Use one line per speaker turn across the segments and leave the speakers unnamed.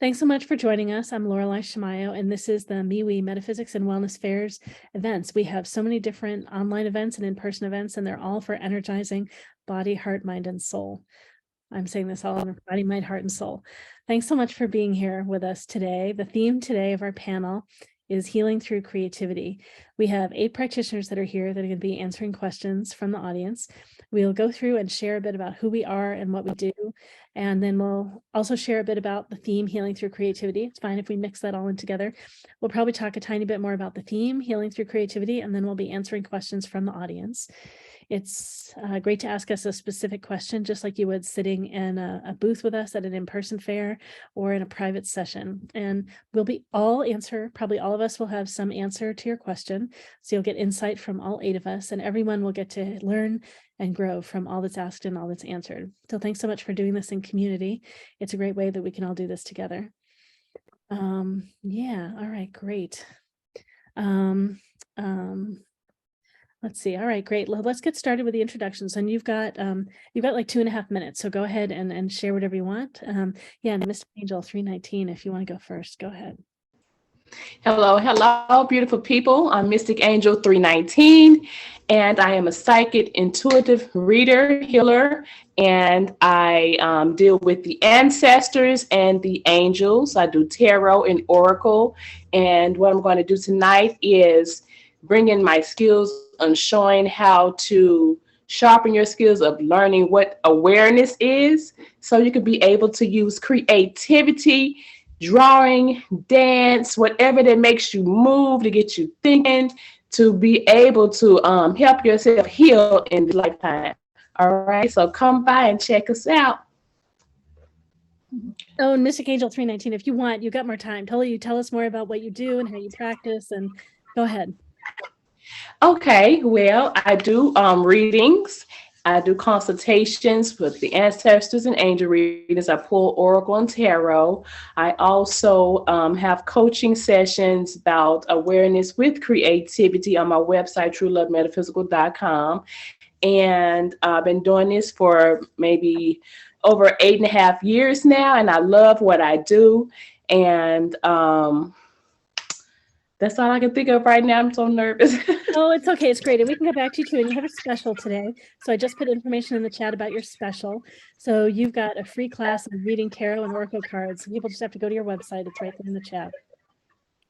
Thanks so much for joining us. I'm Laureli Shimayo, and this is the MeWe Metaphysics and Wellness Fairs events. We have so many different online events and in-person events, and they're all for energizing body, heart, mind, and soul. I'm saying this all in body, mind, heart, and soul. Thanks so much for being here with us today. The theme today of our panel is healing through creativity. We have 8 practitioners that are here that are going to be answering questions from the audience. We'll go through and share a bit about who we are and what we do. And then we'll also share a bit about the theme, healing through creativity. It's fine if we mix that all in together. We'll probably talk a tiny bit more about the theme, healing through creativity, and then we'll be answering questions from the audience. It's great to ask us a specific question, just like you would sitting in a booth with us at an in-person fair or in a private session. And we'll probably all of us will have some answer to your question. So you'll get insight from all 8 of us, and everyone will get to learn and grow from all that's asked and all that's answered. So thanks so much for doing this in community. It's a great way that we can all do this together. Yeah, all right, great. Let's see. All right, great. Let's get started with the introductions. And you've got like 2.5 minutes. So go ahead and share whatever you want. Yeah, Mr. Angel 319, if you want to go first, go ahead.
Hello, beautiful people. I'm Mystic Angel 319, and I am a psychic, intuitive reader, healer, and I deal with the ancestors and the angels. I do tarot and oracle, and what I'm going to do tonight is bring in my skills on showing how to sharpen your skills of learning what awareness is, so you can be able to use creativity, drawing, dance, whatever that makes you move, to get you thinking, to be able to help yourself heal in the lifetime. All right, so come by and check us out.
Oh, and Mystic Angel 319, if you want, you got more time. Tell us more about what you do and how you practice, and go ahead.
Okay, well, I do readings. I do consultations with the ancestors and angel readings. I pull oracle and tarot. I also have coaching sessions about awareness with creativity on my website, truelovemetaphysical.com. And I've been doing this for maybe over 8.5 years now, and I love what I do. And that's all I can think of right now. I'm so nervous.
Oh, it's okay. It's great. And we can get back to you too. And you have a special today. So I just put information in the chat about your special. So you've got a free class of reading tarot and oracle cards. People just have to go to your website. It's right there in the chat.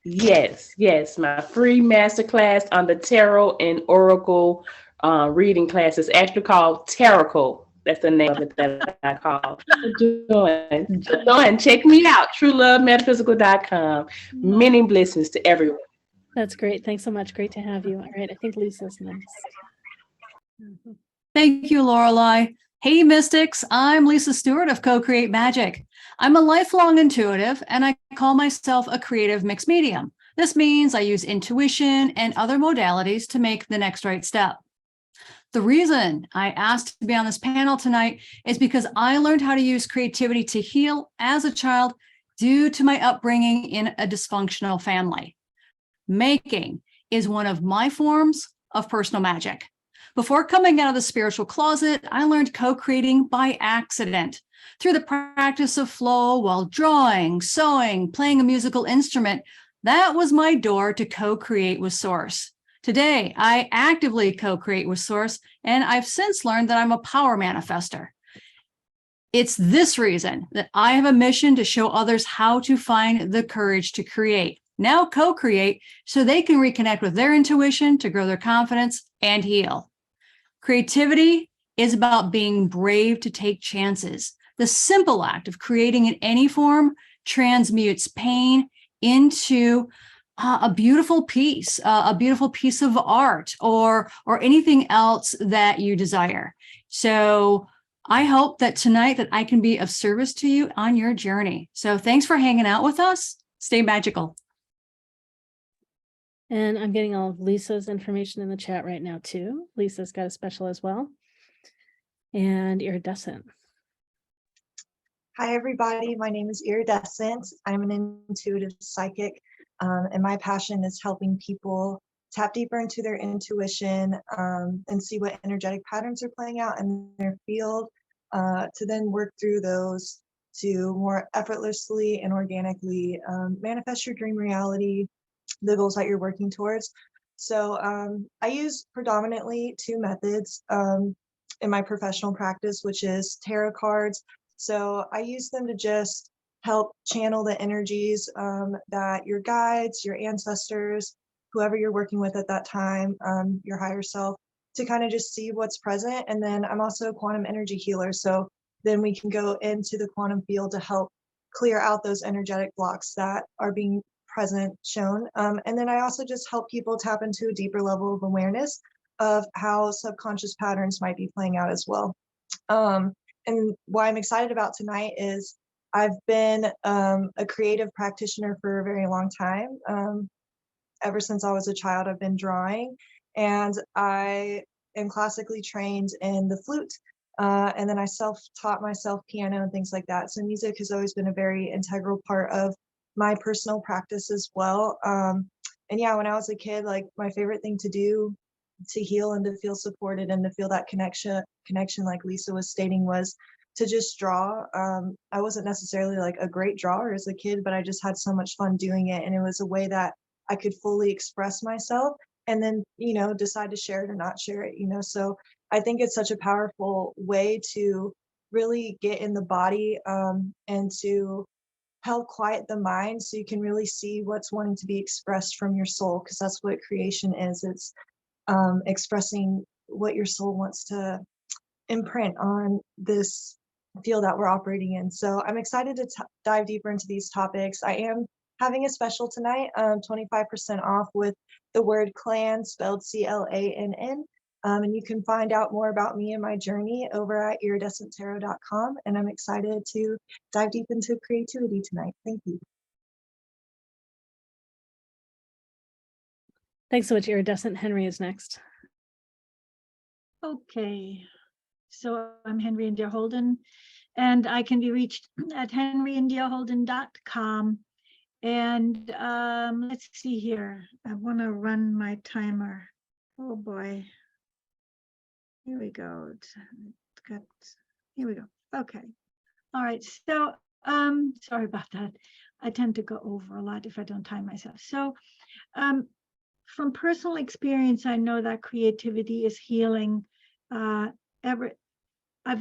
Yes. My free masterclass on the tarot and oracle reading class is actually called Tarot. That's the name of it that I call. Join. Check me out. truelovemetaphysical.com. Many blessings to everyone.
That's great. Thanks so much. Great to have you. All right. I think Lisa's next.
Thank you, Laureli. Hey, Mystics. I'm Lisa Stewart of Co-Create Magic. I'm a lifelong intuitive, and I call myself a creative mixed medium. This means I use intuition and other modalities to make the next right step. The reason I asked to be on this panel tonight is because I learned how to use creativity to heal as a child due to my upbringing in a dysfunctional family. Making is one of my forms of personal magic. Before coming out of the spiritual closet, I learned co-creating by accident through the practice of flow while drawing, sewing, playing a musical instrument. That was my door to co-create with Source. Today, I actively co-create with Source, and I've since learned that I'm a power manifester. It's this reason that I have a mission to show others how to find the courage to create. Now co-create so they can reconnect with their intuition to grow their confidence and heal. Creativity is about being brave to take chances. The simple act of creating in any form transmutes pain into a beautiful piece of art or anything else that you desire. So I hope that tonight that I can be of service to you on your journey. So thanks for hanging out with us. Stay magical.
And I'm getting all of Lisa's information in the chat right now too. Lisa's got a special as well. And Iridescent.
Hi, everybody. My name is Iridescent. I'm an intuitive psychic, and my passion is helping people tap deeper into their intuition and see what energetic patterns are playing out in their field to then work through those to more effortlessly and organically manifest your dream reality, the goals that you're working towards. So I use predominantly two methods in my professional practice, which is tarot cards. So I use them to just help channel the energies that your guides, your ancestors, whoever you're working with at that time, your higher self, to kind of just see what's present. And then I'm also a quantum energy healer. So then we can go into the quantum field to help clear out those energetic blocks that are being present, shown. And then I also just help people tap into a deeper level of awareness of how subconscious patterns might be playing out as well. And what I'm excited about tonight is I've been a creative practitioner for a very long time. Ever since I was a child, I've been drawing, and I am classically trained in the flute. And then I self-taught myself piano and things like that. So music has always been a very integral part of my personal practice as well. And yeah, when I was a kid, like my favorite thing to do to heal and to feel supported and to feel that connection like Lisa was stating, was to just draw. I wasn't necessarily like a great drawer as a kid, but I just had so much fun doing it. And it was a way that I could fully express myself and then, decide to share it or not share it, So I think it's such a powerful way to really get in the body and to help quiet the mind so you can really see what's wanting to be expressed from your soul, because that's what creation is. It's expressing what your soul wants to imprint on this field that we're operating in. So I'm excited to dive deeper into these topics. I am having a special tonight, 25% off with the word clan, spelled CLANN. And you can find out more about me and my journey over at iridescenttarot.com. And I'm excited to dive deep into creativity tonight. Thank you.
Thanks so much, Iridescent. Henry is next.
Okay, so I'm Henry India Holden, and I can be reached at henryindiaholden.com. And let's see here. I want to run my timer. Oh boy. Here we go. Here we go. Okay. All right. So sorry about that. I tend to go over a lot if I don't time myself. So from personal experience, I know that creativity is healing. I've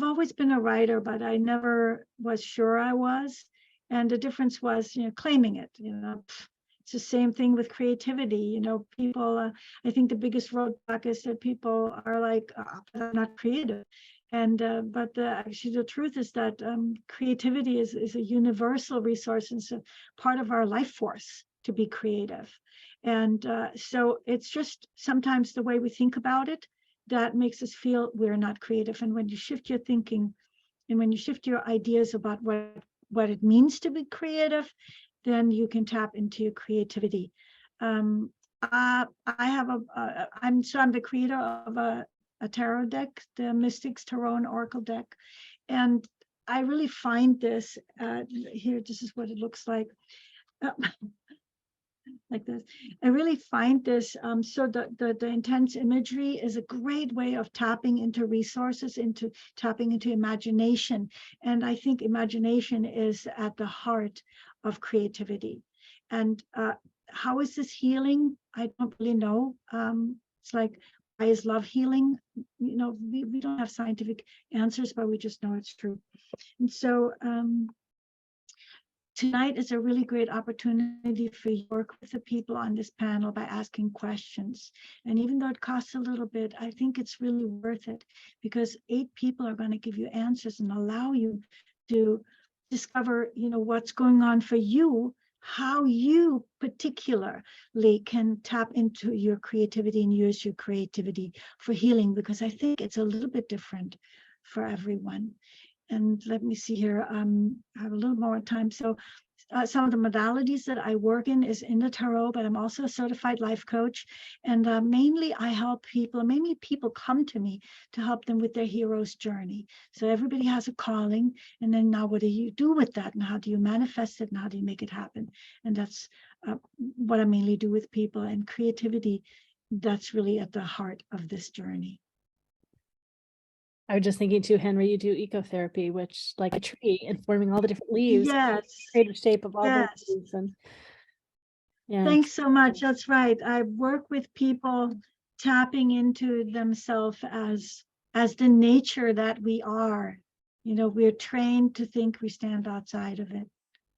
always been a writer, but I never was sure I was. And the difference was, claiming it, It's the same thing with creativity. People, I think the biggest roadblock is that people are like, I'm not creative. And, but actually the truth is that creativity is a universal resource. And it's a part of our life force to be creative. And so it's just sometimes the way we think about it that makes us feel we're not creative. And when you shift your thinking and when you shift your ideas about what it means to be creative, then you can tap into your creativity. I'm the creator of a tarot deck, the Mystics Tarot and Oracle deck. And I really find this, here, this is what it looks like. Like this. I really find this, so the intense imagery is a great way of tapping into resources, into tapping into imagination. And I think imagination is at the heart of creativity. And how is this healing? I don't really know. It's like, why is love healing? We don't have scientific answers, but we just know it's true. And so tonight is a really great opportunity for you to work with the people on this panel by asking questions. And even though it costs a little bit, I think it's really worth it, because 8 people are going to give you answers and allow you to discover, what's going on for you, how you particularly can tap into your creativity and use your creativity for healing, because I think it's a little bit different for everyone. And let me see here, I have a little more time. So some of the modalities that I work in is in the tarot, but I'm also a certified life coach. And mainly I help people, mainly people come to me to help them with their hero's journey. So everybody has a calling. And then now what do you do with that? And how do you manifest it? And how do you make it happen? And that's what I mainly do with people. And creativity, that's really at the heart of this journey.
I was just thinking too, Henry, you do ecotherapy, which like a tree informing all the different leaves,
Yes,
creative shape of all the
yes.
leaves. And yeah,
Thanks so much. That's right. I work with people tapping into themselves as the nature that we are. You know, we're trained to think we stand outside of it.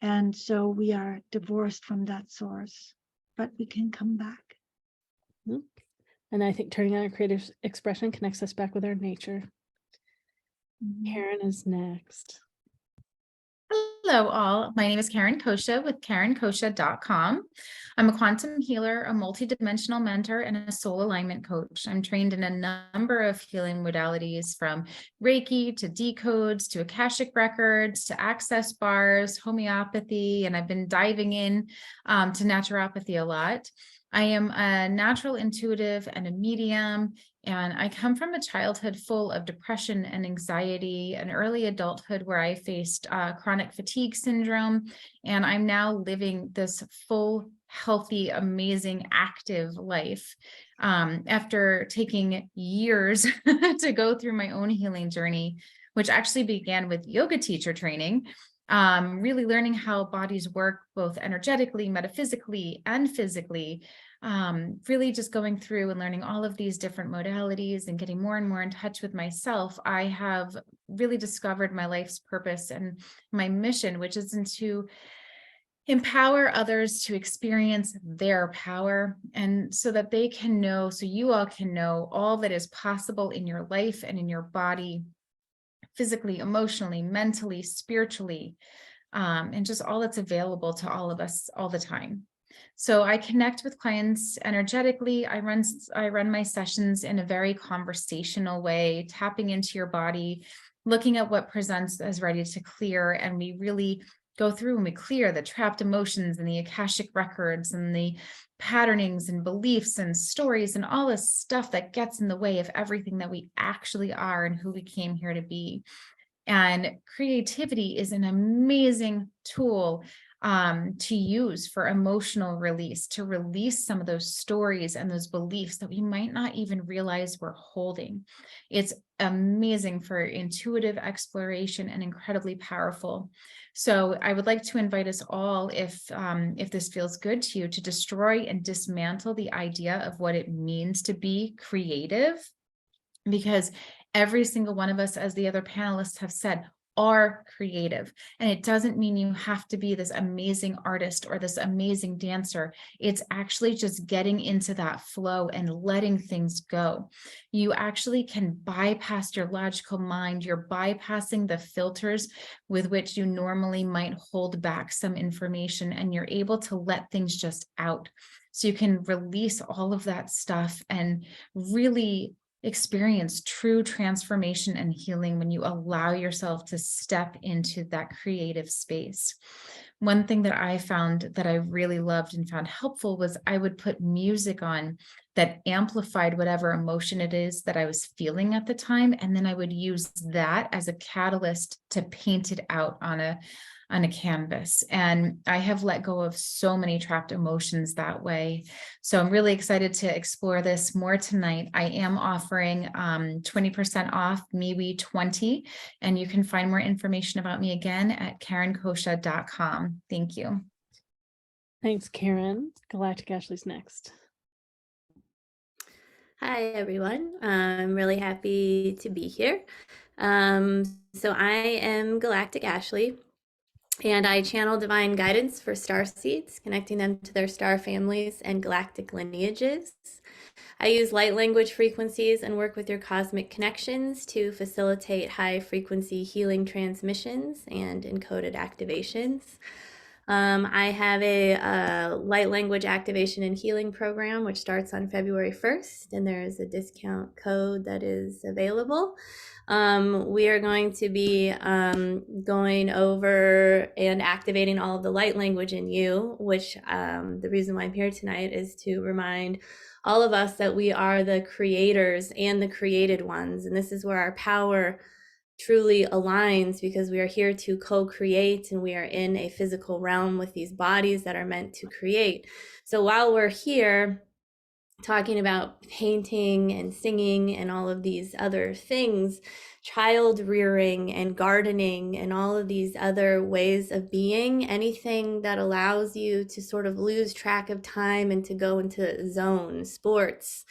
And so we are divorced from that source, but we can come back.
and I think turning on our creative expression connects us back with our nature. Karen is next.
Hello, all. My name is Karen Coccia with KarenCoccia.com. I'm a quantum healer, a multidimensional mentor, and a soul alignment coach. I'm trained in a number of healing modalities, from Reiki to decodes to Akashic records to access bars, homeopathy, and I've been diving in to naturopathy a lot. I am a natural intuitive and a medium, and I come from a childhood full of depression and anxiety, an early adulthood where I faced chronic fatigue syndrome, and I'm now living this full, healthy, amazing, active life after taking years to go through my own healing journey, which actually began with yoga teacher training. Really learning how bodies work both energetically, metaphysically, and physically. Really just going through and learning all of these different modalities and getting more and more in touch with myself, I have really discovered my life's purpose and my mission, which is to empower others to experience their power, and so that they can know, so you all can know all that is possible in your life and in your body, physically, emotionally, mentally, spiritually, and just all that's available to all of us all the time. So I connect with clients energetically. I run my sessions in a very conversational way, tapping into your body, looking at what presents as ready to clear. And we really go through and we clear the trapped emotions and the Akashic records and the patternings and beliefs and stories and all this stuff that gets in the way of everything that we actually are and who we came here to be. And creativity is an amazing tool to use for emotional release, to release some of those stories and those beliefs that we might not even realize we're holding. It's amazing for intuitive exploration and incredibly powerful. So I would like to invite us all, if this feels good to you, to destroy and dismantle the idea of what it means to be creative, because every single one of us, as the other panelists have said, are creative. And it doesn't mean you have to be this amazing artist or this amazing dancer. It's actually just getting into that flow and letting things go. You actually can bypass your logical mind. You're bypassing the filters with which you normally might hold back some information, and you're able to let things just out. So you can release all of that stuff and really experience true transformation and healing when you allow yourself to step into that creative space. One thing that I found that I really loved and found helpful was I would put music on that amplified whatever emotion it is that I was feeling at the time, and then I would use that as a catalyst to paint it out on a canvas. And I have let go of so many trapped emotions that way. So I'm really excited to explore this more tonight. I am offering 20% off MeWe 20, and you can find more information about me again at KarenCoccia.com. Thank you.
Thanks, Karen. Galactic Ashley's next.
Hi, everyone. I'm really happy to be here. So I am Galactic Ashley, and I channel divine guidance for star seeds, connecting them to their star families and galactic lineages. I use light language frequencies and work with your cosmic connections to facilitate high frequency healing transmissions and encoded activations. I have a light language activation and healing program, which starts on February 1st, and there is a discount code that is available. We are going to be going over and activating all of the light language in you, which the reason why I'm here tonight is to remind all of us that we are the creators and the created ones. And this is where our power truly aligns, because we are here to co-create, and we are in a physical realm with these bodies that are meant to create. So while we're here, talking about painting and singing and all of these other things, child rearing and gardening and all of these other ways of being, anything that allows you to sort of lose track of time and to go into zone, sports,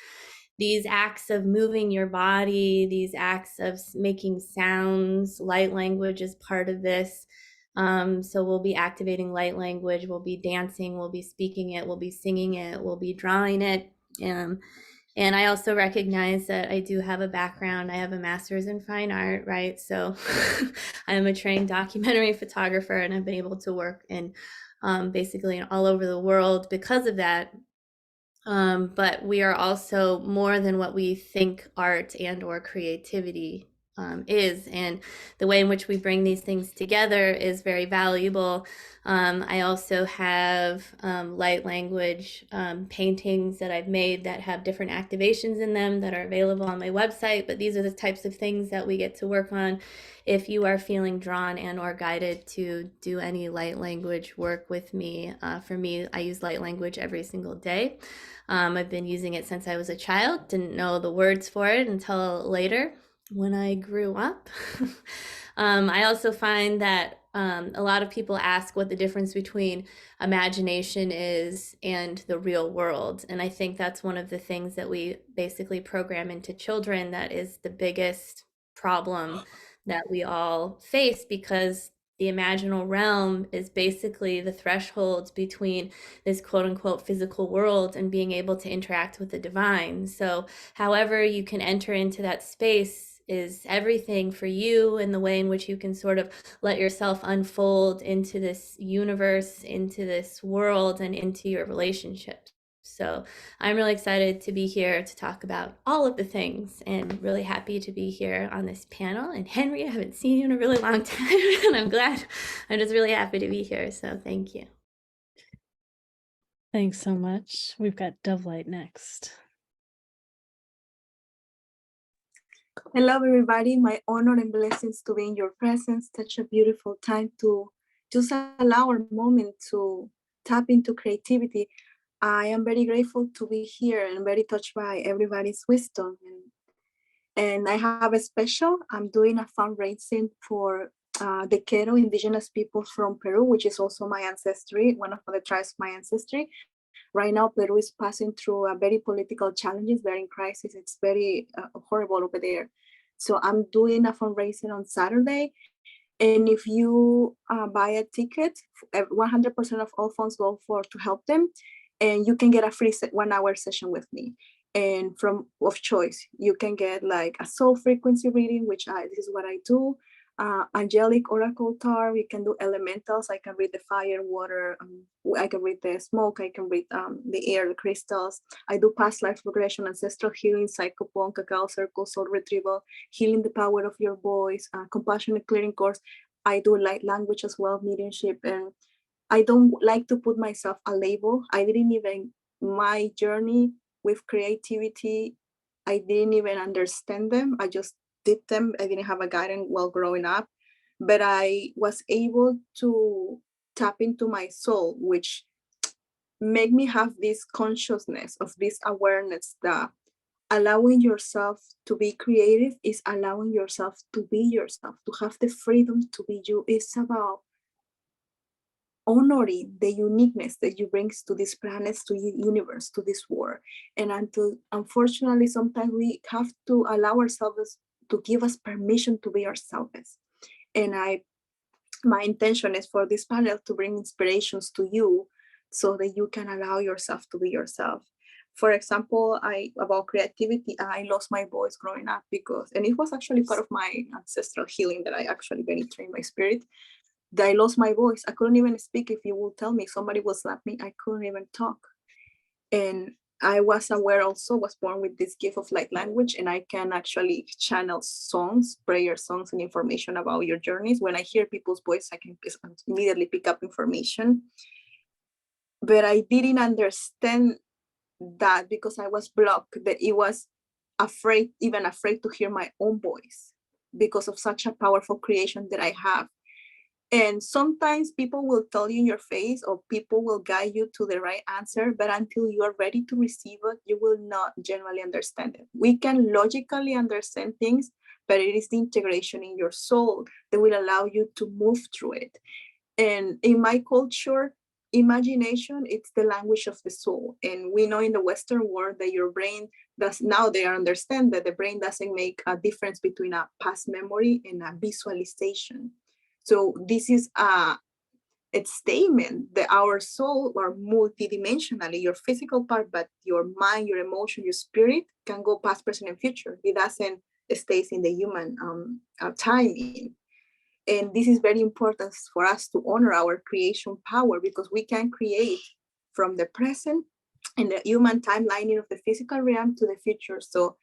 these acts of moving your body, these acts of making sounds, light language is part of this. So we'll be activating light language, we'll be dancing, we'll be speaking it, we'll be singing it, we'll be drawing it. And I also recognize that I do have a background. I have a master's in fine art, right? So I'm a trained documentary photographer, and I've been able to work in basically all over the world because of that. But we are also more than what we think art and or creativity is, and the way in which we bring these things together is very valuable. I also have light language paintings that I've made that have different activations in them that are available on my website, but these are the types of things that we get to work on if you are feeling drawn and or guided to do any light language work with me. For me, I use light language every single day. I've been using it since I was a child, didn't know the words for it until later when I grew up. I also find that a lot of people ask what the difference between imagination is and the real world. And I think that's one of the things that we basically program into children that is the biggest problem that we all face, because the imaginal realm is basically the threshold between this quote unquote physical world and being able to interact with the divine. So however you can enter into that space is everything for you, and the way in which you can sort of let yourself unfold into this universe, into this world, and into your relationships. So I'm really excited to be here to talk about all of the things, and really happy to be here on this panel. And Henry, I haven't seen you in a really long time, and I'm just really happy to be here. So thank you.
Thanks so much. We've got DoveLight next.
Hello, everybody. My honor and blessings to be in your presence. Such a beautiful time to just allow our moment to tap into creativity. I am very grateful to be here and very touched by everybody's wisdom. And I have a special, I'm doing a fundraising for the Quero indigenous people from Peru, which is also my ancestry, one of the tribes of my ancestry. Right now, Peru is passing through a very political challenges, very in crisis. It's very horrible over there. So I'm doing a fundraising on Saturday. And if you buy a ticket, 100% of all funds go to help them. And you can get a free 1 hour session with me. And of choice, you can get like a soul frequency reading, which this is what I do. Angelic oracle tarot. We can do elementals. I can read the fire, water. I can read the smoke. I can read the air, the crystals. I do past life regression, ancestral healing, psychopomp, cacao circle, soul retrieval, healing the power of your voice, compassionate clearing course. I do light language as well, mediumship, and I don't like to put myself a label. My journey with creativity, I didn't even understand them. I just did them. I didn't have a guidance while growing up, but I was able to tap into my soul, which made me have this consciousness of this awareness that allowing yourself to be creative is allowing yourself to be yourself, to have the freedom to be you. It's about honoring the uniqueness that you bring to these planets, to the universe, to this world. And unfortunately, sometimes we have to allow ourselves to give us permission to be ourselves. And my intention is for this panel to bring inspirations to you so that you can allow yourself to be yourself. For example, about creativity, I lost my voice growing up and it was actually part of my ancestral healing that I actually penetrated my spirit. That I lost my voice. I couldn't even speak. If you will tell me, somebody will slap me, I couldn't even talk. And I was aware also, was born with this gift of light language, and I can actually channel songs, prayer songs, and information about your journeys. When I hear people's voice, I can immediately pick up information. But I didn't understand that because I was blocked, that it was afraid to hear my own voice because of such a powerful creation that I have. And sometimes people will tell you in your face, or people will guide you to the right answer, but until you are ready to receive it, you will not generally understand it. We can logically understand things, but it is the integration in your soul that will allow you to move through it. And in my culture, imagination, it's the language of the soul. And we know in the Western world that your brain does, now they understand that the brain doesn't make a difference between a past memory and a visualization. So this is a statement that our soul are multidimensionally, your physical part, but your mind, your emotion, your spirit can go past, present, and future. It doesn't stay in the human timing. And this is very important for us to honor our creation power, because we can create from the present and the human timelining of the physical realm to the future. So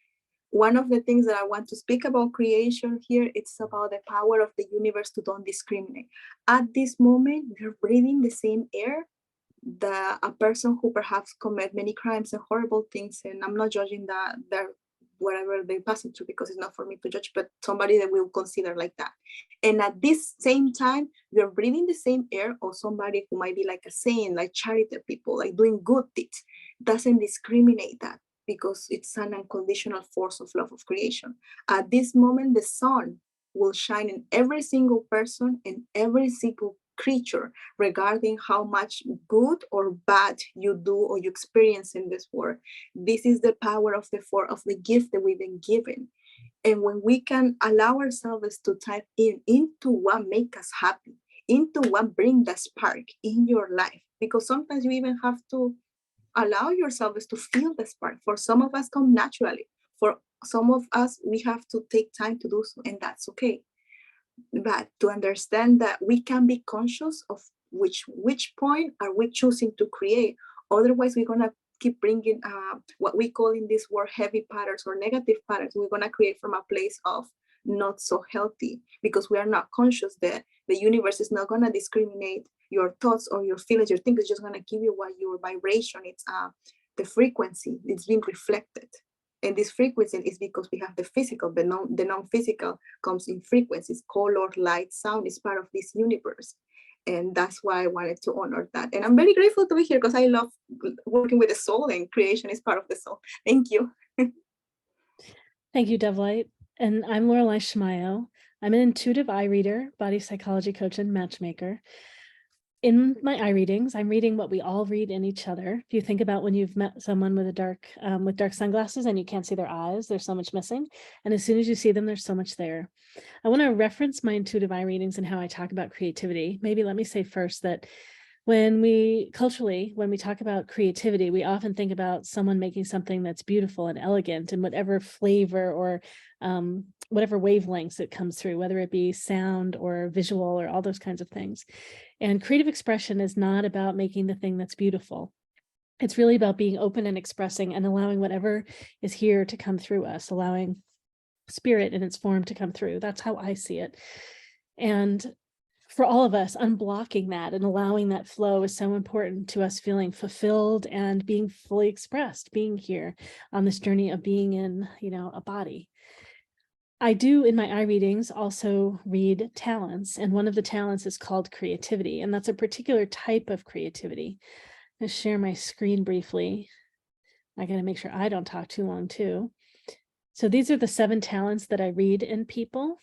one of the things that I want to speak about creation here, it's about the power of the universe to don't discriminate. At this moment, we're breathing the same air that a person who perhaps commit many crimes and horrible things, and I'm not judging that whatever they pass through, because it's not for me to judge, but somebody that will consider like that. And at this same time, we're breathing the same air of somebody who might be like a saint, like charity people, like doing good things. Doesn't discriminate that, because it's an unconditional force of love of creation. At this moment, the sun will shine in every single person and every single creature, regarding how much good or bad you do or you experience in this world. This is the power of the gift that we've been given. And when we can allow ourselves to type into what makes us happy, into what brings the spark in your life, because sometimes you even have to allow yourselves to feel the spark. For some of us come naturally. For some of us, we have to take time to do so, and that's okay. But to understand that we can be conscious of which point are we choosing to create. Otherwise, we're gonna keep bringing what we call in this word heavy patterns or negative patterns. We're gonna create from a place of not so healthy, because we are not conscious that the universe is not gonna discriminate your thoughts or your feelings. Your thing is just gonna give you what your vibration. It's the frequency. It's being reflected. And this frequency is because we have the physical, but the non-physical comes in frequencies. Color, light, sound is part of this universe. And that's why I wanted to honor that. And I'm very grateful to be here, because I love working with the soul, and creation is part of the soul. Thank you.
Thank you, DoveLight. And I'm Laureli Shimayo. I'm an intuitive eye reader, body psychology coach, and matchmaker. In my eye readings, I'm reading what we all read in each other. If you think about when you've met someone with dark sunglasses and you can't see their eyes, there's so much missing. And as soon as you see them, there's so much there. I want to reference my intuitive eye readings and how I talk about creativity. Maybe let me say first that when we talk about creativity, we often think about someone making something that's beautiful and elegant in whatever flavor or whatever wavelengths it comes through, whether it be sound or visual or all those kinds of things. And creative expression is not about making the thing that's beautiful. It's really about being open and expressing and allowing whatever is here to come through us, allowing spirit in its form to come through. That's how I see it. And for all of us, unblocking that and allowing that flow is so important to us feeling fulfilled and being fully expressed, being here on this journey of being in, a body. I do in my eye readings also read talents, and one of the talents is called creativity, and that's a particular type of creativity. I'm going to share my screen briefly. I got to make sure I don't talk too long too. So these are the 7 talents that I read in people.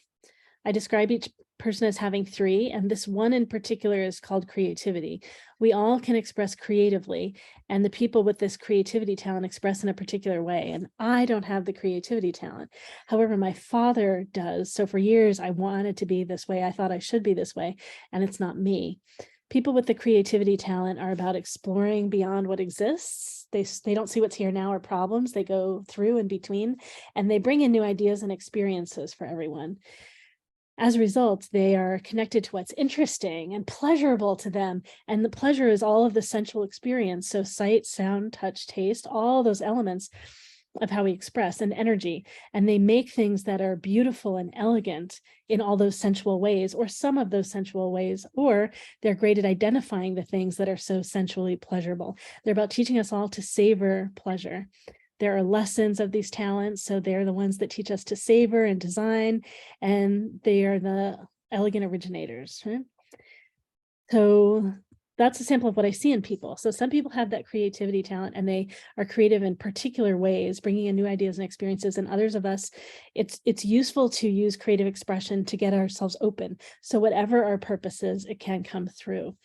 I describe each person as having 3, and this one in particular is called creativity. We all can express creatively, and the people with this creativity talent express in a particular way, and I don't have the creativity talent. However, my father does. So for years, I wanted to be this way. I thought I should be this way, and it's not me. People with the creativity talent are about exploring beyond what exists. They don't see what's here now or problems. They go through in between, and they bring in new ideas and experiences for everyone. As a result, they are connected to what's interesting and pleasurable to them. And the pleasure is all of the sensual experience. So sight, sound, touch, taste, all those elements of how we express and energy. And they make things that are beautiful and elegant in all those sensual ways, or some of those sensual ways, or they're great at identifying the things that are so sensually pleasurable. They're about teaching us all to savor pleasure. There are lessons of these talents, so they're the ones that teach us to savor and design, and they are the elegant originators. Right? So that's a sample of what I see in people. So some people have that creativity talent and they are creative in particular ways, bringing in new ideas and experiences. And others of us, it's useful to use creative expression to get ourselves open. So whatever our purpose is, it can come through,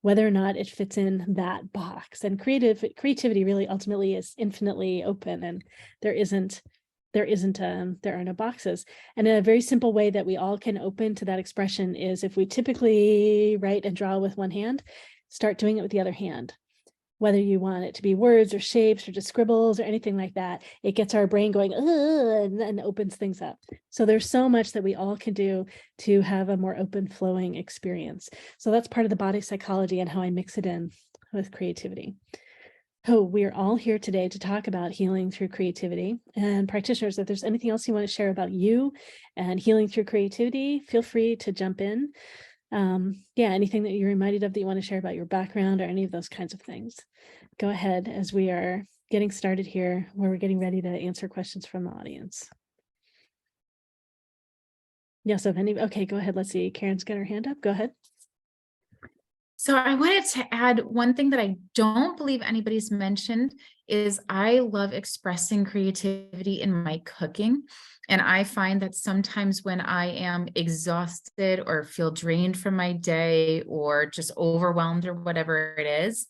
whether or not it fits in that box. And creativity really ultimately is infinitely open, and there are no boxes. And a very simple way that we all can open to that expression is if we typically write and draw with one hand, start doing it with the other hand. Whether you want it to be words or shapes or just scribbles or anything like that, it gets our brain going, and then opens things up. So there's so much that we all can do to have a more open flowing experience. So that's part of the body psychology and how I mix it in with creativity. So we're all here today to talk about healing through creativity. And practitioners, if there's anything else you want to share about you and healing through creativity, feel free to jump in. Anything that you're reminded of that you want to share about your background or any of those kinds of things. Go ahead as we are getting started here, where we're getting ready to answer questions from the audience. Yes, okay, go ahead. Let's see. Karen's got her hand up. Go ahead.
So I wanted to add one thing that I don't believe anybody's mentioned is I love expressing creativity in my cooking. And I find that sometimes when I am exhausted or feel drained from my day or just overwhelmed or whatever it is,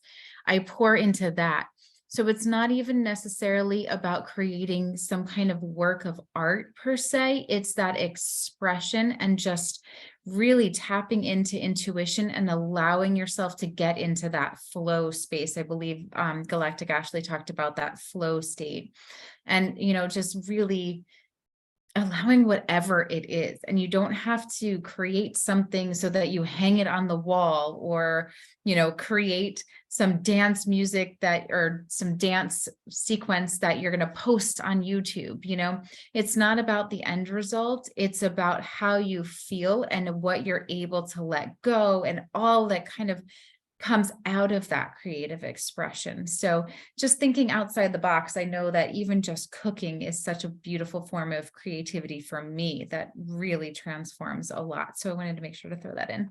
I pour into that. So it's not even necessarily about creating some kind of work of art per se. It's that expression and just really tapping into intuition and allowing yourself to get into that flow space. I believe Galactic Ashley talked about that flow state, and, just really allowing whatever it is. And you don't have to create something so that you hang it on the wall or, create some dance music or some dance sequence that you're going to post on YouTube. It's not about the end result. It's about how you feel and what you're able to let go and all that kind of comes out of that creative expression. So just thinking outside the box, I know that even just cooking is such a beautiful form of creativity for me that really transforms a lot. So I wanted to make sure to throw that in.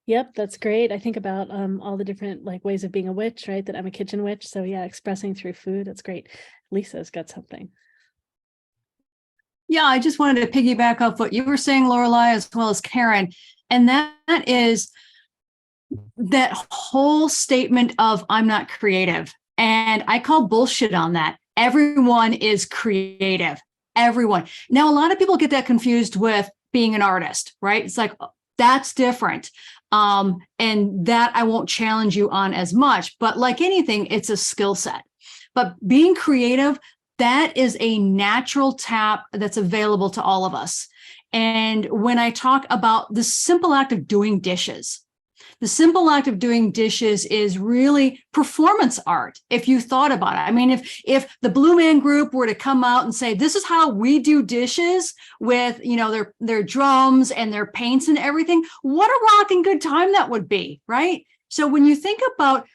Yep, that's great. I think about all the different ways of being a witch, right? That I'm a kitchen witch. So yeah, expressing through food. That's great. Lisa's got something.
Yeah, I just wanted to piggyback off what you were saying, Lorelei, as well as Karen. And that is that whole statement of I'm not creative. And I call bullshit on that. Everyone is creative. Everyone. Now, a lot of people get that confused with being an artist, right? It's like, that's different. And that I won't challenge you on as much, but like anything, it's a skill set. But being creative, that is a natural tap that's available to all of us. And when I talk about the simple act of doing dishes, the simple act of doing dishes is really performance art. If you thought about it, I mean, if the Blue Man Group were to come out and say, this is how we do dishes with, their drums and their paints and everything, what a rocking good time that would be, right? So when you think about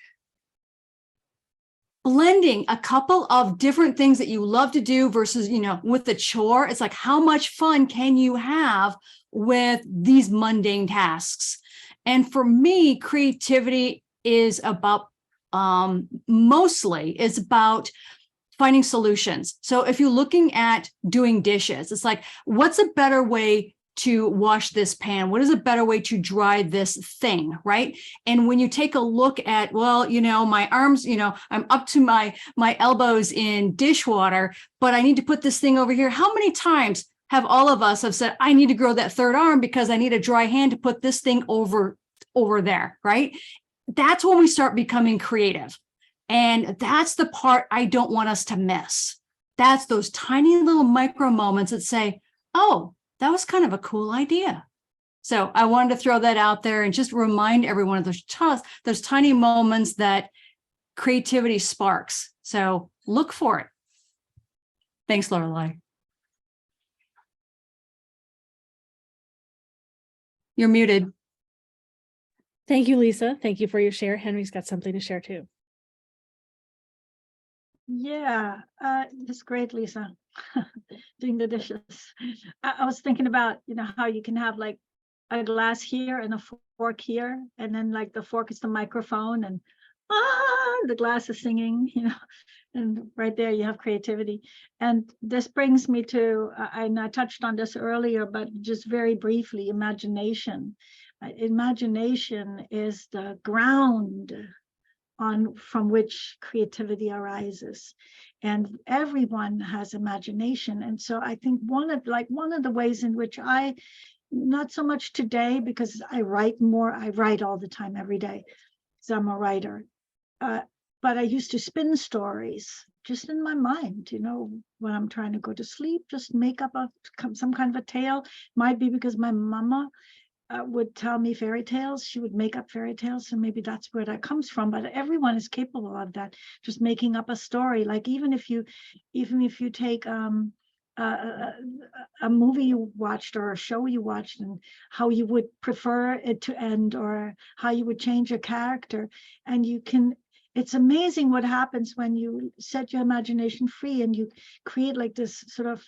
blending a couple of different things that you love to do versus, with the chore, it's like, how much fun can you have with these mundane tasks? And for me, creativity is about mostly is about finding solutions. So if you're looking at doing dishes, it's like, what's a better way to wash this pan? What is a better way to dry this thing, right? And when you take a look at, my arms, I'm up to my elbows in dishwater, but I need to put this thing over here. How many times have all of us have said, I need to grow that third arm because I need a dry hand to put this thing over there, right? That's when we start becoming creative. And that's the part I don't want us to miss. That's those tiny little micro moments that say, oh, that was kind of a cool idea. So I wanted to throw that out there and just remind everyone of those tiny moments that creativity sparks. So look for it. Thanks, Lorelei. You're muted.
Thank you, Lisa. Thank you for your share. Henry's got something to share too.
Yeah, that's great, Lisa. Doing the dishes. I was thinking about, how you can have like a glass here and a fork here, and then like the fork is the microphone, and the glass is singing, and right there you have creativity. And this brings me to, and I touched on this earlier, but just very briefly, imagination. Imagination is the ground from which creativity arises, and everyone has imagination. And so I think one of the ways in which I, not so much today because I write more, I write all the time, every day, so I'm a writer, but I used to spin stories just in my mind, when I'm trying to go to sleep, just make up some kind of a tale. Might be because my mama would tell me fairy tales. She would make up fairy tales, so maybe that's where that comes from. But everyone is capable of that, just making up a story. Like even if you take a movie you watched or a show you watched, and how you would prefer it to end, or how you would change a character, and it's amazing what happens when you set your imagination free and you create like this sort of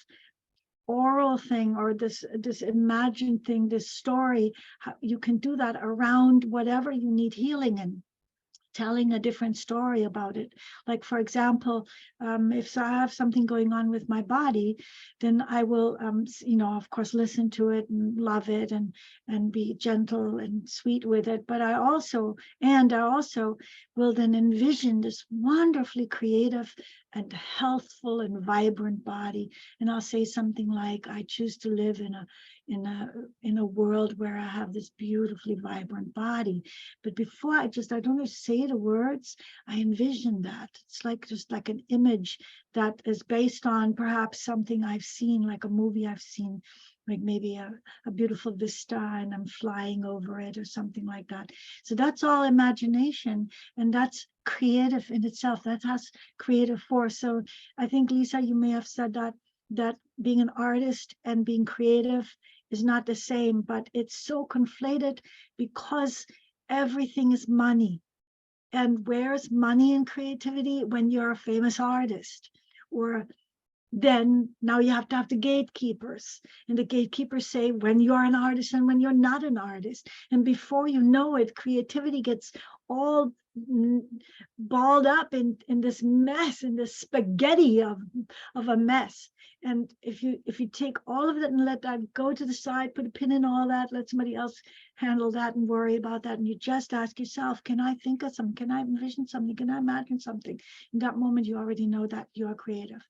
oral thing, or this imagined thing, this story. You can do that around whatever you need healing in, telling a different story about it. Like, for example, if I have something going on with my body, then I will, of course, listen to it and love it, and be gentle and sweet with it. But I also will then envision this wonderfully creative and healthful and vibrant body. And I'll say something like, I choose to live in a world where I have this beautifully vibrant body. But before I don't say the words, I envision that. It's like just like an image that is based on perhaps something I've seen, like a movie I've seen, like maybe a beautiful vista and I'm flying over it or something like that. So that's all imagination, and that's creative in itself. That has creative force. So I think, Lisa, you may have said that being an artist and being creative is not the same, but it's so conflated because everything is money. And where's money in creativity? When you're a famous artist, or then now you have to have the gatekeepers, and the gatekeepers say when you're an artist and when you're not an artist. And before you know it, creativity gets all balled up in this mess, in this spaghetti of a mess. And if you take all of it and let that go to the side, put a pin in all that, let somebody else handle that and worry about that, and you just ask yourself, can I think of something? Can I envision something? Can I imagine something? In that moment, you already know that you are creative.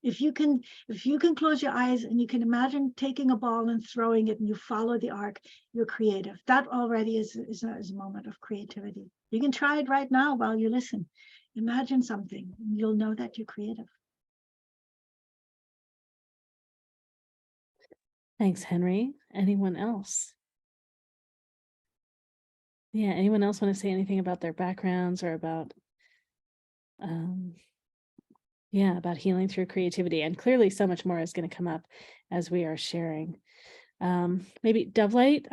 If you can close your eyes and you can imagine taking a ball and throwing it, and you follow the arc, you're creative. That already is a moment of creativity. You can try it right now while you listen. Imagine something, and you'll know that you're creative.
Thanks, Henry. Anyone else? Yeah, anyone else want to say anything about their backgrounds or about about healing through creativity? And clearly so much more is going to come up as we are sharing. Maybe DoveLight,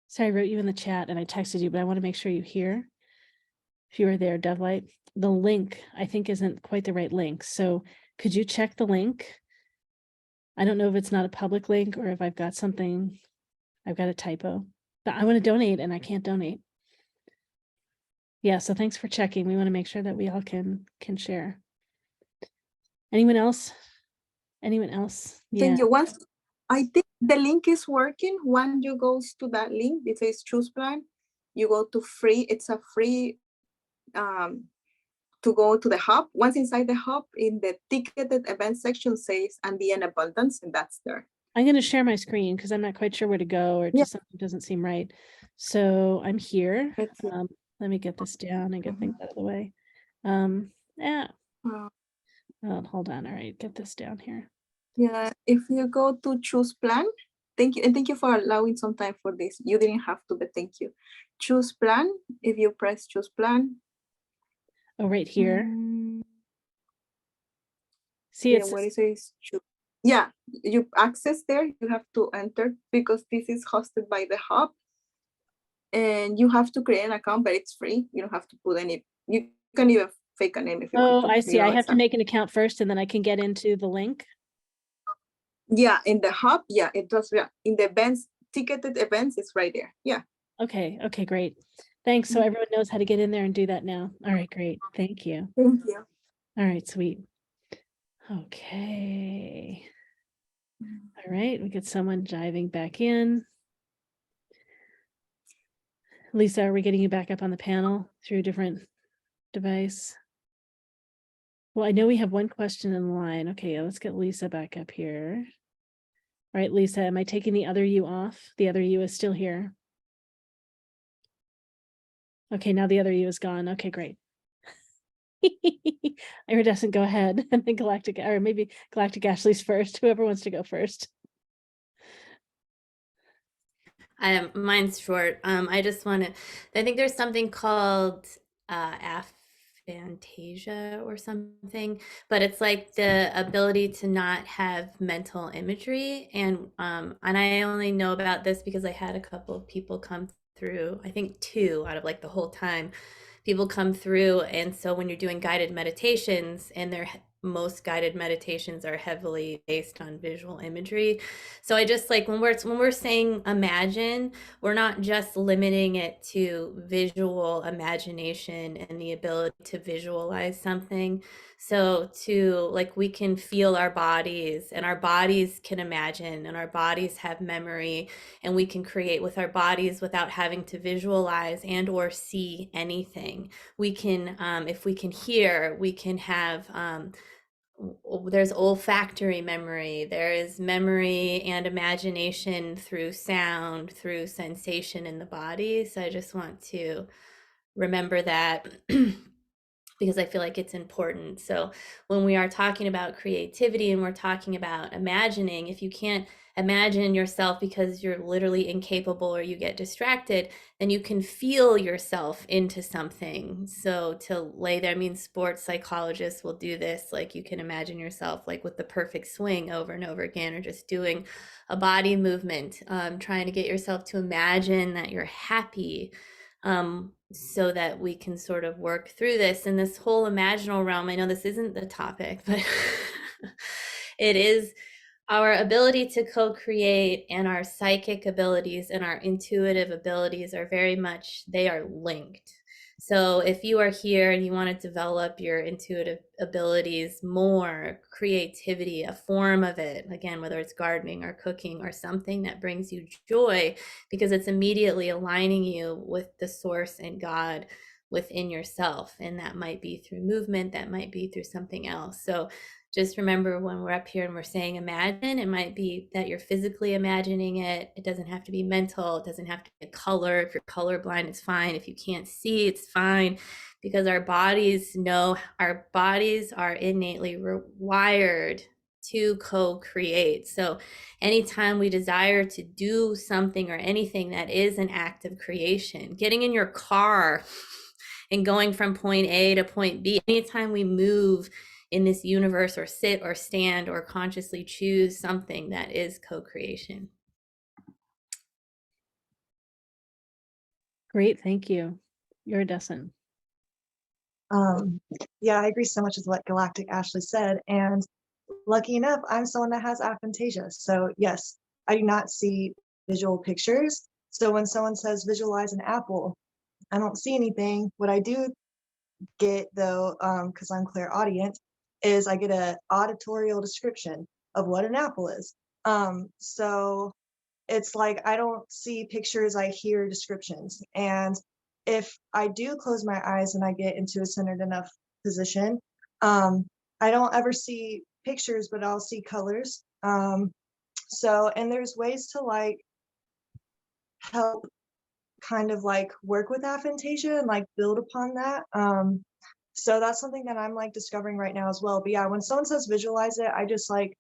sorry, I wrote you in the chat and I texted you, but I want to make sure you hear. If you are there, DoveLight, the link I think isn't quite the right link. So could you check the link? I don't know if it's not a public link or if I've got a typo, but I want to donate and I can't donate. Yeah, so thanks for checking. We want to make sure that we all can share. Anyone else? Yeah.
Thank you. Once I think the link is working, when you go to that link, it says choose plan, you go to free. It's a free to go to the hub. Once inside the hub, in the ticketed event section says and be in abundance, and that's there.
I'm going to share my screen because I'm not quite sure where to go, or just something doesn't seem right. So I'm here. Let me get this down and get things out of the way. Hold on. All right, get this down here.
Yeah, if you go to choose plan, thank you. And thank you for allowing some time for this. You didn't have to, but thank you. Choose plan. If you press choose plan.
Oh, right here. See,
yeah, what it says choose. Yeah, you access there. You have to enter because this is hosted by the hub. And you have to create an account, but it's free. You don't have to put any, you can even fake a name if you want to.
I see. I have to make an account first and then I can get into the link.
Yeah, in the hub, yeah, it does. Yeah. In the events ticketed events is right there. Yeah.
Okay, okay, great. Thanks. So everyone knows how to get in there and do that now. All right, great. Thank you.
Thank you.
All right, sweet. Okay. All right, we get someone diving back in. Lisa, are we getting you back up on the panel through a different device? Well, I know we have one question in line. Okay, let's get Lisa back up here. All right, Lisa, am I taking the other you off? The other you is still here. Okay, now the other you is gone. Okay, great. Iridescent, go ahead. And then Galactic, or maybe Galactic Ashley's first, whoever wants to go first.
Mine's short. I just want to, I think there's something called aphantasia or something, but it's like the ability to not have mental imagery. And I only know about this because I had a couple of people come through, I think 2 out of like the whole time people come through. And so when you're doing guided meditations, and most guided meditations are heavily based on visual imagery. So I just like when we're saying imagine, we're not just limiting it to visual imagination and the ability to visualize something. So to like, we can feel our bodies, and our bodies can imagine, and our bodies have memory, and we can create with our bodies without having to visualize and or see anything. We can, if we can hear, we can have, there's olfactory memory, there is memory and imagination through sound, through sensation in the body. So I just want to remember that because I feel like it's important. So when we are talking about creativity and we're talking about imagining, if you can't imagine yourself because you're literally incapable or you get distracted, then you can feel yourself into something. So to lay there, I mean, sports psychologists will do this. Like you can imagine yourself like with the perfect swing over and over again, or just doing a body movement, trying to get yourself to imagine that you're happy. So that we can sort of work through this in this whole imaginal realm. I know this isn't the topic, but it is. Our ability to co-create and our psychic abilities and our intuitive abilities are very much, they are linked. So if you are here and you want to develop your intuitive abilities more, creativity, a form of it, again, whether it's gardening or cooking or something that brings you joy, because it's immediately aligning you with the source and God within yourself. And that might be through movement, that might be through something else. So just remember when we're up here and we're saying imagine, it might be that you're physically imagining it. It doesn't have to be mental. It doesn't have to be a color. If you're colorblind, it's fine. If you can't see, it's fine, because our bodies know, our bodies are innately wired to co-create. So anytime we desire to do something or anything that is an act of creation, getting in your car and going from point A to point B, anytime we move in this universe or sit or stand or consciously choose something, that is co-creation.
Great, thank you. Iridescent.
Yeah, I agree so much with what Galactic Ashley said. And lucky enough, I'm someone that has aphantasia. So yes, I do not see visual pictures. So when someone says visualize an apple, I don't see anything. What I do get though, because I'm clairaudient, is I get an auditorial description of what an apple is. So it's like I don't see pictures, I hear descriptions. And if I do close my eyes and I get into a centered enough position, I don't ever see pictures, but I'll see colors. So, and there's ways to like help kind of like work with aphantasia and like build upon that. So that's something that I'm like discovering right now as well. But yeah, when someone says visualize it, I just like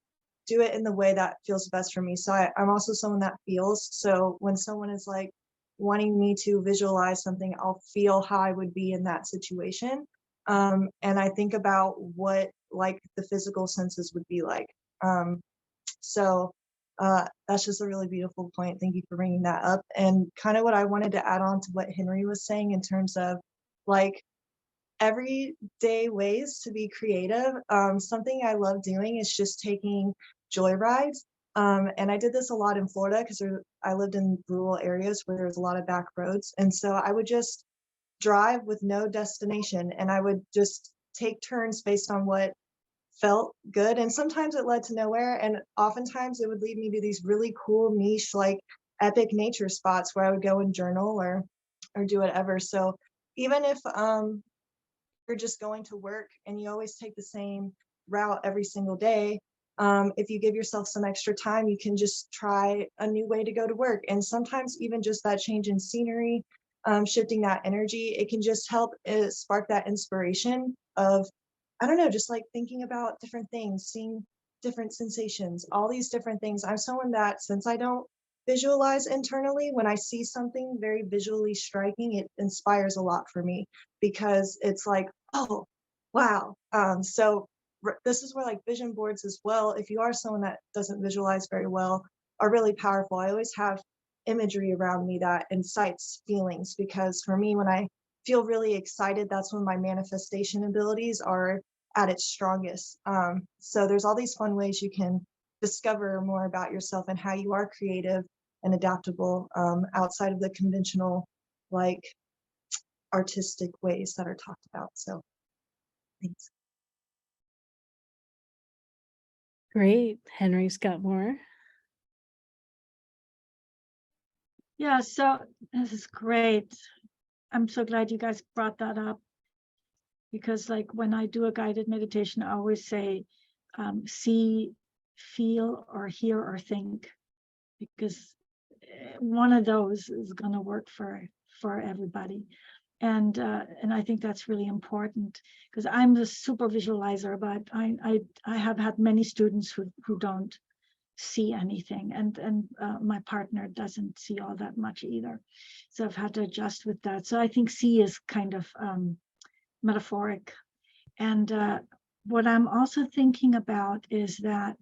do it in the way that feels best for me. So I'm also someone that feels. So when someone is like wanting me to visualize something, I'll feel how I would be in that situation. And I think about what like the physical senses would be like. So that's just a really beautiful point. Thank you for bringing that up. And kind of what I wanted to add on to what Henry was saying in terms of like everyday ways to be creative. Something I love doing is just taking joy rides. And I did this a lot in Florida because I lived in rural areas where there was a lot of back roads. And so I would just drive with no destination, and I would just take turns based on what felt good. And sometimes it led to nowhere. And oftentimes it would lead me to these really cool niche, like epic nature spots where I would go and journal or do whatever. So even if you're just going to work and you always take the same route every single day, if you give yourself some extra time, you can just try a new way to go to work. And sometimes even just that change in scenery, shifting that energy, it can just help spark that inspiration of, I don't know, just like thinking about different things, seeing different sensations, all these different things. I'm someone that, since I don't visualize internally, when I see something very visually striking, it inspires a lot for me, because it's like, oh, wow. So this is where like vision boards as well, if you are someone that doesn't visualize very well, are really powerful. I always have imagery around me that incites feelings, because for me, when I feel really excited, that's when my manifestation abilities are at its strongest. So there's all these fun ways you can discover more about yourself and how you are creative and adaptable, outside of the conventional, like, artistic ways that are talked about. So thanks.
Great. Henry's got more.
Yeah, so this is great. I'm so glad you guys brought that up, because like when I do a guided meditation, I always say, see, feel, or hear, or think, because one of those is going to work for everybody. And I think that's really important, because I'm the super visualizer, but I have had many students who don't see anything, and my partner doesn't see all that much either, so I've had to adjust with that. So I think see is kind of metaphoric. And what I'm also thinking about is that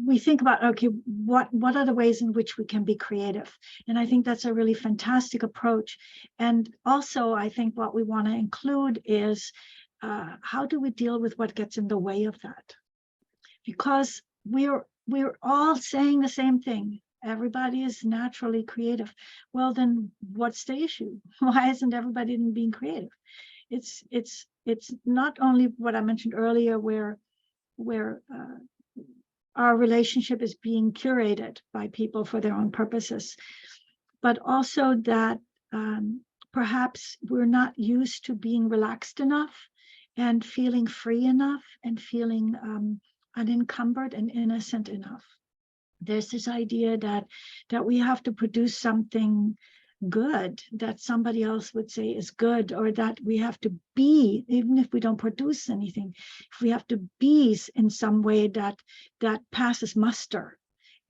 we think about, okay, what are the ways in which we can be creative? And I think that's a really fantastic approach. And also, I think what we want to include is how do we deal with what gets in the way of that? Because we're all saying the same thing. Everybody is naturally creative. Well, then what's the issue? Why isn't everybody being creative? It's not only what I mentioned earlier, where our relationship is being curated by people for their own purposes, but also that perhaps we're not used to being relaxed enough and feeling free enough and feeling unencumbered and innocent enough. There's this idea that we have to produce something good that somebody else would say is good, or that we have to be, even if we don't produce anything, if we have to be in some way that passes muster.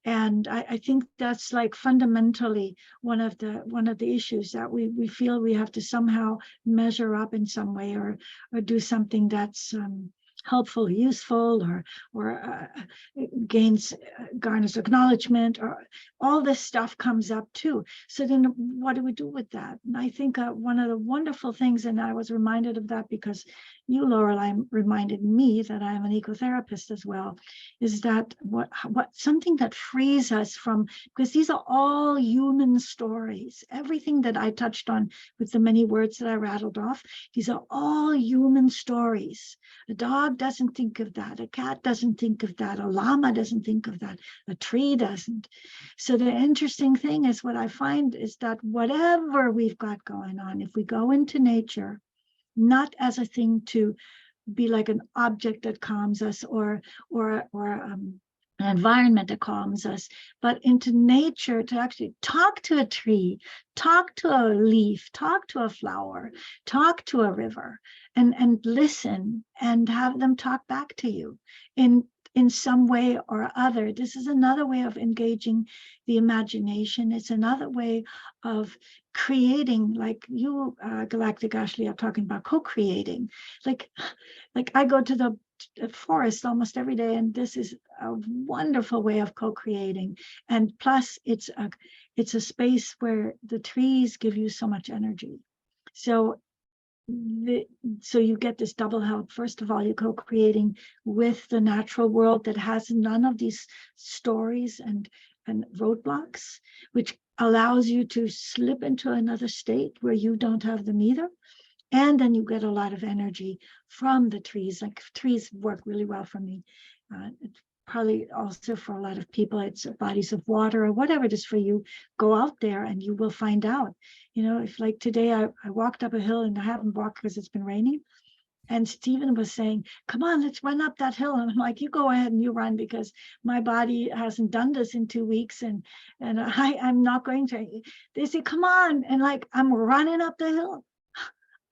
And I think that's like fundamentally one of the issues, that we feel we have to somehow measure up in some way, or do something that's helpful, useful, or garners acknowledgement, or all this stuff comes up too. So then what do we do with that? And I think one of the wonderful things, and I was reminded of that because you, Laureli, reminded me that I am an ecotherapist as well, is that what something that frees us from, because these are all human stories. Everything that I touched on with the many words that I rattled off, these are all human stories. A dog doesn't think of that. A cat doesn't think of that. A llama doesn't think of that. A tree doesn't. So the interesting thing is, what I find is that whatever we've got going on, if we go into nature, not as a thing to be like an object that calms us, or an environment that calms us, but into nature, to actually talk to a tree, talk to a leaf, talk to a flower, talk to a river, and listen, and have them talk back to you in some way or other. This is another way of engaging the imagination. It's another way of creating, like you, Galactic Ashley, are talking about co-creating. Like I go to the forest almost every day, and this is a wonderful way of co-creating. And plus, it's a space where the trees give you so much energy. So so you get this double help. First of all, you're co-creating with the natural world that has none of these stories and roadblocks, which allows you to slip into another state where you don't have them either. And then you get a lot of energy from the trees. Like trees work really well for me. It's probably also for a lot of people, it's bodies of water or whatever it is for you. Go out there and you will find out. You know, if like today I walked up a hill and I haven't walked because it's been raining. And Stephen was saying, come on, let's run up that hill. And I'm like, you go ahead and you run, because my body hasn't done this in 2 weeks. And I'm not going to. They say, come on. And like, I'm running up the hill.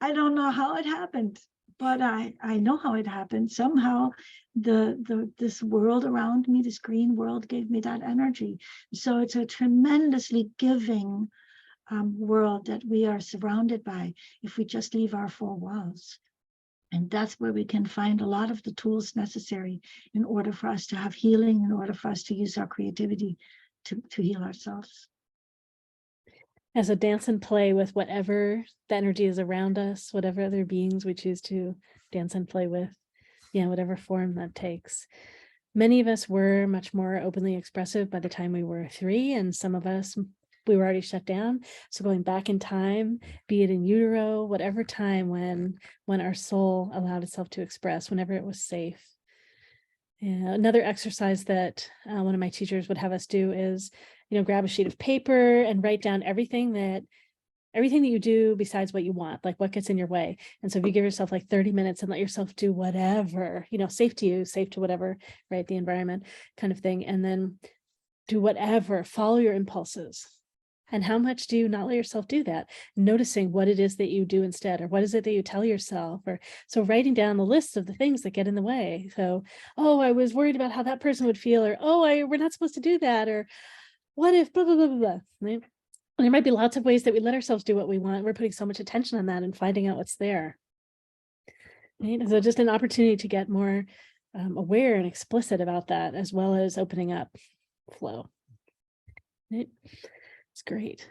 I don't know how it happened, but I know how it happened. Somehow this world around me, this green world, gave me that energy. So it's a tremendously giving world that we are surrounded by if we just leave our four walls. And that's where we can find a lot of the tools necessary in order for us to have healing, in order for us to use our creativity to heal ourselves.
As a dance and play with whatever the energy is around us, whatever other beings we choose to dance and play with, whatever form that takes. Many of us were much more openly expressive by the time we were 3, and some of us, we were already shut down. So going back in time, be it in utero, whatever time when our soul allowed itself to express, whenever it was safe. Another exercise that one of my teachers would have us do is, grab a sheet of paper and write down everything that you do besides what you want, like what gets in your way. And so if you give yourself like 30 minutes and let yourself do whatever, safe to you, safe to whatever, right, the environment kind of thing, and then do whatever, follow your impulses. And how much do you not let yourself do that? Noticing what it is that you do instead, or what is it that you tell yourself, or so writing down the list of the things that get in the way. So, oh, I was worried about how that person would feel, or, oh, we're not supposed to do that, or what if blah, blah, blah, blah, blah. Right? And there might be lots of ways that we let ourselves do what we want. We're putting so much attention on that and finding out what's there. Right? So just an opportunity to get more aware and explicit about that, as well as opening up flow. Right? It's great.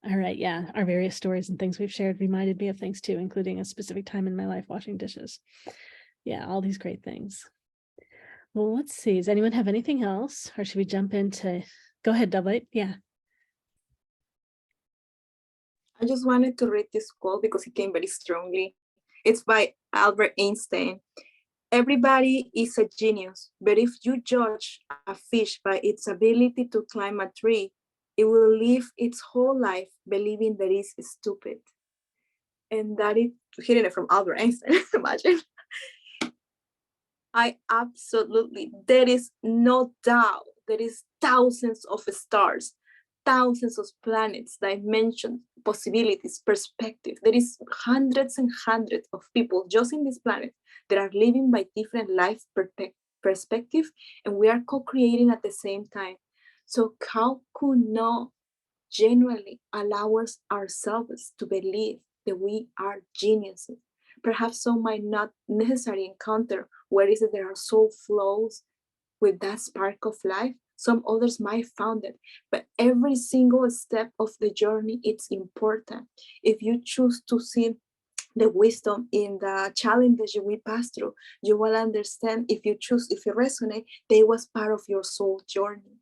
All right. Yeah. Our various stories and things we've shared reminded me of things too, including a specific time in my life washing dishes. Yeah. All these great things. Well, let's see. Does anyone have anything else, or should we jump into, go ahead, DoveLight. Yeah.
I just wanted to read this quote because it came very strongly. It's by Albert Einstein. Everybody is a genius, but if you judge a fish by its ability to climb a tree, it will live its whole life believing that it's stupid. And that is hearing it from Albert Einstein, imagine. I absolutely, there is no doubt, there is thousands of stars, thousands of planets, dimensions, possibilities, perspective. There is hundreds and hundreds of people just in this planet that are living by different life perspective, and we are co-creating at the same time. So how could not genuinely allow ourselves to believe that we are geniuses? Perhaps some might not necessarily encounter where is it there are soul flows with that spark of life. Some others might found it, but every single step of the journey, it's important. If you choose to see the wisdom in the challenges we pass through, you will understand. If you resonate, they was part of your soul journey.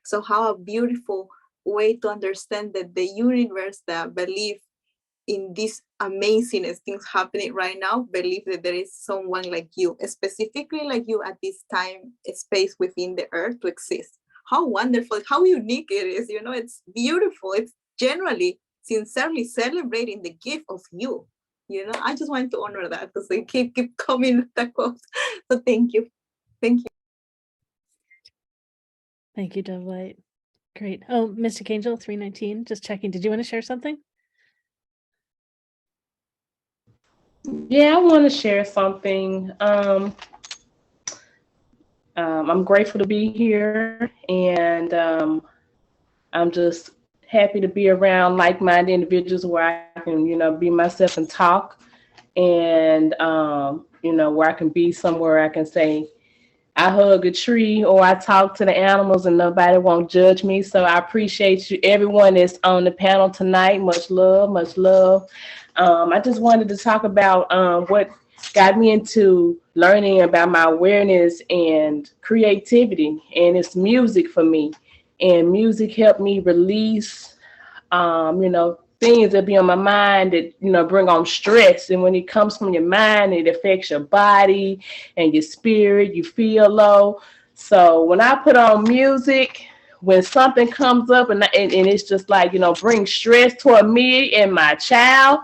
So how a beautiful way to understand that the universe that believe in these amazing things happening right now, believe that there is someone like you, specifically like you at this time, space within the earth to exist. How wonderful, how unique it is, it's beautiful. It's generally, sincerely celebrating the gift of you. I just want to honor that because they keep coming with that quote. So thank you. Thank you.
Thank you, DoveLight. Great. Oh, Mystic Angel 319, just checking. Did you want to share something?
Yeah, I want to share something. I'm grateful to be here, and I'm just happy to be around like-minded individuals where I can, be myself and talk, and, where I can be somewhere I can say, I hug a tree or I talk to the animals and nobody won't judge me. So I appreciate you, everyone that's on the panel tonight. Much love, much love. I just wanted to talk about what got me into learning about my awareness and creativity, and it's music for me. And music helped me release, things that be on my mind that, bring on stress. And when it comes from your mind, it affects your body and your spirit. You feel low. So when I put on music, when something comes up and it's just like, bring stress toward me and my child,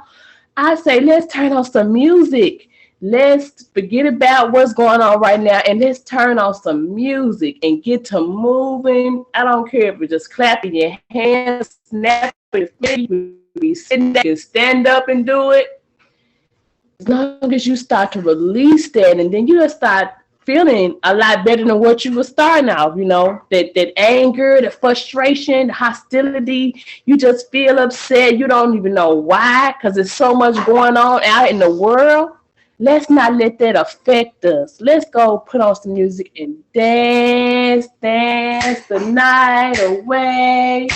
I say, let's turn on some music. Let's forget about what's going on right now and let's turn on some music and get to moving. I don't care if you're just clapping your hands, snapping your fingers, you be sitting there, you stand up and do it. As long as you start to release that, and then you just start feeling a lot better than what you were starting out, that anger, the frustration, the hostility, you just feel upset. You don't even know why, because there's so much going on out in the world. Let's not let that affect us. Let's go put on some music and dance the night away,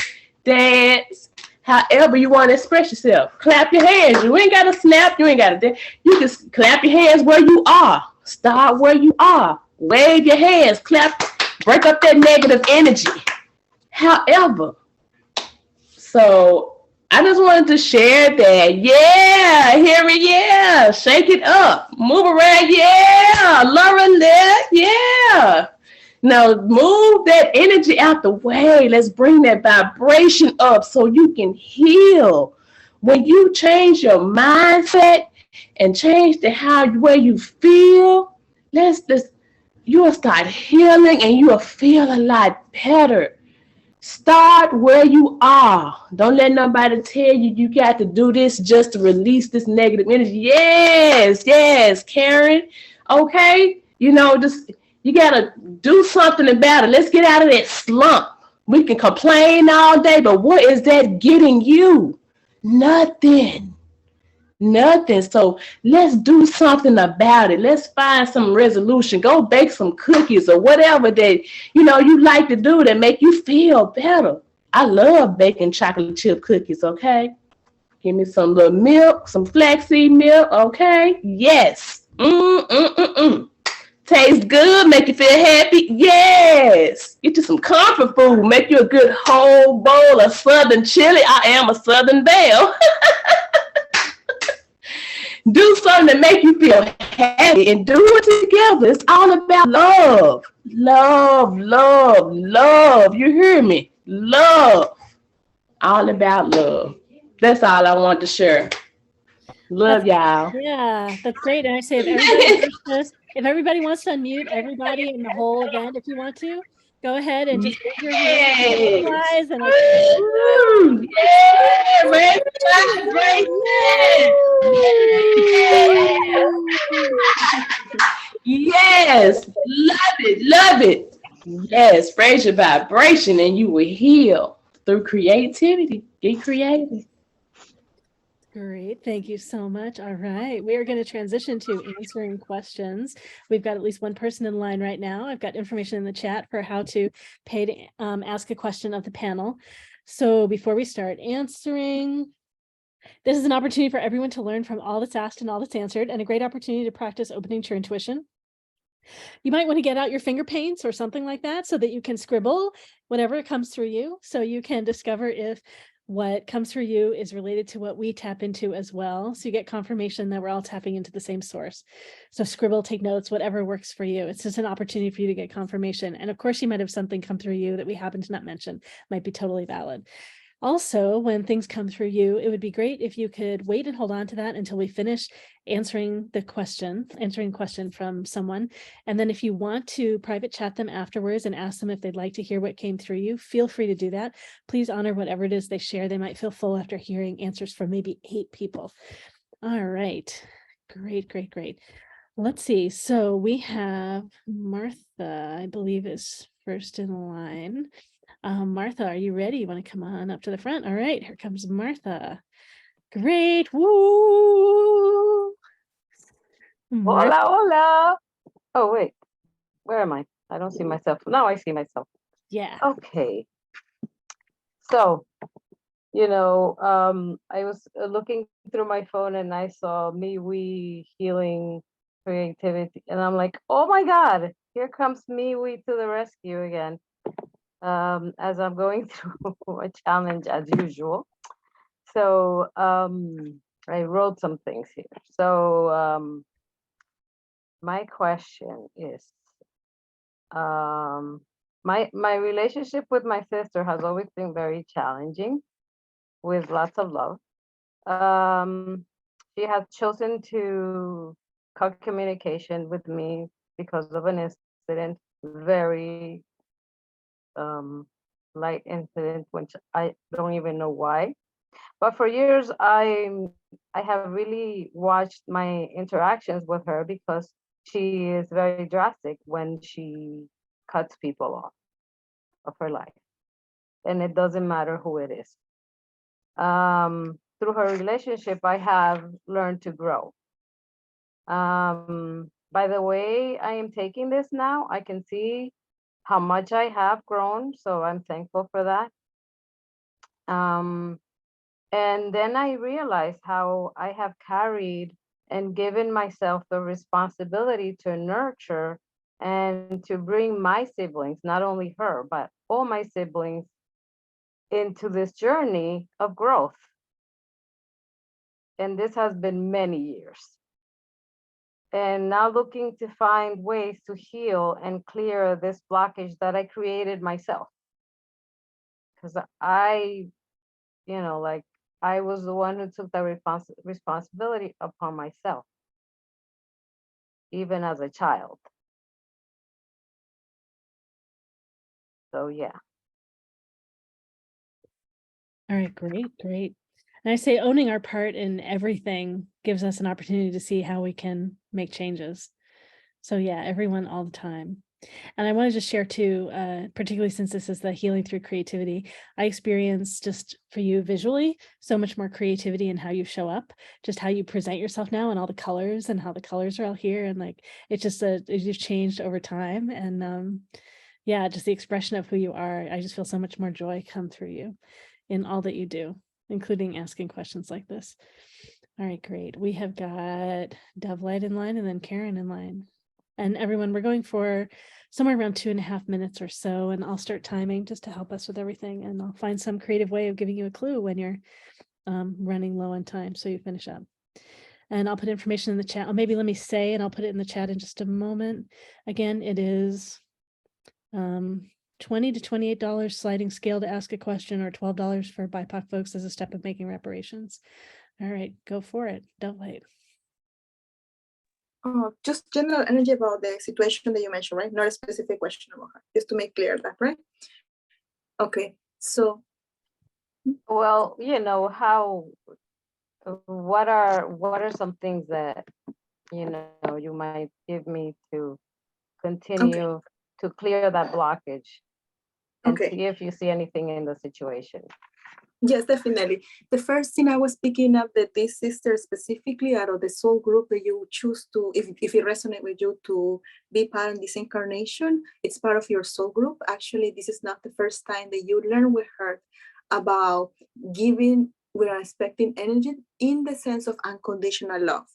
dance. However you want to express yourself. Clap your hands. You ain't got to snap. You ain't got to dance. You just clap your hands where you are. Start where you are. Wave your hands. Clap. Break up that negative energy. However, so I just wanted to share that. Yeah, hear it. Yeah, shake it up. Move around. Yeah, Laureli. Yeah. Now move that energy out the way. Let's bring that vibration up so you can heal. When you change your mindset and change the way you feel, you'll start healing and you'll feel a lot better. Start where you are. Don't let nobody tell you got to do this just to release this negative energy. Yes, Karen. Okay, you got to do something about it. Let's get out of that slump. We can complain all day, but what is that getting you? Nothing. So let's do something about it. Let's find some resolution. Go bake some cookies or whatever that, you like to do that make you feel better. I love baking chocolate chip cookies, okay? Give me some little milk, some flaxseed milk, okay? Yes. Tastes good, make you feel happy. Yes. Get you some comfort food, make you a good whole bowl of Southern chili. I am a Southern belle. Do something to make you feel happy and do it together. It's all about love. Love. You hear me? Love. All about love. That's all I want to share. Love y'all.
Yeah, that's great. And I say if everybody wants to unmute everybody in the whole event, if you want to, go ahead and just raise your hand. Guys, and
yes, love it. Yes, raise your vibration and you will heal through creativity. Get creative.
Great. Thank you so much. All right. We are going to transition to answering questions. We've got at least one person in line right now. I've got information in the chat for how to pay to ask a question of the panel. So before we start answering, this is an opportunity for everyone to learn from all that's asked and all that's answered, and a great opportunity to practice opening to your intuition. You might want to get out your finger paints or something like that so that you can scribble whatever comes through you, so you can discover if what comes through you is related to what we tap into as well. So you get confirmation that we're all tapping into the same source. So scribble, take notes, whatever works for you. It's just an opportunity for you to get confirmation. And of course, you might have something come through you that we happen to not mention, might be totally valid. Also, when things come through you, it would be great if you could wait and hold on to that until we finish answering question from someone. And then if you want to private chat them afterwards and ask them if they'd like to hear what came through you, feel free to do that. Please honor whatever it is they share. They might feel full after hearing answers from maybe 8 people. All right. Great. Let's see. So we have Martha, I believe, is first in line. Martha, are you ready? You want to come on up to the front? All right, here comes Martha. Great. Woo!
Hola. Oh, wait. Where am I? I don't see myself. Now I see myself.
Yeah.
Okay. So, I was looking through my phone and I saw MeWe healing creativity. And I'm like, oh my God, here comes MeWe to the rescue again. As I'm going through a challenge as usual. So I wrote some things here. So my question is, my relationship with my sister has always been very challenging, with lots of love. She has chosen to cut communication with me because of an incident, very light incident, which I don't even know why. But for years, I have really watched my interactions with her because she is very drastic when she cuts people off of her life, and it doesn't matter who it is. Through her relationship, I have learned to grow. By the way I am taking this now, I can see how much I have grown, so I'm thankful for that. And then I realized how I have carried and given myself the responsibility to nurture and to bring my siblings, not only her, but all my siblings, into this journey of growth. And this has been many years. And now looking to find ways to heal and clear this blockage that I created myself. Because I was the one who took that responsibility upon myself, even as a child. So yeah.
All right, great. And I say owning our part in everything gives us an opportunity to see how we can make changes. So yeah, everyone all the time. And I want to just share too, particularly since this is the healing through creativity, I experience, just for you visually, so much more creativity in how you show up, just how you present yourself now, and all the colors and how the colors are all here. And like, it's just you've changed over time. And yeah, just the expression of who you are. I just feel so much more joy come through you in all that you do, including asking questions like this. All right, great. We have got DoveLight in line and then Karen in line. And everyone, we're going for somewhere around 2.5 minutes or so, and I'll start timing just to help us with everything. And I'll find some creative way of giving you a clue when you're running low on time, so you finish up. And I'll put information in the chat. Or maybe let me say, and I'll put it in the chat in just a moment. Again, it is $20 to $28 sliding scale to ask a question, or $12 for BIPOC folks as a step of making reparations. All right, go for it. DoveLight.
Just general energy about the situation that you mentioned, right? Not a specific question about her, just to make clear that, right? Okay, so.
Well, what are some things that, you might give me to continue to clear that blockage and see if you see anything in the situation.
Yes, definitely. The first thing I was picking up that this sister specifically out of the soul group that you choose to, if it resonates with you to be part of this incarnation, it's part of your soul group. Actually, this is not the first time that you learn with her about giving with expecting energy in the sense of unconditional love.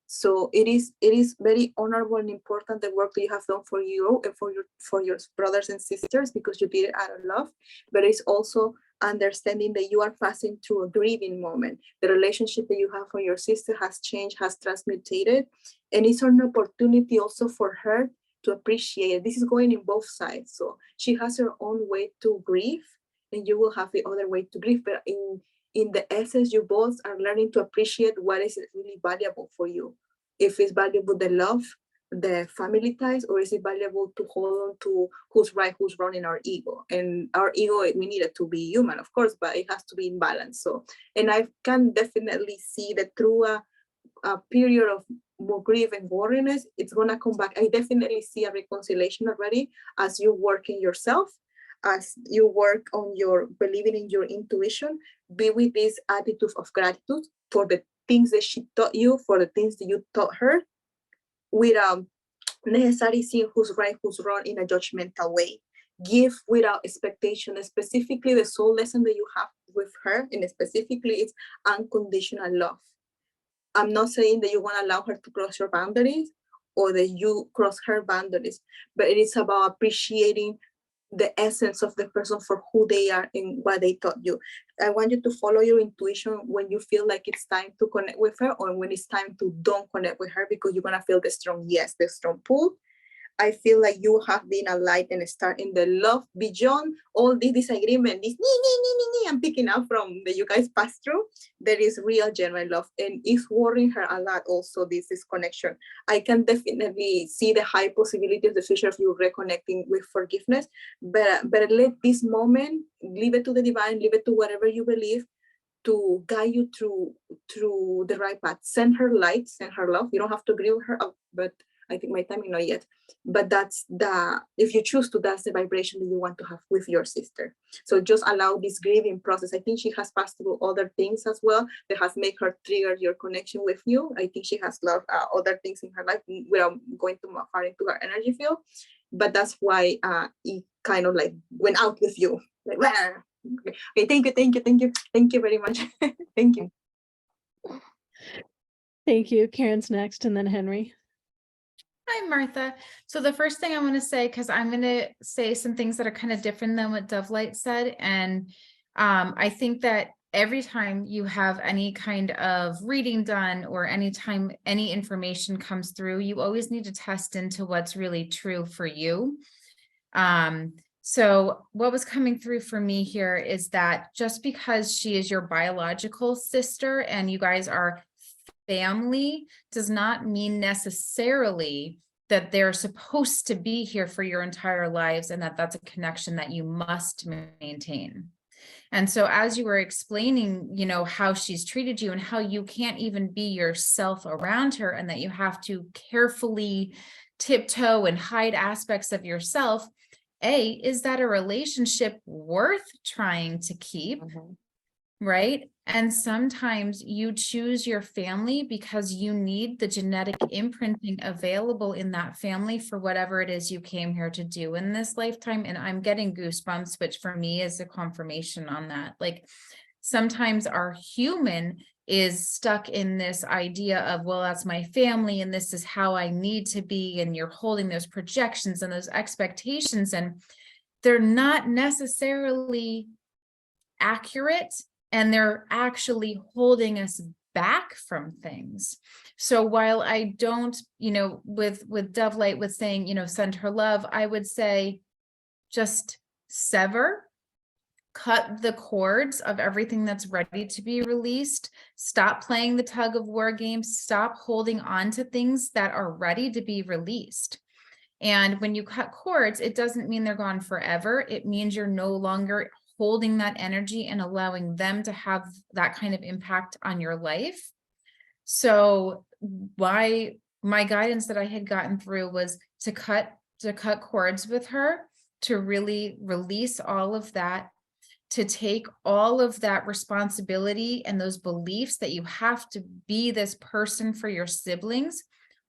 So it is very honorable and important the work that you have done for you and for your brothers and sisters, because you did it out of love. But it's also understanding that you are passing through a grieving moment. The relationship that you have for your sister has changed, has transmutated, and it's an opportunity also for her to appreciate it. This is going in both sides. So she has her own way to grieve, and you will have the other way to grieve. But in the essence, you both are learning to appreciate what is really valuable for you. If it's valuable, the love, the family ties, or is it valuable to hold on to who's right, who's wrong in our ego? And our ego, we need it to be human, of course, but it has to be in balance. So, and I can definitely see that through a period of more grief and worriness, it's gonna come back. I definitely see a reconciliation already as you work in yourself, as you work on your believing in your intuition. Be with this attitude of gratitude for the things that she taught you, for the things that you taught her, with necessarily seeing who's right, who's wrong in a judgmental way. Give without expectation. Specifically, the soul lesson that you have with her, and specifically, it's unconditional love. I'm not saying that you want to allow her to cross your boundaries or that you cross her boundaries, but it is about appreciating the essence of the person for who they are and what they taught you. I want you to follow your intuition when you feel like it's time to connect with her or when it's time to don't connect with her, because you're going to feel the strong yes, the strong pull. I feel like you have been a light and a star in the love beyond all this disagreement, this I'm picking up from that you guys passed through. There is real genuine love, and it's worrying her a lot also, this connection. I can definitely see the high possibility of the future of you reconnecting with forgiveness, but let this moment, leave it to the divine, leave it to whatever you believe, to guide you through the right path. Send her light, send her love. You don't have to agree with her, but I think my timing not yet. But that's if you choose to, that's the vibration that you want to have with your sister. So just allow this grieving process. I think she has passed through other things as well that has made her trigger your connection with you. I think she has loved other things in her life without going too far into her energy field. But that's why it kind of like went out with you. Like, wah! Okay, thank you very much. Thank you.
Thank you. Karen's next, and then Henry.
Hi, Martha. So the first thing I want to say, because I'm going to say some things that are kind of different than what DoveLight said. And I think that every time you have any kind of reading done or anytime any information comes through, you always need to test into what's really true for you. So what was coming through for me here is that just because she is your biological sister and you guys are family does not mean necessarily that they're supposed to be here for your entire lives and that that's a connection that you must maintain. And so as you were explaining, you know, how she's treated you and how you can't even be yourself around her and that you have to carefully tiptoe and hide aspects of yourself, is that a relationship worth trying to keep? Right? And sometimes you choose your family because you need the genetic imprinting available in that family for whatever it is you came here to do in this lifetime. And I'm getting goosebumps, which for me is a confirmation on that. Like sometimes our human is stuck in this idea of, well, that's my family and this is how I need to be. And you're holding those projections and those expectations, and they're not necessarily accurate. And they're actually holding us back from things. So while I don't, you know, with DoveLight with saying, you know, send her love, I would say just sever, cut the cords of everything that's ready to be released. Stop playing the tug of war games. Stop holding on to things that are ready to be released. And when you cut cords, it doesn't mean they're gone forever. It means you're no longer holding that energy and allowing them to have that kind of impact on your life. So my guidance that I had gotten through was to cut cords with her, to really release all of that, to take all of that responsibility and those beliefs that you have to be this person for your siblings,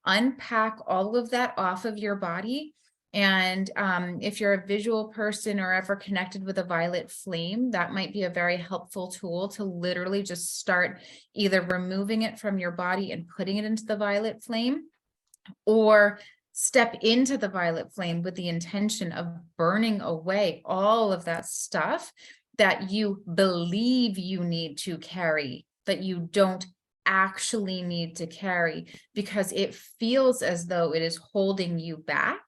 unpack all of that off of your body. And if you're a visual person or ever connected with a violet flame, that might be a very helpful tool to literally just start either removing it from your body and putting it into the violet flame, or step into the violet flame with the intention of burning away all of that stuff that you believe you need to carry, that you don't actually need to carry, because it feels as though it is holding you back.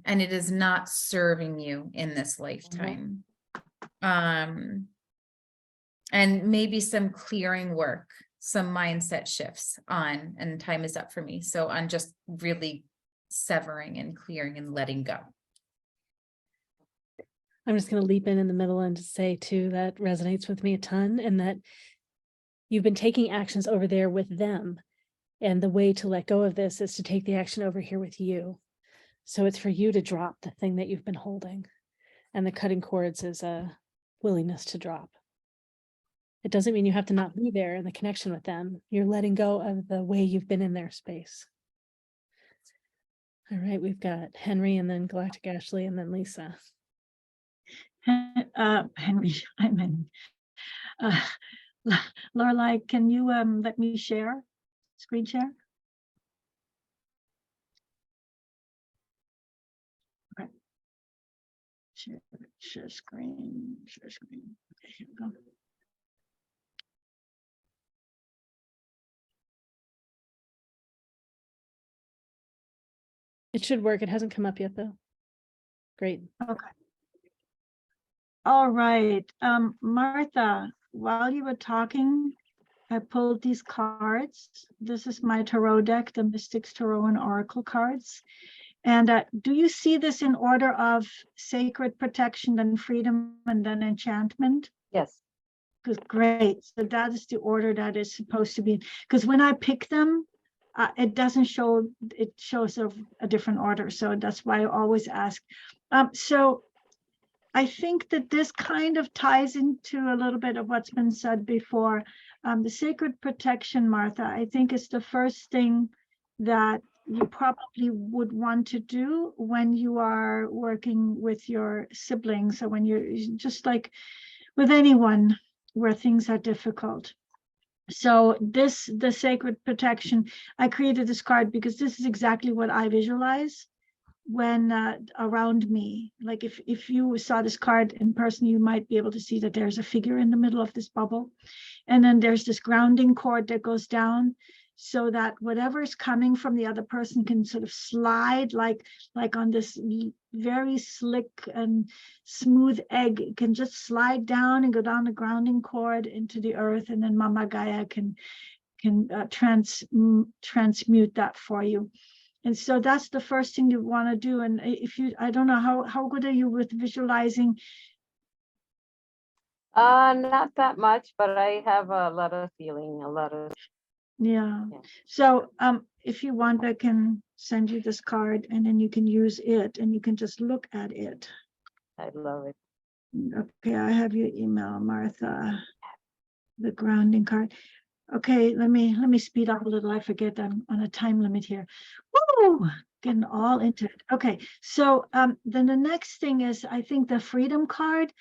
And it is not serving you in this lifetime. And maybe some clearing work, some mindset shifts on, and time is up for me. So on just really severing and clearing and letting go.
I'm just going to leap in the middle and just say too, that resonates with me a ton, and that you've been taking actions over there with them. And the way to let go of this is to take the action over here with you. So it's for you to drop the thing that you've been holding. And the cutting cords is a willingness to drop. It doesn't mean you have to not be there in the connection with them. You're letting go of the way you've been in their space. All right, we've got Henry and then Galactic Ashley and then Lisa.
Henry, I'm in. Lorelei, can you let me share, screen share? Okay. Share screen, share screen. Okay, here we go.
It should work. It hasn't come up yet though. Great.
Okay. All right, Martha, while you were talking, I pulled these cards. This is my tarot deck, the Mystics Tarot and Oracle cards. And do you see this in order of sacred protection, then freedom, and then enchantment?
Yes.
Great. So that is the order that is supposed to be. Because when I pick them, it doesn't show, it shows a different order. So that's why I always ask. So I think that this kind of ties into a little bit of what's been said before. The sacred protection, Martha, I think is the first thing that you probably would want to do when you are working with your siblings, or when you're just like with anyone where things are difficult. So the sacred protection, I created this card because this is exactly what I visualize when around me. Like if you saw this card in person, you might be able to see that there's a figure in the middle of this bubble. And then there's this grounding cord that goes down so that whatever is coming from the other person can sort of slide like on this very slick and smooth egg. It can just slide down and go down the grounding cord into the earth, and then Mama Gaia can transmute that for you. And so that's the first thing you want to do. And if you, I don't know, how good are you with visualizing?
Not that much, but I have a lot of feeling, a lot of.
Yeah.
Yeah.
So if you want, I can send you this card and then you can use it and you can just look at it.
I love it.
Okay, I have your email, Martha. The grounding card. Okay, let me speed up a little. I forget I'm on a time limit here. Woo! Getting all into it. Okay, so then the next thing is, I think the freedom card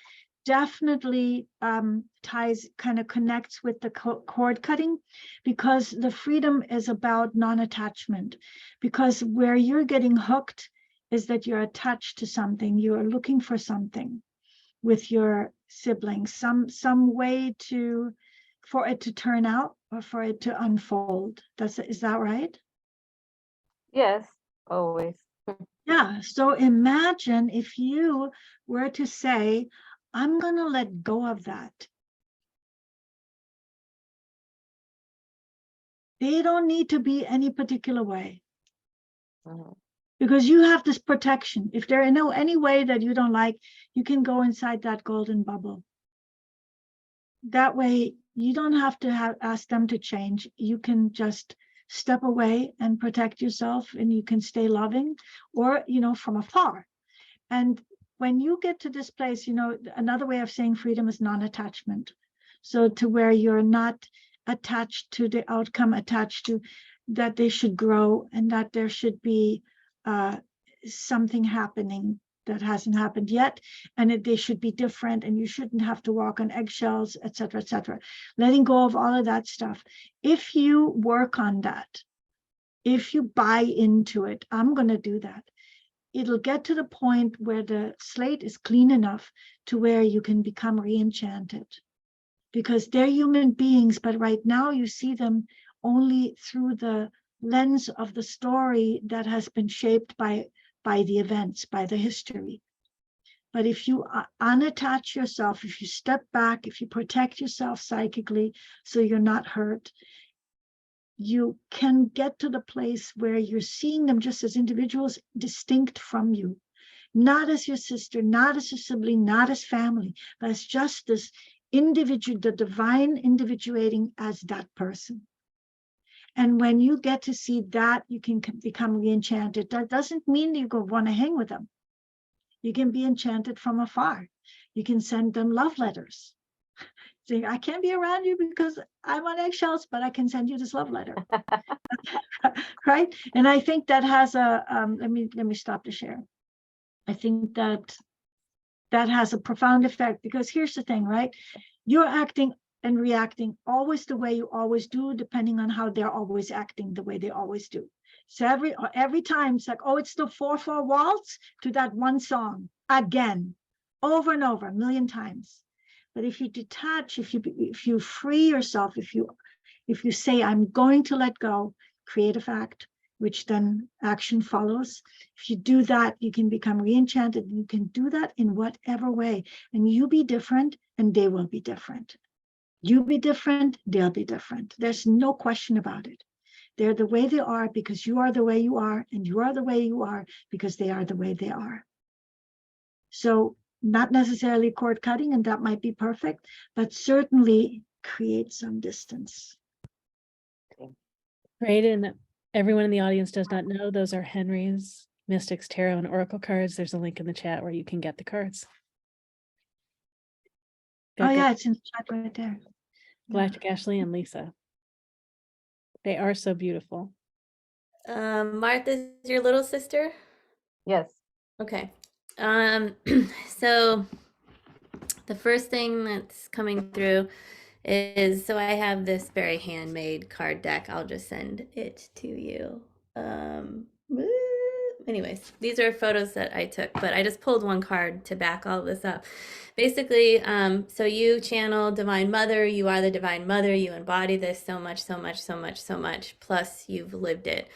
definitely ties, kind of connects with the cord cutting, because the freedom is about non-attachment. Because where you're getting hooked is that you're attached to something, you are looking for something with your siblings, some way for it to turn out or for it to unfold. Is that right?
Yes, always.
Yeah. So imagine if you were to say, I'm going to let go of that. They don't need to be any particular way. Because you have this protection. If there is any way that you don't like, you can go inside that golden bubble. That way, you don't have to ask them to change. You can just step away and protect yourself, and you can stay loving, or, from afar. And when you get to this place, another way of saying freedom is non-attachment. So to where you're not attached to the outcome, attached to that they should grow and that there should be something happening that hasn't happened yet, and they should be different, and you shouldn't have to walk on eggshells, et cetera, et cetera. Letting go of all of that stuff. If you work on that, if you buy into it, I'm going to do that. It'll get to the point where the slate is clean enough to where you can become re-enchanted, because they're human beings, but right now you see them only through the lens of the story that has been shaped by the events, by the history. But if you unattach yourself, if you step back, if you protect yourself psychically so you're not hurt, you can get to the place where you're seeing them just as individuals distinct from you, not as your sister, not as a sibling, not as family, but as just this individual, the divine individuating as that person. And when you get to see that, you can become re-enchanted. That doesn't mean you go want to hang with them. You can be enchanted from afar. You can send them love letters. Say, I can't be around you because I'm on eggshells, but I can send you this love letter. right? And I think that has a, let me stop the share. I think that has a profound effect, because here's the thing, right? You're acting and reacting always the way you always do, depending on how they're always acting the way they always do. So every time it's like, oh, it's the 4/4 waltz to that one song again, over and over, a million times. But if you detach, if you free yourself, if you say, I'm going to let go, creative act, which then action follows. If you do that, you can become re-enchanted. You can do that in whatever way. And you be different and they will be different. You be different, they'll be different. There's no question about it. They're the way they are because you are the way you are, and you are the way you are because they are the way they are. So not necessarily cord cutting, and that might be perfect, but certainly create some distance.
Great. And everyone in the audience does not know, those are Henry's Mystics Tarot and Oracle cards. There's a link in the chat where you can get the cards.
Oh yeah, it's in the chat right there.
Galactic Ashley and Lisa. They are so beautiful.
Martha's your little sister?
Yes.
Okay. So the first thing that's coming through is, so I have this very handmade card deck. I'll just send it to you. Anyways, these are photos that I took, but I just pulled one card to back all of this up. Basically, so you channel Divine Mother, you are the Divine Mother, you embody this so much, so much, so much, so much, plus you've lived it.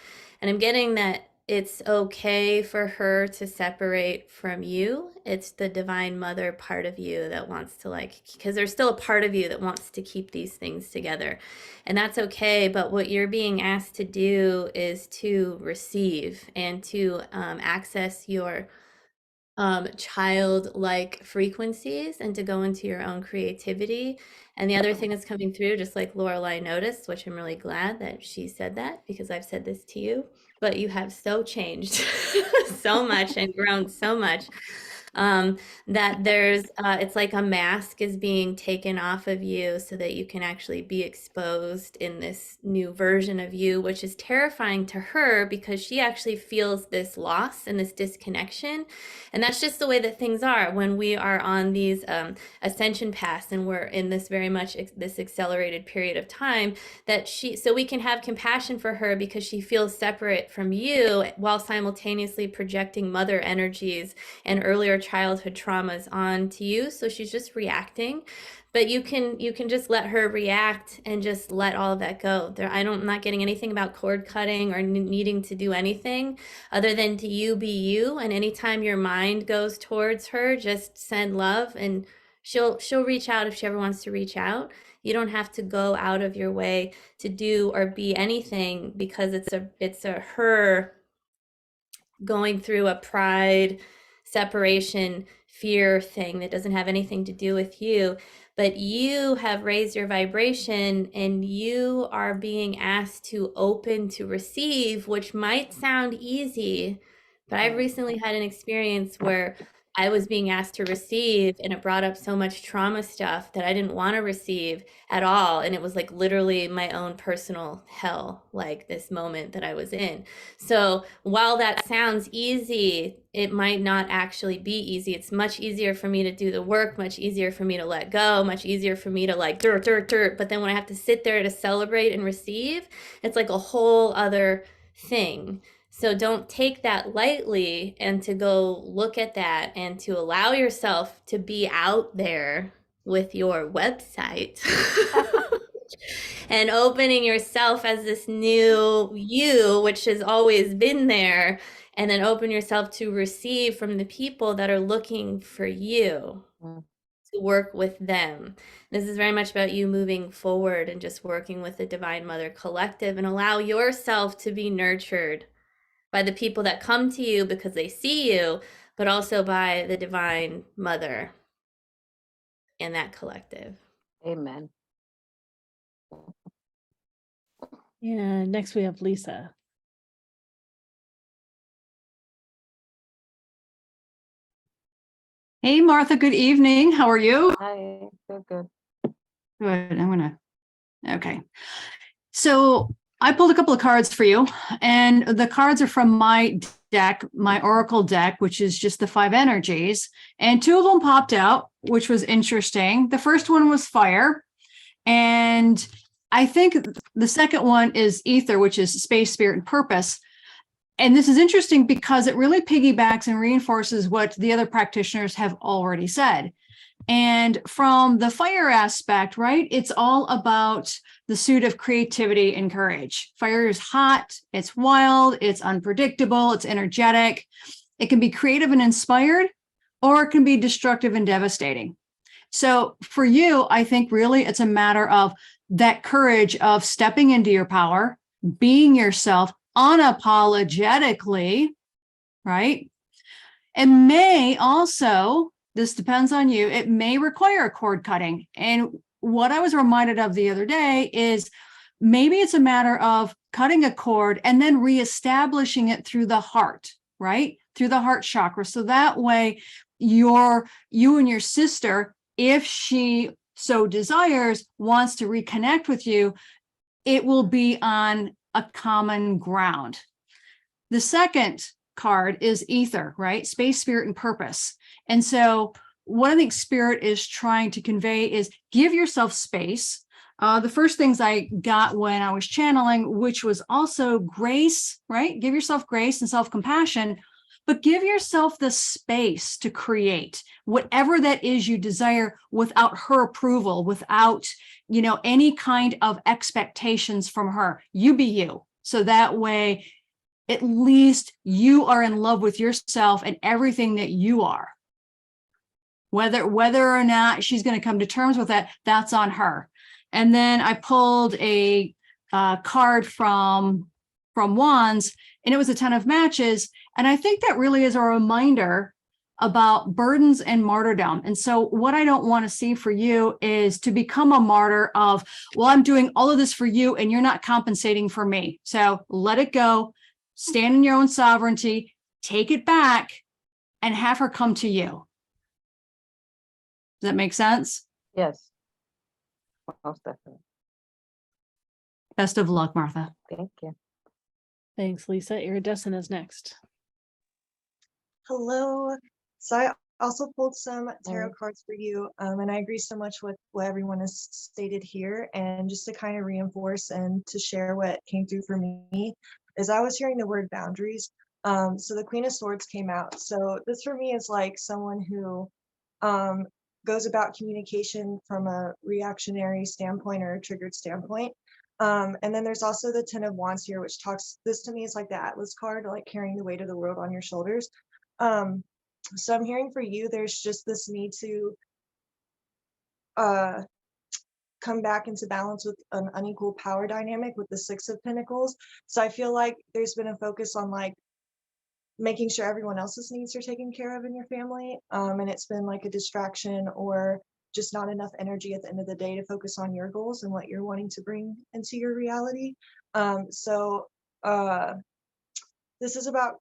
And I'm getting that it's okay for her to separate from you. It's the Divine Mother part of you that wants to, like, because there's still a part of you that wants to keep these things together. And that's okay. But what you're being asked to do is to receive and to access your childlike frequencies and to go into your own creativity. And the other thing that's coming through, just like Laureli noticed, which I'm really glad that she said that, because I've said this to you, but you have so changed so much and grown so much that there's it's like a mask is being taken off of you so that you can actually be exposed in this new version of you, which is terrifying to her because she actually feels this loss and this disconnection. And that's just the way that things are when we are on these ascension paths and we're in this very much this accelerated period of time, that so we can have compassion for her because she feels separate from you while simultaneously projecting mother energies and earlier childhood traumas onto you. So she's just reacting, but you can just let her react and just let all of that go. I'm not getting anything about cord cutting or needing to do anything other than to you be you. And anytime your mind goes towards her, just send love, and she'll reach out if she ever wants to reach out. You don't have to go out of your way to do or be anything because it's a her going through a pride, separation, fear thing that doesn't have anything to do with you. But you have raised your vibration and you are being asked to open to receive, which might sound easy, but I've recently had an experience where I was being asked to receive and it brought up so much trauma stuff that I didn't want to receive at all. And it was like literally my own personal hell, like this moment that I was in. So while that sounds easy, it might not actually be easy. It's much easier for me to do the work, much easier for me to let go, much easier for me to like dirt. But then when I have to sit there to celebrate and receive, it's like a whole other thing. So don't take that lightly, and to go look at that and to allow yourself to be out there with your website and opening yourself as this new you, which has always been there, and then open yourself to receive from the people that are looking for you to work with them. This is very much about you moving forward and just working with the Divine Mother Collective, and allow yourself to be nurtured by the people that come to you because they see you, but also by the Divine Mother and that collective.
Amen.
Yeah, next we have Lisa.
Hey, Martha, good evening. How are you?
Hi, good.
Good. Okay. So I pulled a couple of cards for you, and the cards are from my deck, my Oracle deck, which is just the 5 energies. And 2 of them popped out, which was interesting. The first one was fire. And I think the second one is ether, which is space, spirit, and purpose. And this is interesting because it really piggybacks and reinforces what the other practitioners have already said. And from the fire aspect, right, it's all about the suit of creativity and courage. Fire is hot, it's wild, it's unpredictable, it's energetic. It can be creative and inspired, or it can be destructive and devastating. So for you, I think really it's a matter of that courage of stepping into your power, being yourself unapologetically, right? It may also, this depends on you, it may require a cord cutting. And what I was reminded of the other day is maybe it's a matter of cutting a cord and then reestablishing it through the heart, right? Through the heart chakra. So that way you and your sister, if she so desires, wants to reconnect with you, it will be on a common ground. The second card is ether, right? Space, spirit, and purpose. And so what I think spirit is trying to convey is give yourself space. The first things I got when I was channeling, which was also grace, right? Give yourself grace and self-compassion, but give yourself the space to create whatever that is you desire without her approval, without, any kind of expectations from her. You be you. So that way, at least you are in love with yourself and everything that you are. Whether or not she's going to come to terms with that, that's on her. And then I pulled a card from Wands, and it was a 10 of matches. And I think that really is a reminder about burdens and martyrdom. And so what I don't want to see for you is to become a martyr of, well, I'm doing all of this for you and you're not compensating for me. So let it go, stand in your own sovereignty, take it back, and have her come to you. Does that make sense?
Yes. Most definitely.
Best of luck, Martha.
Thank you.
Thanks, Lisa. Iridescent is next.
Hello. So I also pulled some tarot cards for you, and I agree so much with what everyone has stated here. And just to kind of reinforce and to share what came through for me is I was hearing the word boundaries. So the Queen of Swords came out. So this for me is like someone who goes about communication from a reactionary standpoint or a triggered standpoint. And then there's also the 10 of Wands here, which talks, this to me is like the Atlas card, like carrying the weight of the world on your shoulders. So I'm hearing for you, there's just this need to come back into balance with an unequal power dynamic with the 6 of Pentacles. So I feel like there's been a focus on like making sure everyone else's needs are taken care of in your family. And it's been like a distraction or just not enough energy at the end of the day to focus on your goals and what you're wanting to bring into your reality. This is about,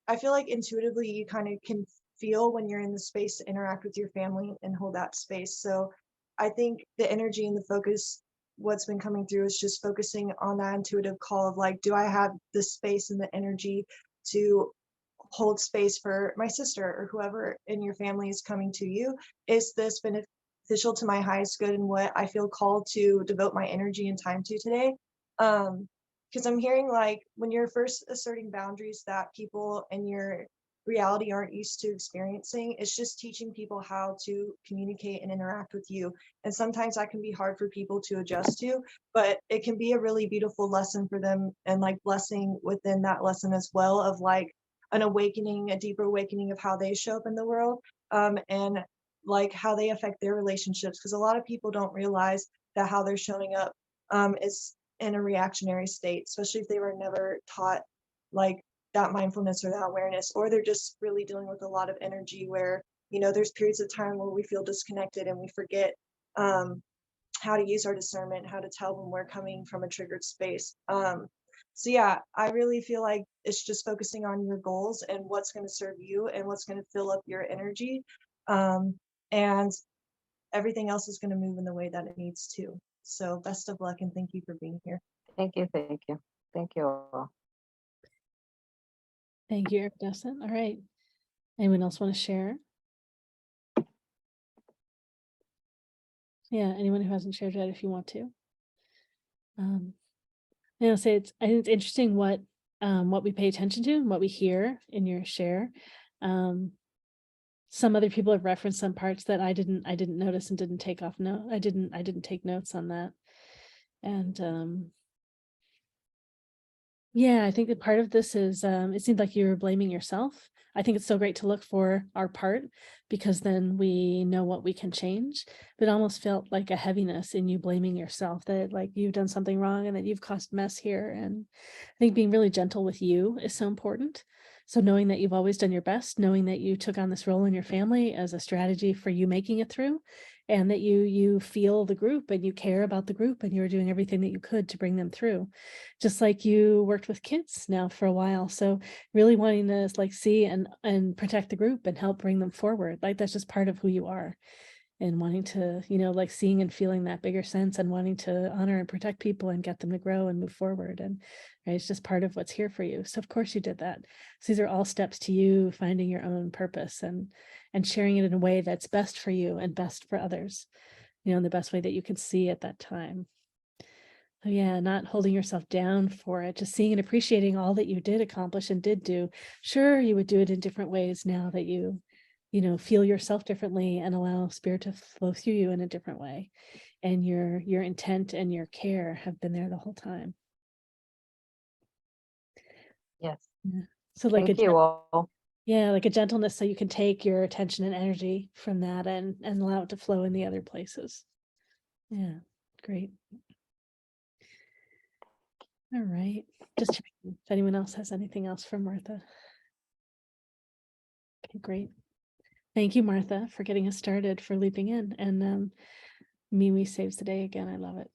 I feel like intuitively you kind of can feel when you're in the space to interact with your family and hold that space. So I think the energy and the focus, what's been coming through is just focusing on that intuitive call of like, do I have the space and the energy to hold space for my sister or whoever in your family is coming to you? Is this beneficial to my highest good and what I feel called to devote my energy and time to today? Because I'm hearing like when you're first asserting boundaries that people in your reality aren't used to experiencing, it's just teaching people how to communicate and interact with you. And sometimes that can be hard for people to adjust to, but it can be a really beautiful lesson for them and like blessing within that lesson as well of like an awakening, a deeper awakening of how they show up in the world, and like how they affect their relationships. Because a lot of people don't realize that how they're showing up is in a reactionary state, especially if they were never taught like that mindfulness or that awareness, or they're just really dealing with a lot of energy where, there's periods of time where we feel disconnected and we forget how to use our discernment, how to tell when we're coming from a triggered space. So yeah, I really feel like it's just focusing on your goals and what's going to serve you and what's going to fill up your energy. And everything else is going to move in the way that it needs to. So best of luck and thank you for being here.
Thank you. Thank you. Thank you all.
Thank you, Iridescent. All right. Anyone else want to share? Yeah, anyone who hasn't shared yet, if you want to. I'll say I think it's interesting what we pay attention to and what we hear in your share. Some other people have referenced some parts that I didn't notice and didn't take off note. I didn't take notes on that. And yeah, I think that part of this is it seemed like you were blaming yourself. I think it's so great to look for our part, because then we know what we can change. But it almost felt like a heaviness in you blaming yourself, that like you've done something wrong and that you've caused mess here. And I think being really gentle with you is so important. So knowing that you've always done your best, knowing that you took on this role in your family as a strategy for you making it through, and that you feel the group and you care about the group and you're doing everything that you could to bring them through, just like you worked with kids now for a while. So really wanting to like see and protect the group and help bring them forward, like that's just part of who you are, and wanting to, like seeing and feeling that bigger sense and wanting to honor and protect people and get them to grow and move forward. And right, it's just part of what's here for you. So of course you did that. So these are all steps to you finding your own purpose and sharing it in a way that's best for you and best for others, in the best way that you can see at that time. So yeah, not holding yourself down for it, just seeing and appreciating all that you did accomplish and did do. Sure, you would do it in different ways now that you feel yourself differently and allow spirit to flow through you in a different way. And your intent and your care have been there the whole time.
Yes.
Yeah. So like
Thank you all.
Yeah, like a gentleness, so you can take your attention and energy from that and allow it to flow in the other places. Yeah, great. All right, just checking if anyone else has anything else for Martha. Okay, great. Thank you, Martha, for getting us started, for leaping in. And Mimi saves the day again. I love it.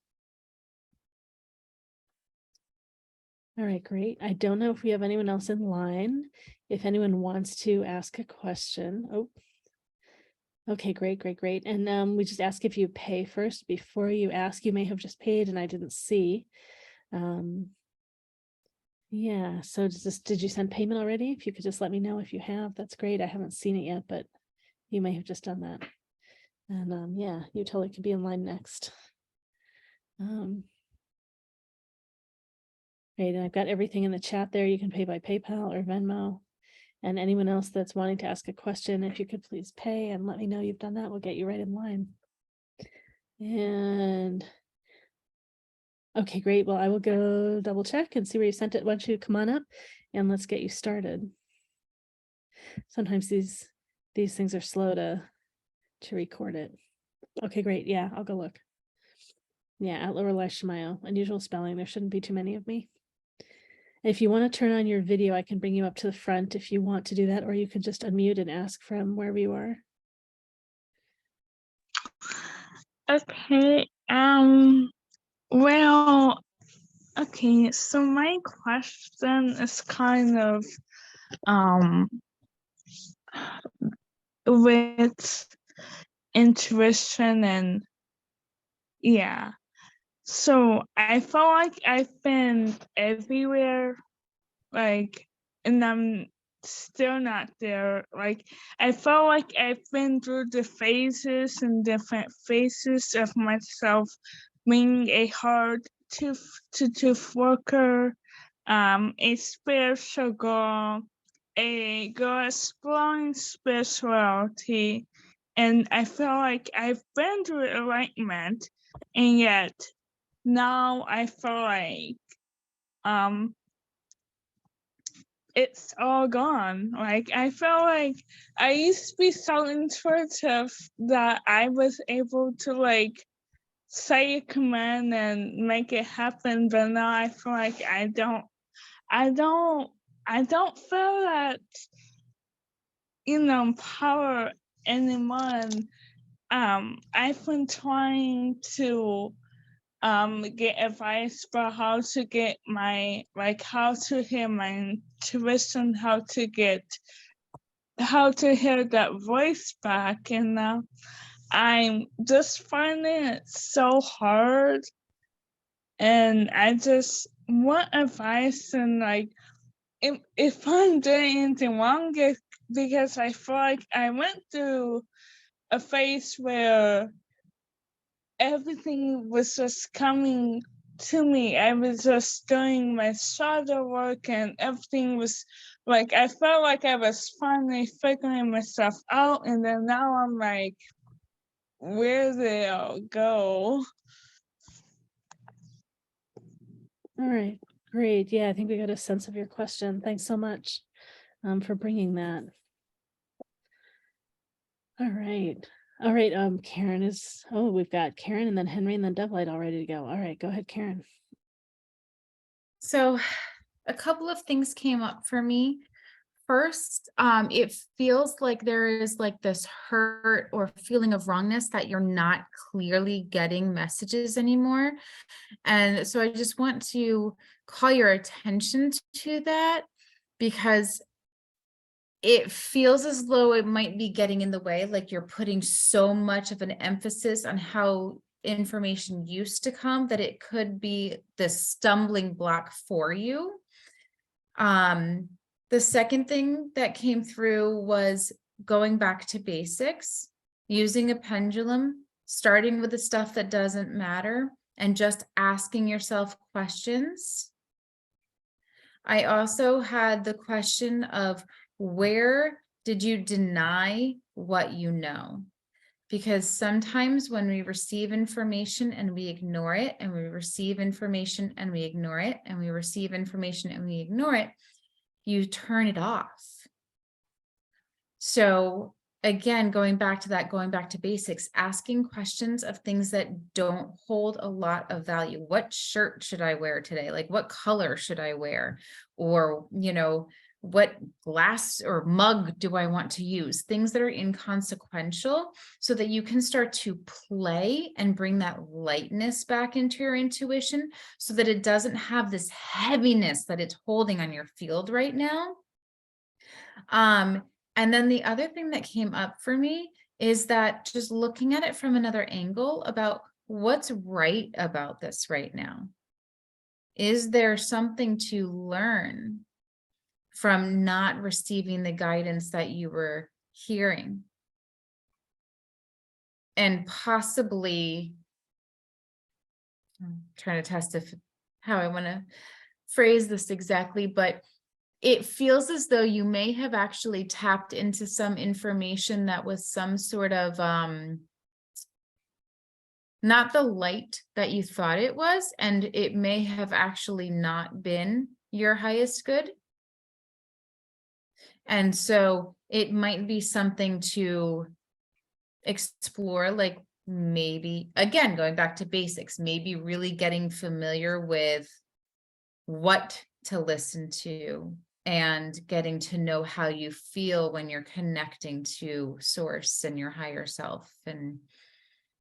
All right, great. I don't know if we have anyone else in line. If anyone wants to ask a question. Oh, okay, great. And we just ask if you pay first before you ask. You may have just paid and I didn't see. Yeah, so did you send payment already? If you could just let me know if you have, that's great. I haven't seen it yet, but you may have just done that. And yeah, you totally could be in line next. Great, and I've got everything in the chat there. You can pay by PayPal or Venmo. And anyone else that's wanting to ask a question, if you could please pay and let me know you've done that, we'll get you right in line. And okay, great. Well, I will go double check and see where you sent it. Why don't you come on up and let's get you started. Sometimes these things are slow to record it. Okay, great. Yeah, I'll go look. Yeah, at Laureli Shimayo. Unusual spelling. There shouldn't be too many of me. If you want to turn on your video, I can bring you up to the front if you want to do that, or you can just unmute and ask from wherever you are.
Okay. Well, okay, so my question is kind of with intuition and yeah. So I felt like I've been everywhere, like, and I'm still not there. Like, I felt like I've been through the phases and different phases of myself being a hard tooth worker, a spiritual girl, a girl exploring spirituality, and I feel like I've been through enlightenment, and yet now I feel like it's all gone. Like, I feel like I used to be so intuitive that I was able to like say a command and make it happen, but now I feel like I don't feel that, power anymore. And I've been trying to get advice about how to get how to hear my intuition, how to hear that voice back, and I'm just finding it so hard. And I just want advice and like if I'm doing anything wrong, because I feel like I went through a phase where everything was just coming to me. I was just doing my shadow work and everything was like, I felt like I was finally figuring myself out. And then now I'm like, where did it all go?
All right, great. Yeah, I think we got a sense of your question. Thanks so much for bringing that. All right. All right, Karen is, oh, we've got Karen and then Henry and then DoveLight all ready to go. All right, go ahead, Karen.
So a couple of things came up for me. First, it feels like there is like this hurt or feeling of wrongness that you're not clearly getting messages anymore. And so I just want to call your attention to that, because it feels as though it might be getting in the way, like you're putting so much of an emphasis on how information used to come that it could be this stumbling block for you. The second thing that came through was going back to basics, using a pendulum, starting with the stuff that doesn't matter, and just asking yourself questions. I also had the question of, where did you deny what you know? Because sometimes when we receive information and we ignore it, and we receive information and we ignore it, and we receive information and we ignore it, you turn it off. So again, going back to basics, asking questions of things that don't hold a lot of value. What shirt should I wear today? Like, what color should I wear? Or, you know, what glass or mug do I want to use? Things that are inconsequential, so that you can start to play and bring that lightness back into your intuition, so that it doesn't have this heaviness that it's holding on your field right now. And then the other thing that came up for me is that just looking at it from another angle about what's right about this right now. Is there something to learn from not receiving the guidance that you were hearing? And possibly, I'm trying to test how I want to phrase this exactly, but it feels as though you may have actually tapped into some information that was some sort of, not the light that you thought it was, and it may have actually not been your highest good. And so it might be something to explore, like maybe, again, going back to basics, maybe really getting familiar with what to listen to and getting to know how you feel when you're connecting to source and your higher self, and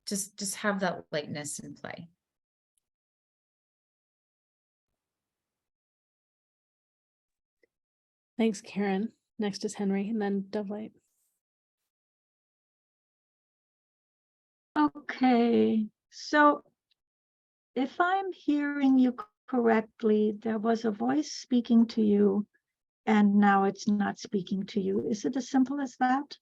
just have that lightness in play.
Thanks, Karen. Next is Henry and then DoveLight.
Okay, so if I'm hearing you correctly, there was a voice speaking to you and now it's not speaking to you. Is it as simple as that?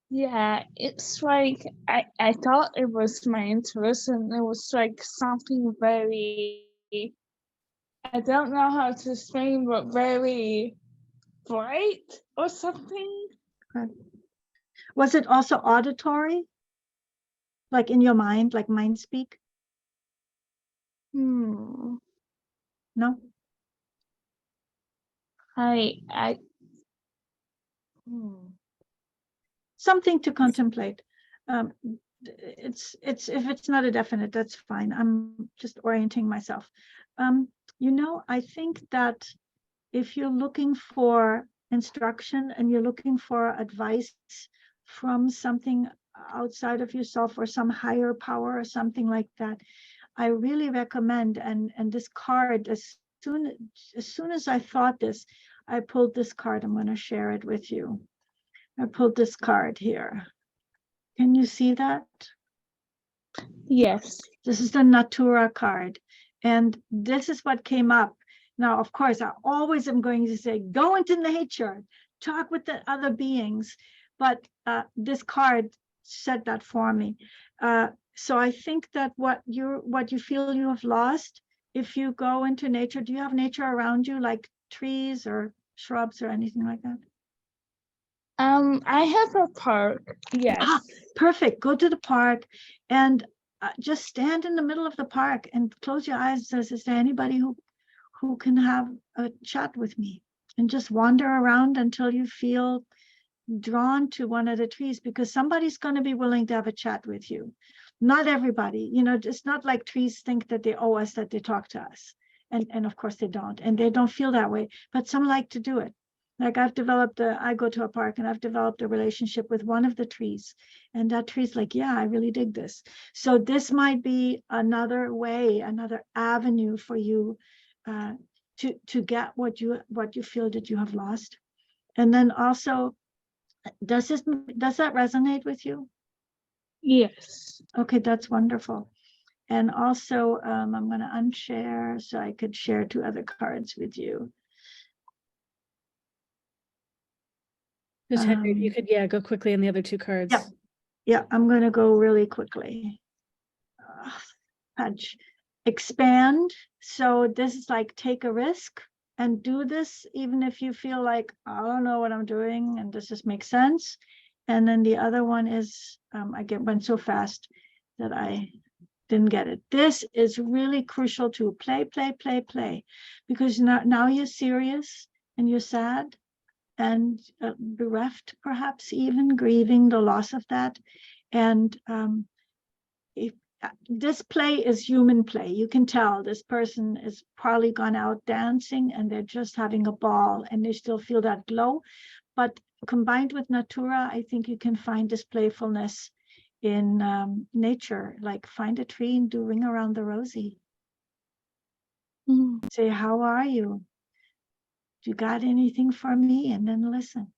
Yeah, it's like I thought it was my intuition. It was like something very, I don't know how to explain, but very bright or something.
Good. Was it also auditory? Like in your mind, like mind speak?
No,
Something to contemplate. It's if it's not a definite, that's fine. I'm just orienting myself. You know, I think that if you're looking for instruction and you're looking for advice from something outside of yourself or some higher power or something like that, I really recommend, and this card, as soon as I thought this, I pulled this card. I'm going to share it with you. I pulled this card here. Can you see that?
Yes.
This is the Natura card. And this is what came up. Now, of course, I always am going to say, go into nature, talk with the other beings. But this card said that for me. So I think that what you feel you have lost, if you go into nature, do you have nature around you, like trees or shrubs or anything like that?
I have a park. Yes.
Ah, perfect. Go to the park and just stand in the middle of the park and close your eyes. Says, is there anybody who can have a chat with me? And just wander around until you feel drawn to one of the trees, because somebody's going to be willing to have a chat with you. Not everybody, it's not like trees think that they owe us, that they talk to us. And of course they don't, and they don't feel that way, but some like to do it. Like I go to a park and I've developed a relationship with one of the trees, and that tree's like, yeah, I really dig this. So this might be another way, another avenue for you to get what you feel that you have lost. And then also, does that resonate with you?
Yes.
Okay, that's wonderful. And also, I'm going to unshare so I could share 2 other cards with you.
Just Henry, if you could, go quickly on the other 2 cards.
Yeah, I'm going to go really quickly. Punch. Expand. So this is like, take a risk and do this, even if you feel like, I don't know what I'm doing, and does this make sense? And then the other one is, went so fast that I didn't get it. This is really crucial to play, because now you're serious and you're sad and bereft, perhaps even grieving the loss of that. And this play is human play. You can tell this person is probably gone out dancing and they're just having a ball and they still feel that glow. But combined with Natura, I think you can find this playfulness in nature. Like find a tree and do Ring Around the Rosie. Say, how are you? Do you got anything for me? And then listen.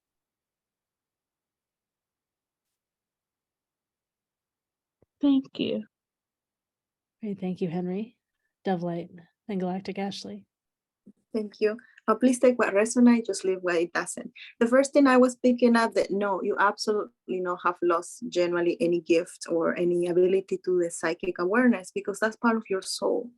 Thank you.
Great, thank you, Henry. DoveLight and Galactic Ashley.
Thank you. Please take what resonates, just leave what it doesn't. The first thing I was picking up that no, you absolutely not have lost generally any gift or any ability to the psychic awareness, because that's part of your soul.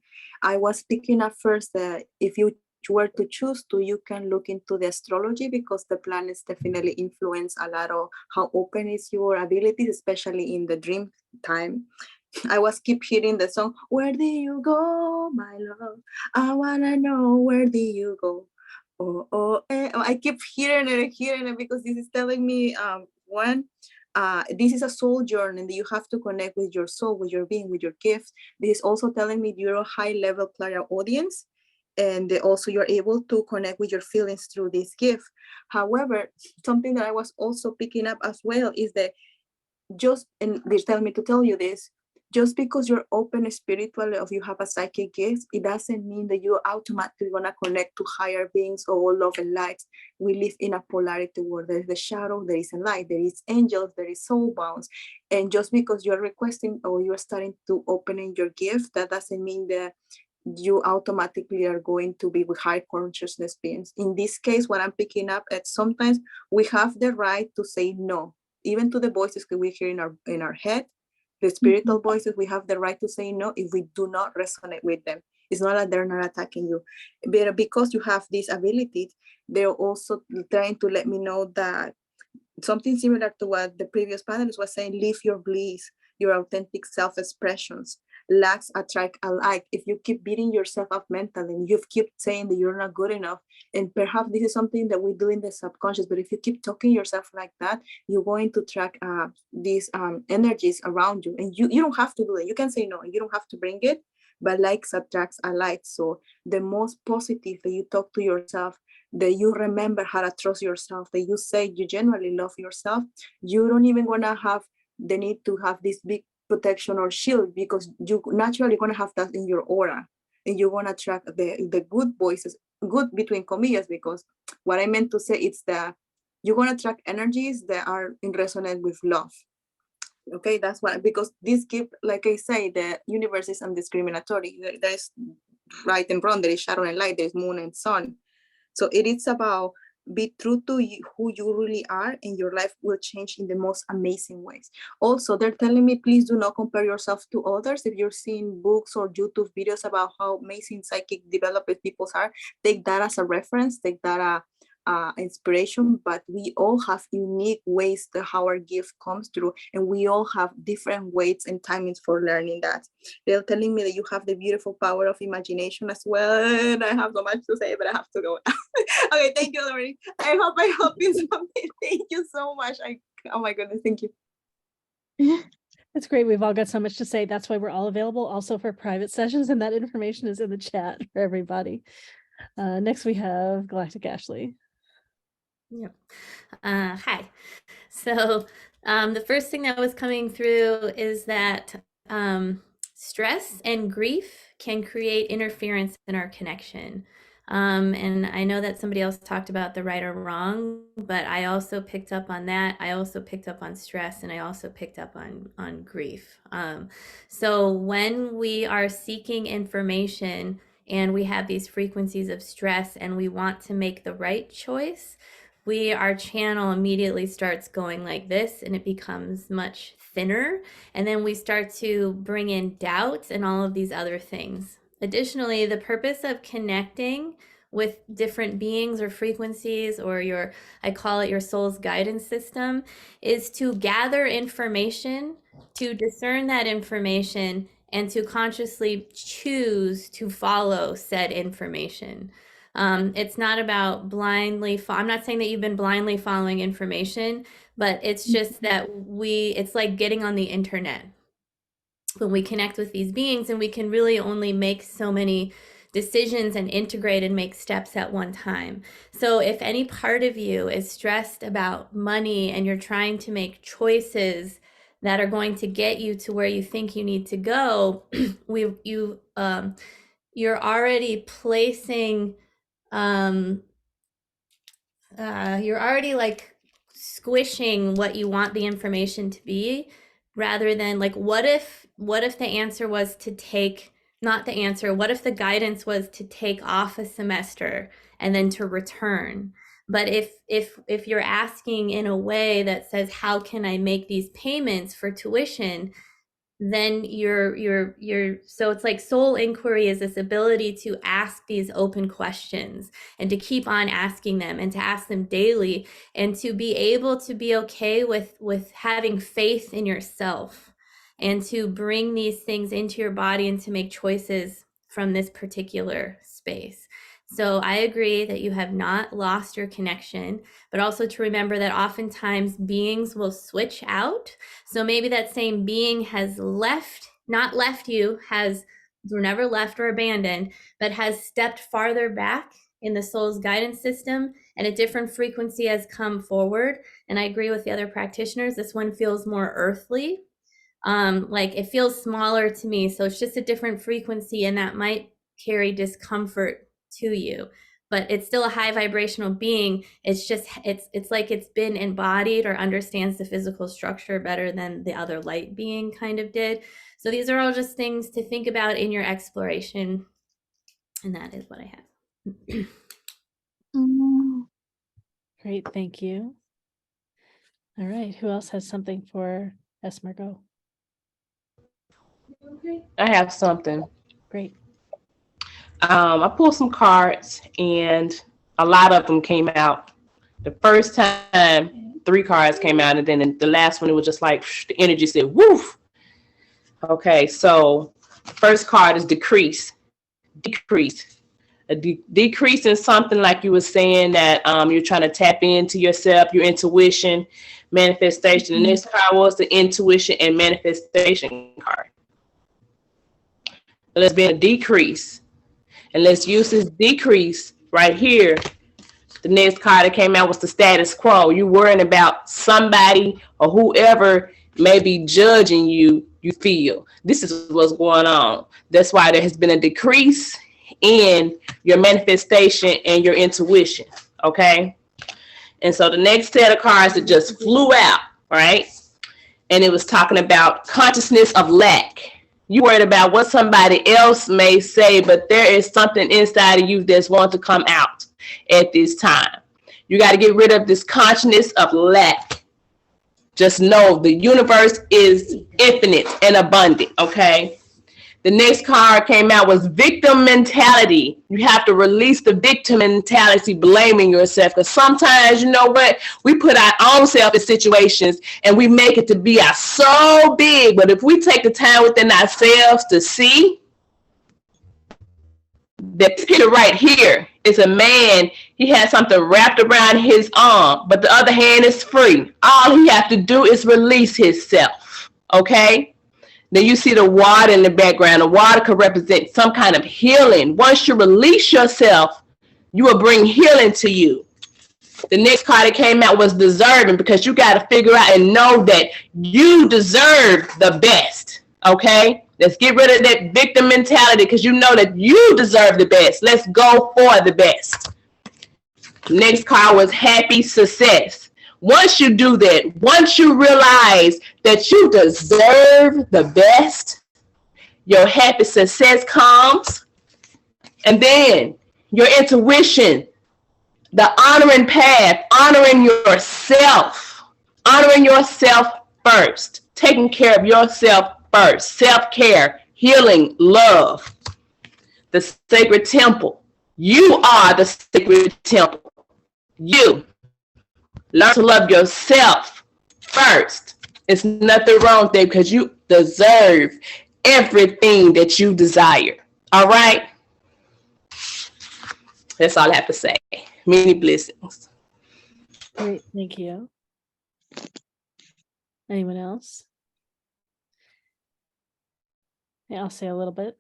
I was picking up first that if you were to choose to, you can look into the astrology, because the planets definitely influence a lot of how open is your abilities, especially in the dream time. I was keep hearing the song, where do you go, my love? I wanna know, where do you go? I keep hearing it because this is telling me, this is a soul journey, and you have to connect with your soul, with your being, with your gifts. This is also telling me you're a high level clairaudience, and also you're able to connect with your feelings through this gift. However, something that I was also picking up as well is that and they're telling me to tell you this, just because you're open spiritually or you have a psychic gift, it doesn't mean that you're automatically going to connect to higher beings or love and light. We live in a polarity where there's the shadow, there is a light, there is angels, there is soul bounds. And just because you're requesting or you're starting to open in your gift, that doesn't mean that you automatically are going to be with high consciousness beings. In this case, what I'm picking up at sometimes we have the right to say no, even to the voices that we hear in our head. The spiritual voices, we have the right to say no if we do not resonate with them. It's not that they're not attacking you, but because you have this ability, they're also trying to let me know that something similar to what the previous panelist was saying, live your bliss, your authentic self-expressions. Lacks attract alike. If you keep beating yourself up mentally and you keep saying that you're not good enough, and perhaps this is something that we do in the subconscious, but if you keep talking yourself like that, you're going to track these energies around you, and you don't have to do it. You can say no, and you don't have to bring it, but likes attracts alike. So the most positive that you talk to yourself, that you remember how to trust yourself, that you say you genuinely love yourself, you don't even want to have the need to have this big protection or shield, because you naturally going to have that in your aura, and you want to track the good voices, good between comillas, because what I meant to say is that you're going to track energies that are in resonance with love. Okay, that's why, because this give, like I say, the universe is undiscriminatory. There's right and wrong, there is shadow and light, there's moon and sun. So it is about be true to you, who you really are, and your life will change in the most amazing ways. Also, they're telling me, please do not compare yourself to others. If you're seeing books or YouTube videos about how amazing psychic developed people are, take that as a reference, take that inspiration, but we all have unique ways to how our gift comes through, and we all have different weights and timings for learning that. They're telling me that you have the beautiful power of imagination as well, and I have so much to say, but I have to go. Okay, thank you, Laureli. I hope I helped you something. Thank you so much. Oh my goodness, thank you.
It's great. We've all got so much to say. That's why we're all available also for private sessions, and that information is in the chat for everybody. Next, we have Galactic Ashley.
Yep. Hi. So the first thing that was coming through is that stress and grief can create interference in our connection. And I know that somebody else talked about the right or wrong, but I also picked up on that. I also picked up on stress, and I also picked up on grief. So when we are seeking information and we have these frequencies of stress and we want to make the right choice, our channel immediately starts going like this, and it becomes much thinner. And then we start to bring in doubts and all of these other things. Additionally, the purpose of connecting with different beings or frequencies, or I call it your soul's guidance system, is to gather information, to discern that information, and to consciously choose to follow said information. It's not about blindly, I'm not saying that you've been blindly following information, but it's just that it's like getting on the internet. When we connect with these beings, and we can really only make so many decisions and integrate and make steps at one time. So if any part of you is stressed about money and you're trying to make choices that are going to get you to where you think you need to go, you're already placing you're already like squishing what you want the information to be, rather than like, what if the answer was to take, not the answer, what if the guidance was to take off a semester and then to return? But if you're asking in a way that says, how can I make these payments for tuition, then so it's like soul inquiry is this ability to ask these open questions and to keep on asking them and to ask them daily, and to be able to be okay with having faith in yourself, and to bring these things into your body and to make choices from this particular space. So I agree that you have not lost your connection, but also to remember that oftentimes beings will switch out. So maybe that same being has not left you, were never left or abandoned, but has stepped farther back in the soul's guidance system, and a different frequency has come forward. And I agree with the other practitioners, this one feels more earthly. Like it feels smaller to me. So it's just a different frequency, and that might carry discomfort to you, but it's still a high vibrational being. It's just, it's like it's been embodied or understands the physical structure better than the other light being kind of did. So these are all just things to think about in your exploration. And that is what I have.
Great, thank you. All right, who else has something for Esmergo?
I have something.
Great.
I pulled some cards, and a lot of them came out. The first time, 3 cards came out, and then the last one, it was just like the energy said, woof. Okay, so the first card is decrease. A decrease in something, like you were saying, that you're trying to tap into yourself, your intuition, manifestation. And this card was the intuition and manifestation card. Let's be a decrease. And let's use this decrease right here. The next card that came out was the status quo. You're worrying about somebody or whoever may be judging you, you feel. This is what's going on. That's why there has been a decrease in your manifestation and your intuition. Okay? And so the next set of cards that just flew out, right? and it was talking about consciousness of lack. You worried about what somebody else may say, but there is something inside of you that's want to come out at this time. You got to get rid of this consciousness of lack. Just know the universe is infinite and abundant, okay? The next card came out was victim mentality. You have to release the victim mentality, blaming yourself. Because sometimes, you know what, we put our own self in situations and we make it to be so big. But if we take the time within ourselves to see that picture right here is a man, he has something wrapped around his arm, but the other hand is free. All he has to do is release himself, okay? Then you see the water in the background. The water could represent some kind of healing. Once you release yourself, you will bring healing to you. The next card that came out was deserving, because you got to figure out and know that you deserve the best, okay? Let's get rid of that victim mentality, because you know that you deserve the best. Let's go for the best. Next card was happy success. Once you do that, once you realize that you deserve the best, your happy success comes. And then your intuition, the honoring path, honoring yourself first, taking care of yourself first, self-care, healing, love, the sacred temple. You are the sacred temple. You. Learn to love yourself first. It's nothing wrong with it, because you deserve everything that you desire. All right? That's all I have to say. Many blessings.
Great, thank you. Anyone else? Yeah, I'll say a little bit.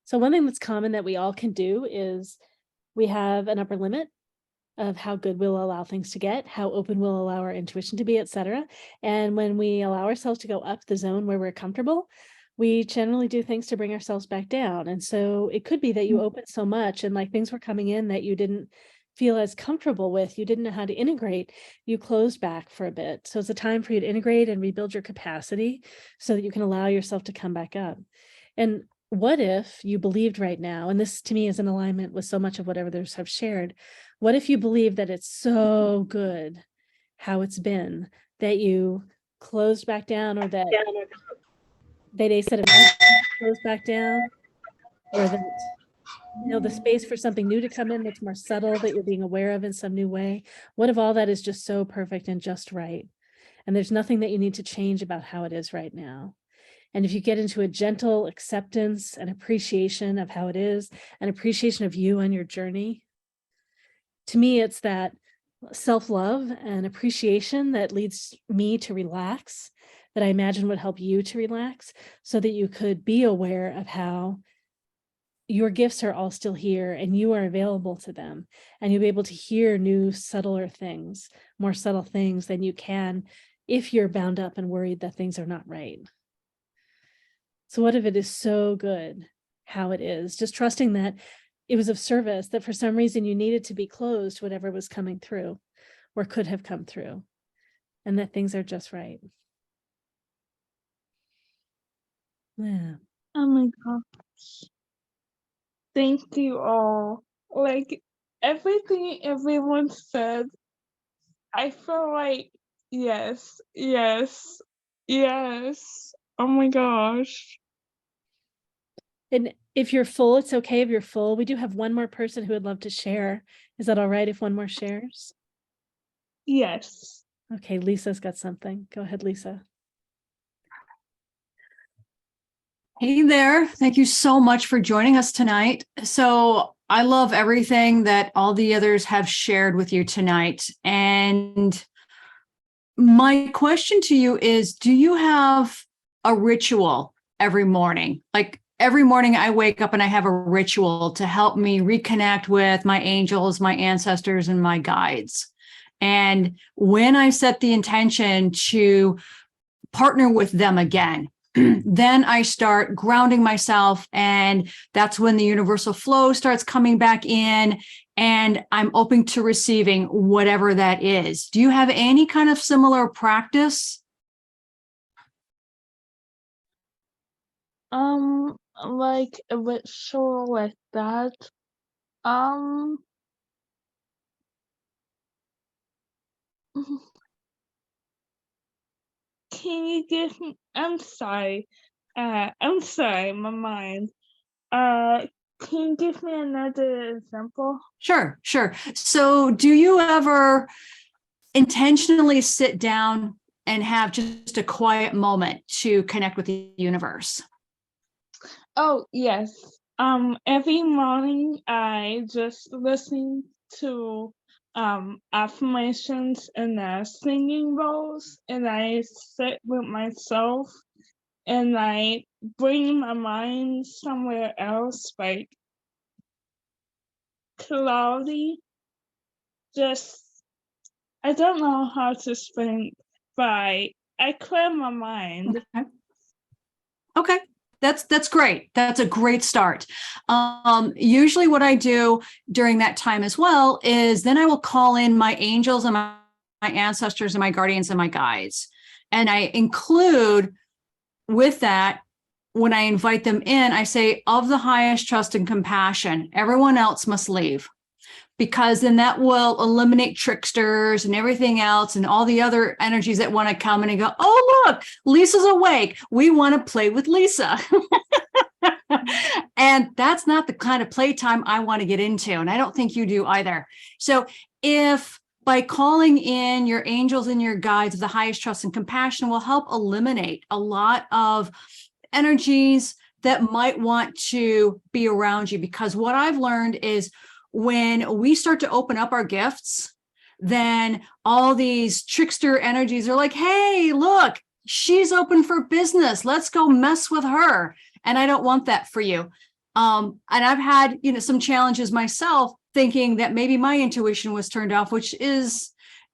So one thing that's common that we all can do is we have an upper limit of how good we'll allow things to get, how open we'll allow our intuition to be, etc. And when we allow ourselves to go up the zone where we're comfortable, we generally do things to bring ourselves back down. And so it could be that you opened so much and like things were coming in that you didn't feel as comfortable with, you didn't know how to integrate, you closed back for a bit. So it's a time for you to integrate and rebuild your capacity so that you can allow yourself to come back up. And what if you believed right now, and this to me is in alignment with so much of what others have shared, what if you believe that it's so good how it's been, that you closed back down, or that they said it closed back down, or that, you know, the space for something new to come in that's more subtle, that you're being aware of in some new way? What if all that is just so perfect and just right? And there's nothing that you need to change about how it is right now. And if you get into a gentle acceptance and appreciation of how it is, and appreciation of you on your journey, to me, it's that self-love and appreciation that leads me to relax, that I imagine would help you to relax, so that you could be aware of how your gifts are all still here and you are available to them. And you'll be able to hear new, subtler things, more subtle things than you can if you're bound up and worried that things are not right. So what if it is so good how it is? Just trusting that it was of service, that for some reason you needed to be closed to whatever was coming through or could have come through, and that things are just right. Yeah.
Oh my gosh. Thank you all. Like everything everyone said, I feel like yes, yes, yes. Oh my gosh.
And if you're full, it's okay if you're full. We do have one more person who would love to share. Is that all right if one more shares?
Yes.
Okay, Lisa's got something. Go ahead, Lisa.
Hey there. Thank you so much for joining us tonight. So I love everything that all the others have shared with you tonight. And my question to you is, do you have a ritual every morning? Like every morning I wake up and I have a ritual to help me reconnect with my angels, my ancestors, and my guides. And when I set the intention to partner with them again, then I start grounding myself, and that's when the universal flow starts coming back in, and I'm open to receiving whatever that is. Do you have any kind of similar practice?
Like a ritual like that. Um, can you give me? I'm sorry. My mind. Can you give me another example?
Sure, sure. So do you ever intentionally sit down and have just a quiet moment to connect with the universe?
Oh, yes. Every morning I just listen to affirmations and singing bowls, and I sit with myself and I bring my mind somewhere else, like cloudy. Just I don't know how to explain, but I clear my mind.
Okay. That's great. That's a great start. Usually what I do during that time as well is then I will call in my angels and my ancestors and my guardians and my guides. And I include with that, when I invite them in, I say, of the highest trust and compassion, everyone else must leave. Because then that will eliminate tricksters and everything else and all the other energies that want to come in and go, oh, look, Lisa's awake. We want to play with Lisa. And that's not the kind of playtime I want to get into. And I don't think you do either. So if by calling in your angels and your guides of the highest trust and compassion will help eliminate a lot of energies that might want to be around you. Because what I've learned is when we start to open up our gifts, then all these trickster energies are like, hey, look, she's open for business. Let's go mess with her. And I don't want that for you. And I've had, some challenges myself thinking that maybe my intuition was turned off, which is,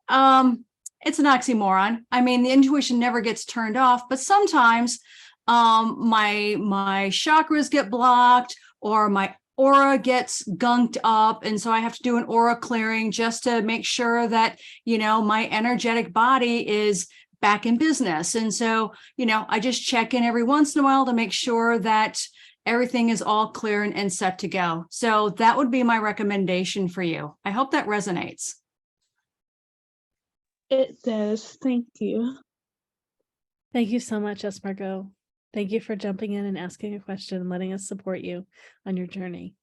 it's an oxymoron. I mean, the intuition never gets turned off, but sometimes my chakras get blocked or my aura gets gunked up. And so I have to do an aura clearing just to make sure that, my energetic body is back in business. And so, I just check in every once in a while to make sure that everything is all clear and set to go. So that would be my recommendation for you. I hope that resonates.
It does. Thank you.
Thank you so much, Esmargo. Thank you for jumping in and asking a question and letting us support you on your journey.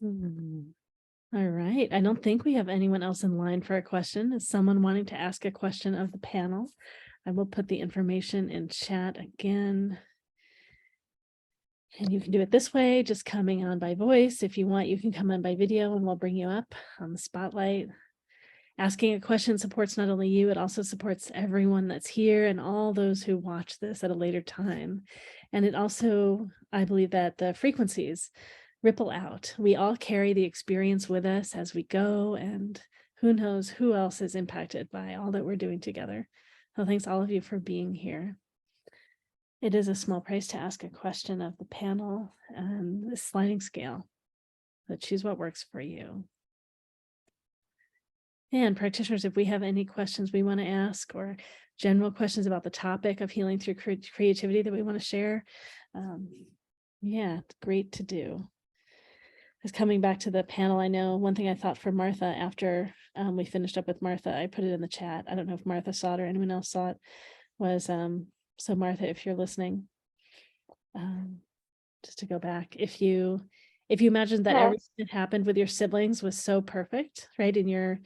All right. I don't think we have anyone else in line for a question. Is someone wanting to ask a question of the panel? I will put the information in chat again. And you can do it this way, just coming on by voice. If you want, you can come on by video and we'll bring you up on the spotlight. Asking a question supports not only you, it also supports everyone that's here and all those who watch this at a later time. And it also, I believe that the frequencies ripple out. We all carry the experience with us as we go, and who knows who else is impacted by all that we're doing together. So thanks all of you for being here. It is a small price to ask a question of the panel and the sliding scale, but choose what works for you. And practitioners, if we have any questions we want to ask or general questions about the topic of healing through creativity that we want to share, it's great to do. As coming back to the panel, I know one thing I thought for Martha after we finished up with Martha, I put it in the chat. I don't know if Martha saw it or anyone else saw it, was, so Martha, if you're listening, just to go back, if you imagined that everything that happened with your siblings was so perfect, right? And you're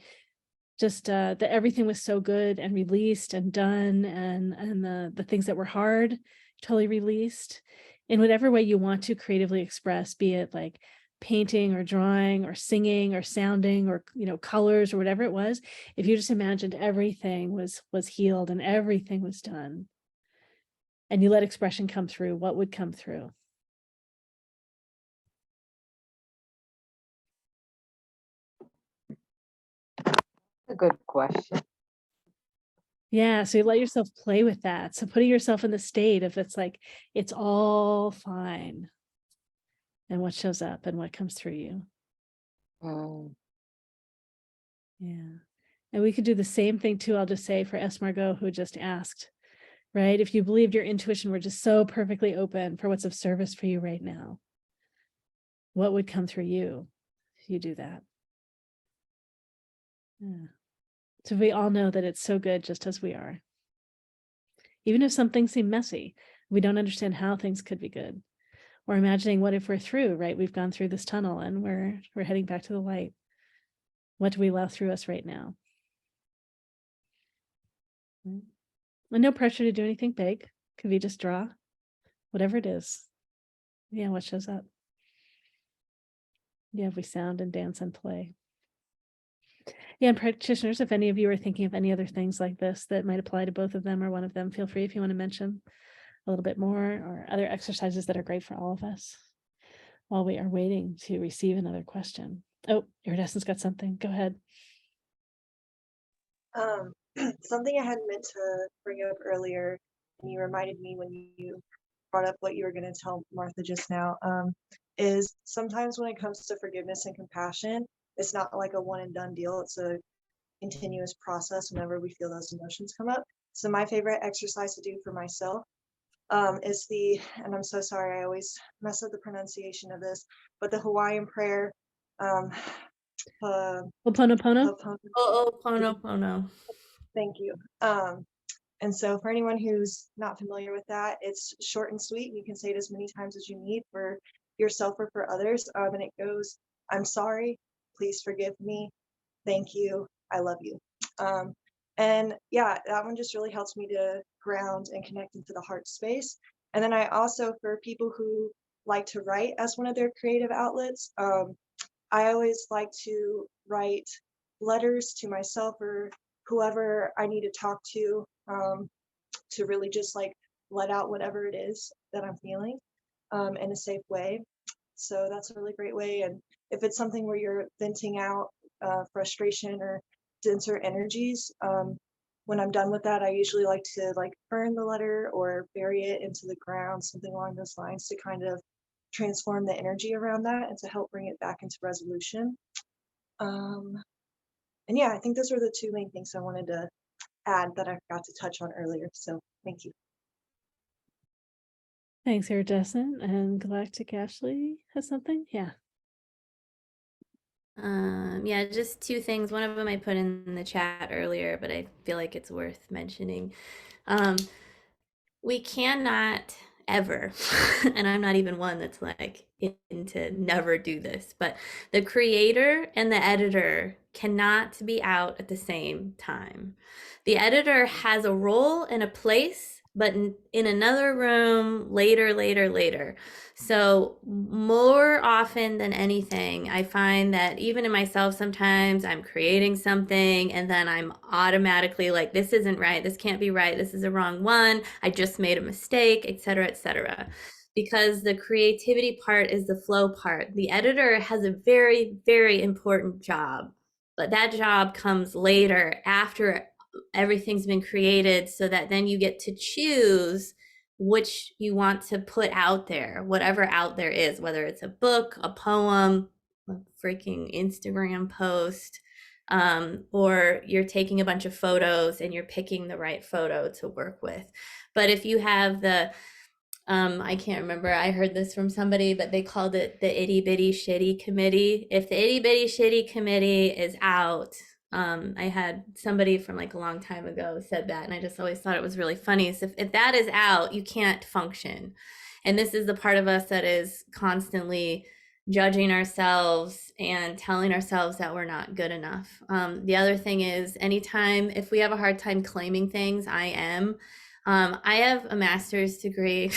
just that everything was so good and released and done, and the things that were hard totally released in whatever way you want to creatively express, be it like painting or drawing or singing or sounding or colors or whatever it was. If you just imagined everything was healed and everything was done, and you let expression come through, what would come through?
A good question.
Yeah, so you let yourself play with that. So putting yourself in the state of it's all fine. And what shows up and what comes through you. Yeah. And we could do the same thing too, I'll just say, for Esmargo, who just asked. right? If you believed your intuition were just so perfectly open for what's of service for you right now, what would come through you if you do that? Yeah. So we all know that it's so good just as we are. Even if some things seem messy, we don't understand how things could be good. Or imagining what if we're through, right? We've gone through this tunnel and we're heading back to the light. What do we allow through us right now? And no pressure to do anything big. Could be just draw, whatever it is. Yeah, what shows up? Yeah, we sound and dance and play. Yeah, and practitioners, if any of you are thinking of any other things like this that might apply to both of them or one of them, feel free if you want to mention a little bit more, or other exercises that are great for all of us while we are waiting to receive another question. Oh, Iridescent's got something. Go ahead.
Something I had meant to bring up earlier, and you reminded me when you brought up what you were going to tell Martha just now, is sometimes when it comes to forgiveness and compassion, it's not like a one and done deal. It's a continuous process whenever we feel those emotions come up. So my favorite exercise to do for myself is and I'm so sorry, I always mess up the pronunciation of this, but the Hawaiian prayer.
Ho'oponopono?
Ho'oponopono.
Thank you. And so for anyone who's not familiar with that, it's short and sweet. You can say it as many times as you need for yourself or for others. And it goes, I'm sorry, please forgive me, thank you, I love you. And yeah, that one just really helps me to ground and connect into the heart space. And then I also, for people who like to write as one of their creative outlets, I always like to write letters to myself or whoever I need to talk to really just like let out whatever it is that I'm feeling in a safe way. So that's a really great way. And if it's something where you're venting out frustration or denser energies, when I'm done with that, I usually like to burn the letter or bury it into the ground, something along those lines, to kind of transform the energy around that and to help bring it back into resolution. And yeah, I think those were the two main things I wanted to add that I forgot to touch on earlier. So thank you.
Thanks, Iridescent. And Galactic Ashley has something? Yeah.
Yeah, just two things. One of them I put in the chat earlier, but I feel like it's worth mentioning. We cannot ever, and I'm not even one that's like into never do this, but the creator and the editor cannot be out at the same time. The editor has a role and a place, but in another room later. So more often than anything, I find that even in myself, sometimes I'm creating something and then I'm automatically like, this isn't right, this can't be right, this is the wrong one, I just made a mistake, etc., etc. Because the creativity part is the flow part. The editor has a very, very important job, but that job comes later after everything's been created, so that then you get to choose which you want to put out there, whatever out there is, whether it's a book, a poem, a freaking Instagram post, or you're taking a bunch of photos and you're picking the right photo to work with. But if you have the I can't remember, I heard this from somebody, but they called it the itty bitty shitty committee. If the itty bitty shitty committee is out, I had somebody from like a long time ago said that, and I just always thought it was really funny. So if that is out, you can't function. And this is the part of us that is constantly judging ourselves and telling ourselves that we're not good enough. The other thing is, anytime, if we have a hard time claiming things, I have a master's degree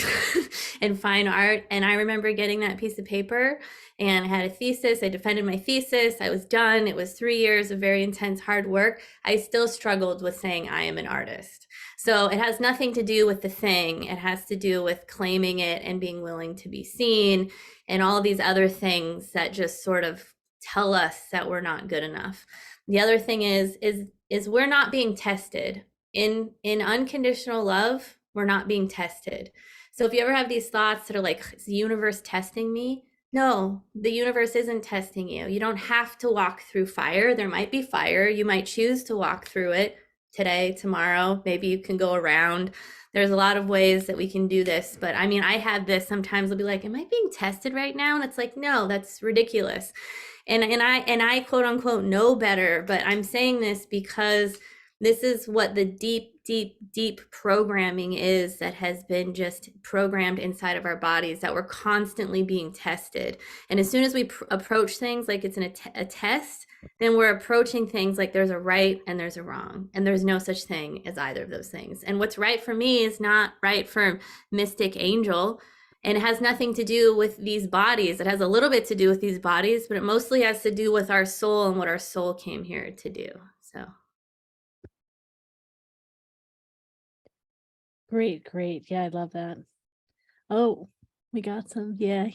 in fine art, and I remember getting that piece of paper and I had a thesis. I defended my thesis. I was done. It was 3 years of very intense hard work. I still struggled with saying I am an artist. So it has nothing to do with the thing. It has to do with claiming it and being willing to be seen and all these other things that just sort of tell us that we're not good enough. The other thing is we're not being tested. In unconditional love, we're not being tested. So if you ever have these thoughts that are like, is the universe testing me? No, the universe isn't testing you. You don't have to walk through fire. There might be fire. You might choose to walk through it. today, tomorrow. Maybe you can go around. There's a lot of ways that we can do this. But I mean, I have this sometimes I'll be like, am I being tested right now? And it's like, no, that's ridiculous. And I quote unquote know better, but I'm saying this because this is what the deep programming is that has been just programmed inside of our bodies, that we're constantly being tested. And as soon as we approach things like it's a test, then we're approaching things like there's a right and there's a wrong, and there's no such thing as either of those things. And what's right for me is not right for Mystic Angel. And it has nothing to do with these bodies. It has a little bit to do with these bodies, but it mostly has to do with our soul and what our soul came here to do. So.
Great, great. Yeah, I love that. Oh, we got some, yeah,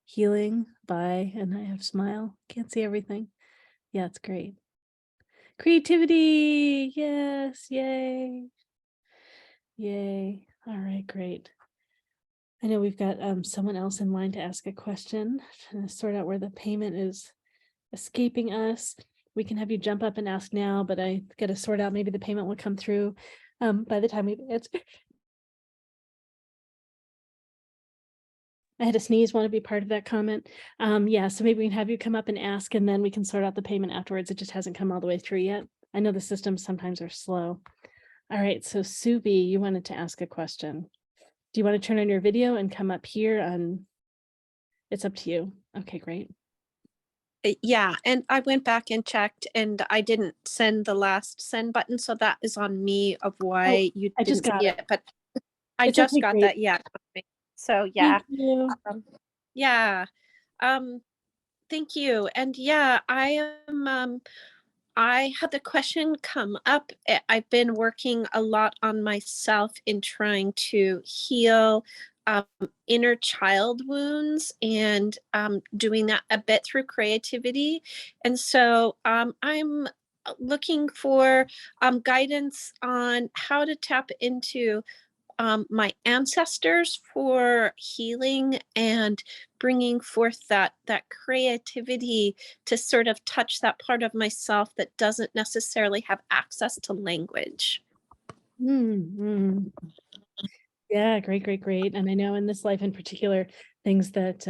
healing, bye, and I have smile. Can't see everything. Yeah, it's great. Creativity, yes, yay. Yay. All right, great. I know we've got someone else in line to ask a question, trying to sort out where the payment is escaping us. We can have you jump up and ask now, but I got to sort out, maybe the payment will come through by the time we answer. I had a sneeze, want to be part of that comment. Yeah, so maybe we can have you come up and ask, and then we can sort out the payment afterwards. It just hasn't come all the way through yet. I know the systems sometimes are slow. All right, so Subi, you wanted to ask a question. Do you want to turn on your video and come up here? It's up to you. Okay, great.
Yeah, and I went back and checked, and I didn't send the last send button, so that is on me of why you
I just
didn't
got
see
it.
it. But I
It's
just
okay,
got
great.
that. Yeah. So yeah.
Thank you.
Yeah. Thank you. And yeah, I am. I had the question come up. I've been working a lot on myself in trying to heal inner child wounds, and doing that a bit through creativity. And so I'm looking for guidance on how to tap into my ancestors for healing and bringing forth that creativity to sort of touch that part of myself that doesn't necessarily have access to language.
Yeah, great, great, great. And I know in this life in particular, things that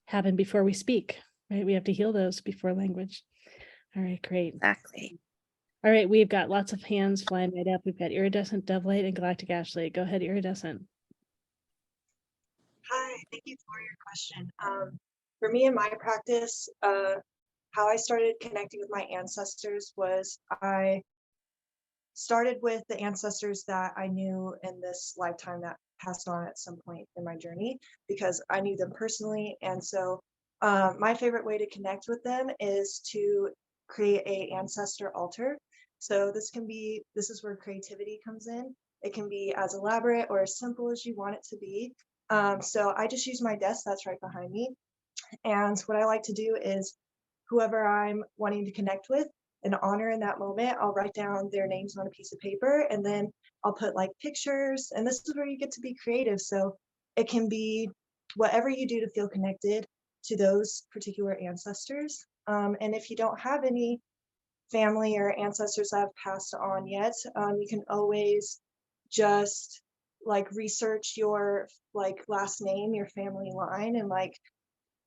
happen before we speak, right? We have to heal those before language. All right, great.
Exactly.
All right, we've got lots of hands flying right up. We've got Iridescent, DoveLight, and Galactic Ashley. Go ahead, Iridescent.
Hi, thank you for your question. For me in my practice, how I started connecting with my ancestors was I started with the ancestors that I knew in this lifetime that passed on at some point in my journey, because I knew them personally. And so my favorite way to connect with them is to create a ancestor altar. So this is where creativity comes in. It can be as elaborate or as simple as you want it to be. So I just use my desk that's right behind me. And what I like to do is whoever I'm wanting to connect with and honor in that moment, I'll write down their names on a piece of paper, and then I'll put like pictures. And this is where you get to be creative. So it can be whatever you do to feel connected to those particular ancestors. And if you don't have any family or ancestors that have passed on yet, you can always just like research your like last name, your family line, and like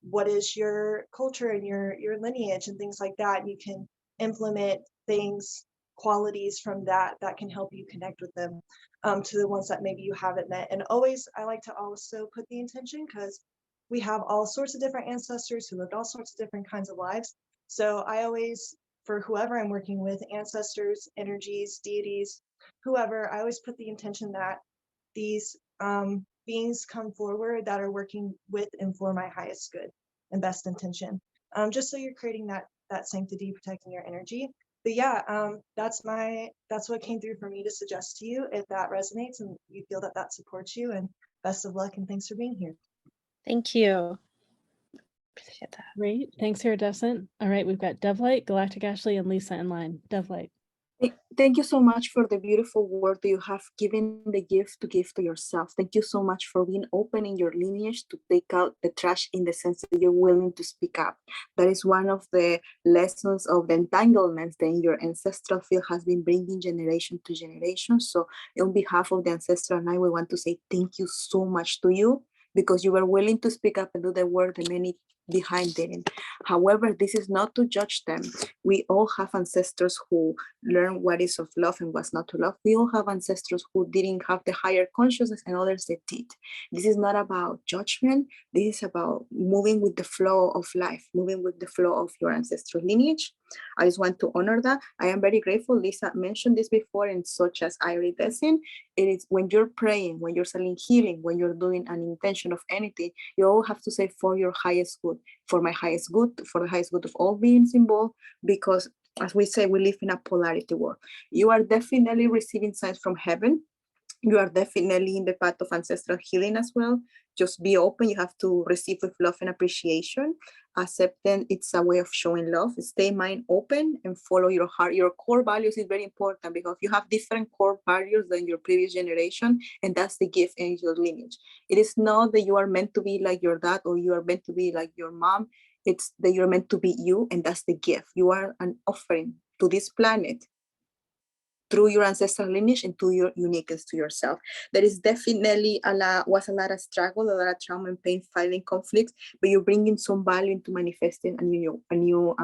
what is your culture and your lineage and things like that. You can implement things, qualities from that can help you connect with them, to the ones that maybe you haven't met. And always, I like to also put the intention, because we have all sorts of different ancestors who lived all sorts of different kinds of lives. So I always, for whoever I'm working with, ancestors, energies, deities, whoever, I always put the intention that these beings come forward that are working with and for my highest good and best intention. Just so you're creating that sanctity, protecting your energy. But yeah, that's what came through for me to suggest to you, if that resonates and you feel that supports you. And best of luck, and thanks for being here.
Thank you. Appreciate that.
Great. Thanks, Iridescent. All right, we've got DoveLight, Galactic Ashley, and Lisa in line. DoveLight.
Thank you so much for the beautiful word that you have given the gift to give to yourself. Thank you so much for being open in your lineage to take out the trash in the sense that you're willing to speak up. That is one of the lessons of the entanglements that in your ancestral field has been bringing generation to generation. So on behalf of the ancestral and I, we want to say thank you so much to you because you were willing to speak up and do the work that many behind didn't. However, this is not to judge them. We all have ancestors who learn what is of love and what's not to love. We all have ancestors who didn't have the higher consciousness and others that did. This is not about judgment. This is about moving with the flow of life, moving with the flow of your ancestral lineage. I just want to honor that. I am very grateful. Lisa mentioned this before, and such as Iridescent, it is when you're praying, when you're selling healing, when you're doing an intention of anything, you all have to say for your highest good, for my highest good, for the highest good of all beings involved, because as we say, we live in a polarity world. You are definitely receiving signs from heaven. You are definitely in the path of ancestral healing as well. Just be open. You have to receive with love and appreciation. Acceptance, it's a way of showing love. Stay mind open and follow your heart. Your core values is very important because you have different core values than your previous generation, and that's the gift in your lineage. It is not that you are meant to be like your dad or you are meant to be like your mom. It's that you're meant to be you, and that's the gift. You are an offering to this planet through your ancestral lineage and to your uniqueness to yourself. There is definitely was a lot of struggle, a lot of trauma and pain, fighting conflicts, but you're bringing some value into manifesting a new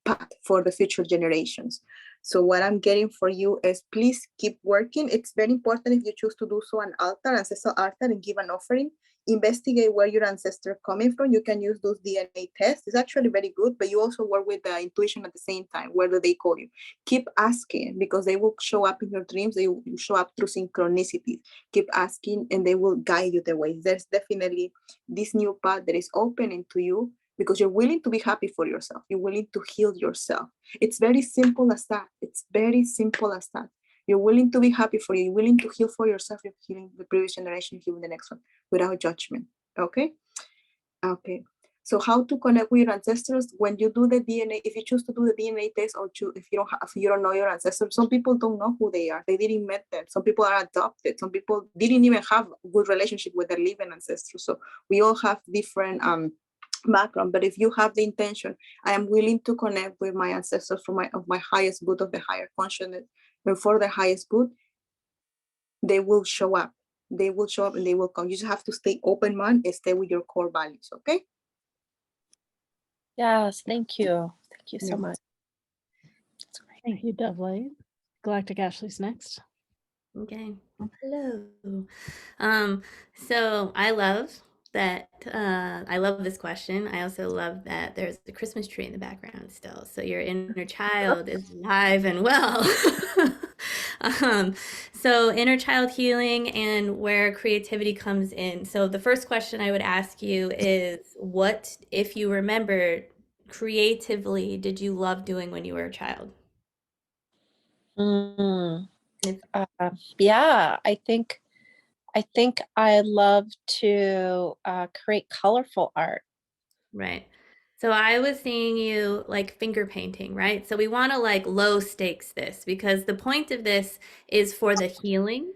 path for the future generations. So what I'm getting for you is please keep working. It's very important if you choose to do so an altar, ancestral altar, and give an offering. Investigate where your ancestors coming from. You can use those DNA tests. It's actually very good, but you also work with the intuition at the same time. Where do they call you? Keep asking because they will show up in your dreams. They will show up through synchronicities. Keep asking and they will guide you the way. There's definitely this new path that is opening to you because you're willing to be happy for yourself. You're willing to heal yourself. It's very simple as that. It's very simple as that. You're willing to be happy for you. You're willing to heal for yourself. You're healing the previous generation, healing the next one without judgment. Okay? Okay. So how to connect with your ancestors when you do the DNA, if you choose to do the DNA test or if you don't know your ancestors, some people don't know who they are. They didn't meet them. Some people are adopted. Some people didn't even have a good relationship with their living ancestors. So we all have different background, but if you have the intention, I am willing to connect with my ancestors of my highest good, of the higher consciousness, and for the highest good, they will show up. They will show up and they will come. You just have to stay open mind and stay with your core values, okay?
Yes, thank you. Thank you so much.
Thank you, DoveLight. Galactic Ashley's next.
Okay. Hello. So I love that. I love this question. I also love that there's the Christmas tree in the background still. So your inner child is alive and well. So inner child healing and where creativity comes in. So the first question I would ask you is, what, if you remember, creatively did you love doing when you were a child?
Yeah, I think I love to create colorful art.
Right. So I was seeing you like finger painting, right? So we want to like low stakes this because the point of this is for the healing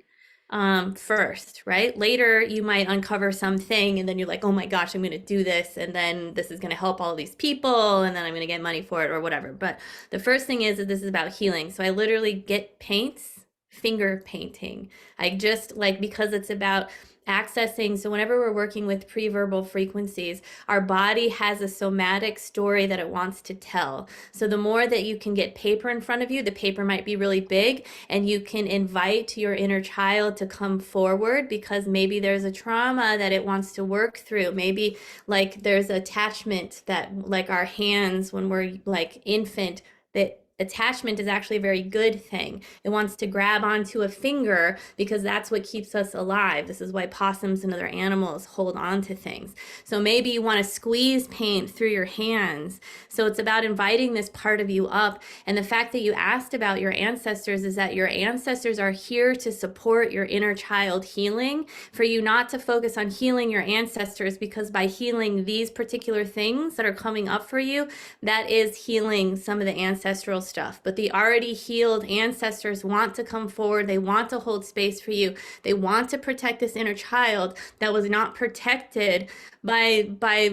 first, right? Later you might uncover something and then you're like, oh my gosh, I'm going to do this. And then this is going to help all these people and then I'm going to get money for it or whatever. But the first thing is that this is about healing. So I literally get paints, finger painting. I just like, because it's about accessing. So whenever we're working with pre-verbal frequencies, our body has a somatic story that it wants to tell. So the more that you can get paper in front of you, the paper might be really big and you can invite your inner child to come forward because maybe there's a trauma that it wants to work through. Maybe like there's attachment that like our hands when we're like infant, that attachment is actually a very good thing. It wants to grab onto a finger because that's what keeps us alive. This is why possums and other animals hold on to things. So maybe you want to squeeze paint through your hands. So it's about inviting this part of you up. And the fact that you asked about your ancestors is that your ancestors are here to support your inner child healing, for you not to focus on healing your ancestors, because by healing these particular things that are coming up for you, that is healing some of the ancestral stuff, but the already healed ancestors want to come forward. They want to hold space for you. They want to protect this inner child that was not protected by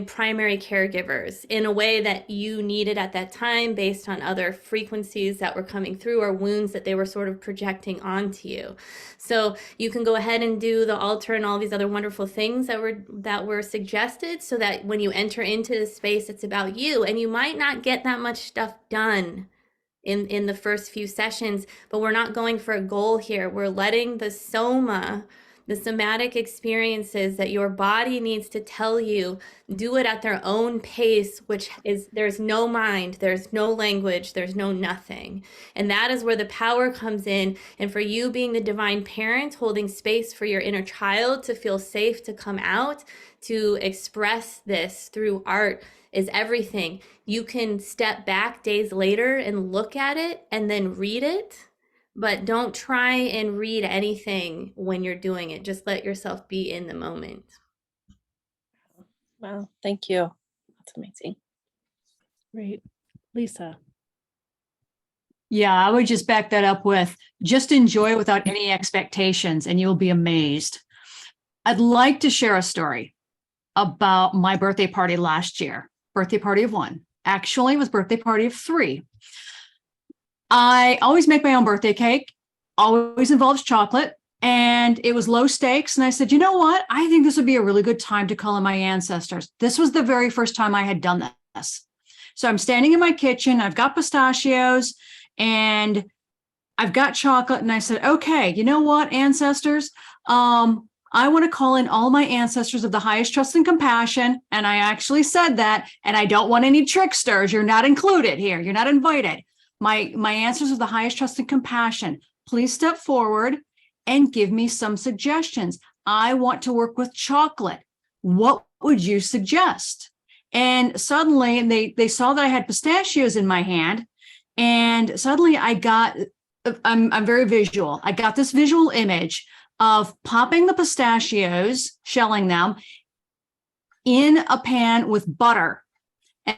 primary caregivers in a way that you needed at that time, based on other frequencies that were coming through or wounds that they were sort of projecting onto you. So you can go ahead and do the altar and all these other wonderful things that were suggested, so that when you enter into the space, it's about you. And you might not get that much stuff done in the first few sessions, but we're not going for a goal here. We're letting the somatic experiences that your body needs to tell you, do it at their own pace, which is, there's no mind, there's no language, there's no nothing. And that is where the power comes in. And for you being the divine parent, holding space for your inner child to feel safe to come out, to express this through art, is everything. You can step back days later and look at it and then read it. But don't try and read anything when you're doing it. Just let yourself be in the moment.
Wow, thank you. That's amazing.
Great. Lisa.
Yeah, I would just back that up with just enjoy without any expectations, and you'll be amazed. I'd like to share a story about my birthday party last year. Birthday party of 1. Actually, it was birthday party of 3. I always make my own birthday cake, always involves chocolate, and it was low stakes. And I said, you know what? I think this would be a really good time to call in my ancestors. This was the very first time I had done this. So I'm standing in my kitchen, I've got pistachios and I've got chocolate. And I said, okay, you know what, ancestors? I want to call in all my ancestors of the highest trust and compassion. And I actually said that, and I don't want any tricksters. You're not included here. You're not invited. My answers of the highest trust and compassion, please step forward and give me some suggestions. I want to work with chocolate. What would you suggest? And suddenly they saw that I had pistachios in my hand. And suddenly I'm very visual. I got this visual image of popping the pistachios, shelling them in a pan with butter.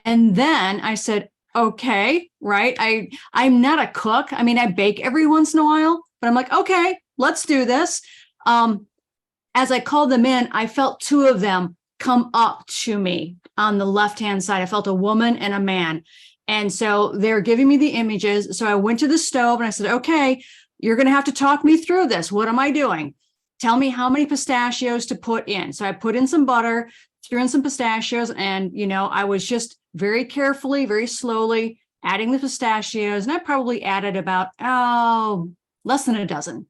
And then I said, okay, right. I'm not a cook. I mean, I bake every once in a while, but I'm like, okay, let's do this. As I called them in, I felt 2 of them come up to me on the left-hand side. I felt a woman and a man. And so they're giving me the images. So I went to the stove and I said, okay, you're going to have to talk me through this. What am I doing? Tell me how many pistachios to put in. So I put in some butter, threw in some pistachios, and, I was just very carefully, very slowly adding the pistachios. And I probably added about, less than a dozen.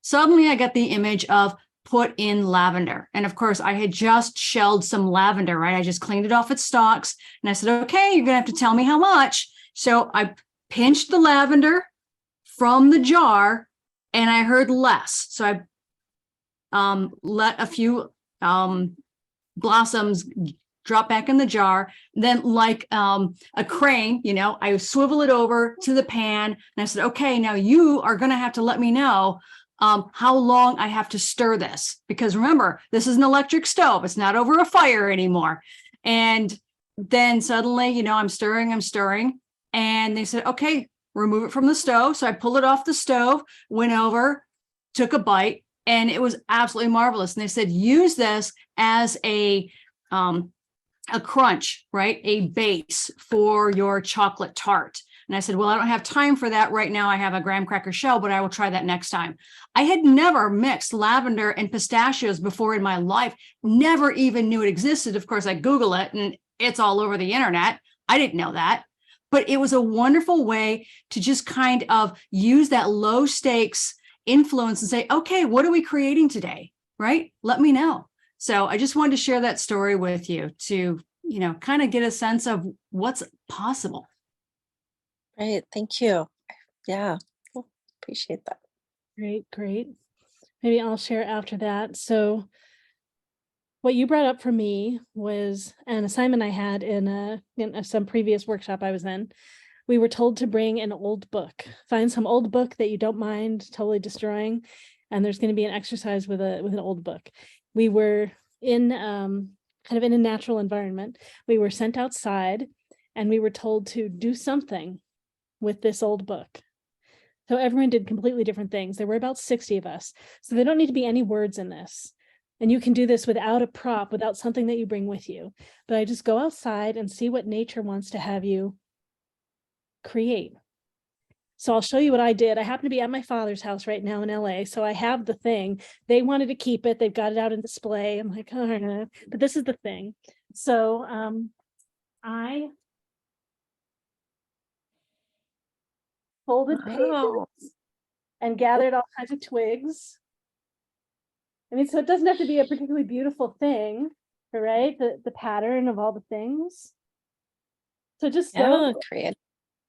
Suddenly I got the image of put in lavender. And of course, I had just shelled some lavender, right? I just cleaned it off its stalks. And I said, okay, you're going to have to tell me how much. So I pinched the lavender from the jar and I heard less. So I let a few blossoms drop back in the jar. Then like a crane, I swivel it over to the pan. And I said, okay, now you are going to have to let me know how long I have to stir this. Because remember, this is an electric stove. It's not over a fire anymore. And then suddenly, I'm stirring. And they said, okay, remove it from the stove. So I pulled it off the stove, went over, took a bite, and it was absolutely marvelous. And they said, use this as a crunch, right? A base for your chocolate tart. And I said, well, I don't have time for that right now. I have a graham cracker shell, but I will try that next time. I had never mixed lavender and pistachios before in my life, never even knew it existed. Of course, I Google it and it's all over the internet. I didn't know that, but it was a wonderful way to just kind of use that low stakes influence and say, okay, what are we creating today? Right? Let me know. So I just wanted to share that story with you to, kind of get a sense of what's possible.
Right. Thank you. Yeah. Cool. Appreciate that.
Great. Maybe I'll share after that. So what you brought up for me was an assignment I had in some previous workshop I was in. We were told to bring an old book, find some old book that you don't mind totally destroying. And there's going to be an exercise with an old book. We were in kind of in a natural environment. We were sent outside and we were told to do something with this old book. So everyone did completely different things. There were about 60 of us. So there don't need to be any words in this. And you can do this without a prop, without something that you bring with you. But I just go outside and see what nature wants to have you create. So I'll show you what I did. I happen to be at my father's house right now in LA. So I have the thing. They wanted to keep it. They've got it out in display. I'm like, all right, but this is the thing. So I folded pages and gathered all kinds of twigs. I mean, so it doesn't have to be a particularly beautiful thing, right? The pattern of all the things. So just go,
create.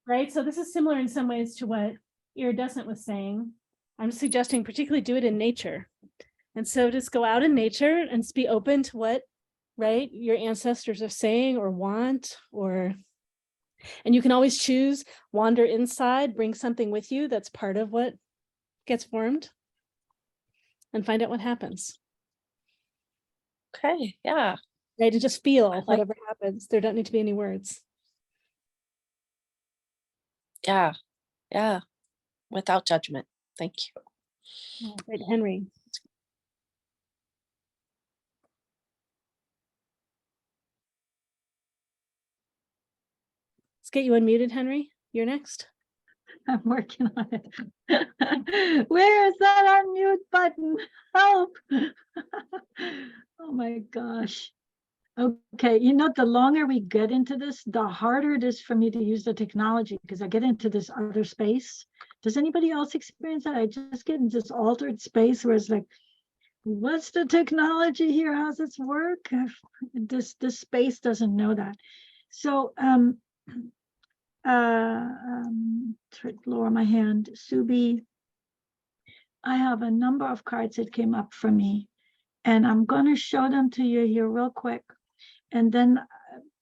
right? So this is similar in some ways to what Iridescent was saying. I'm suggesting particularly do it in nature. And so just go out in nature and be open to what, right, your ancestors are saying or want, and you can always choose, wander inside, bring something with you that's part of what gets formed, and find out what happens.
Okay, yeah.
Right, to just feel whatever happens. There don't need to be any words.
Yeah, yeah. Without judgment. Thank you.
Right, Henry. Let's get you unmuted, Henry. You're next.
I'm working on it. Where is that unmute button? Help. Oh my gosh. Okay, you know, the longer we get into this, the harder it is for me to use the technology because I get into this other space. Does anybody else experience that? I just get into this altered space where it's like, what's the technology here? How's this work? This space doesn't know that. So lower my hand. Subi, I have a number of cards that came up for me, and I'm going to show them to you here real quick. And then,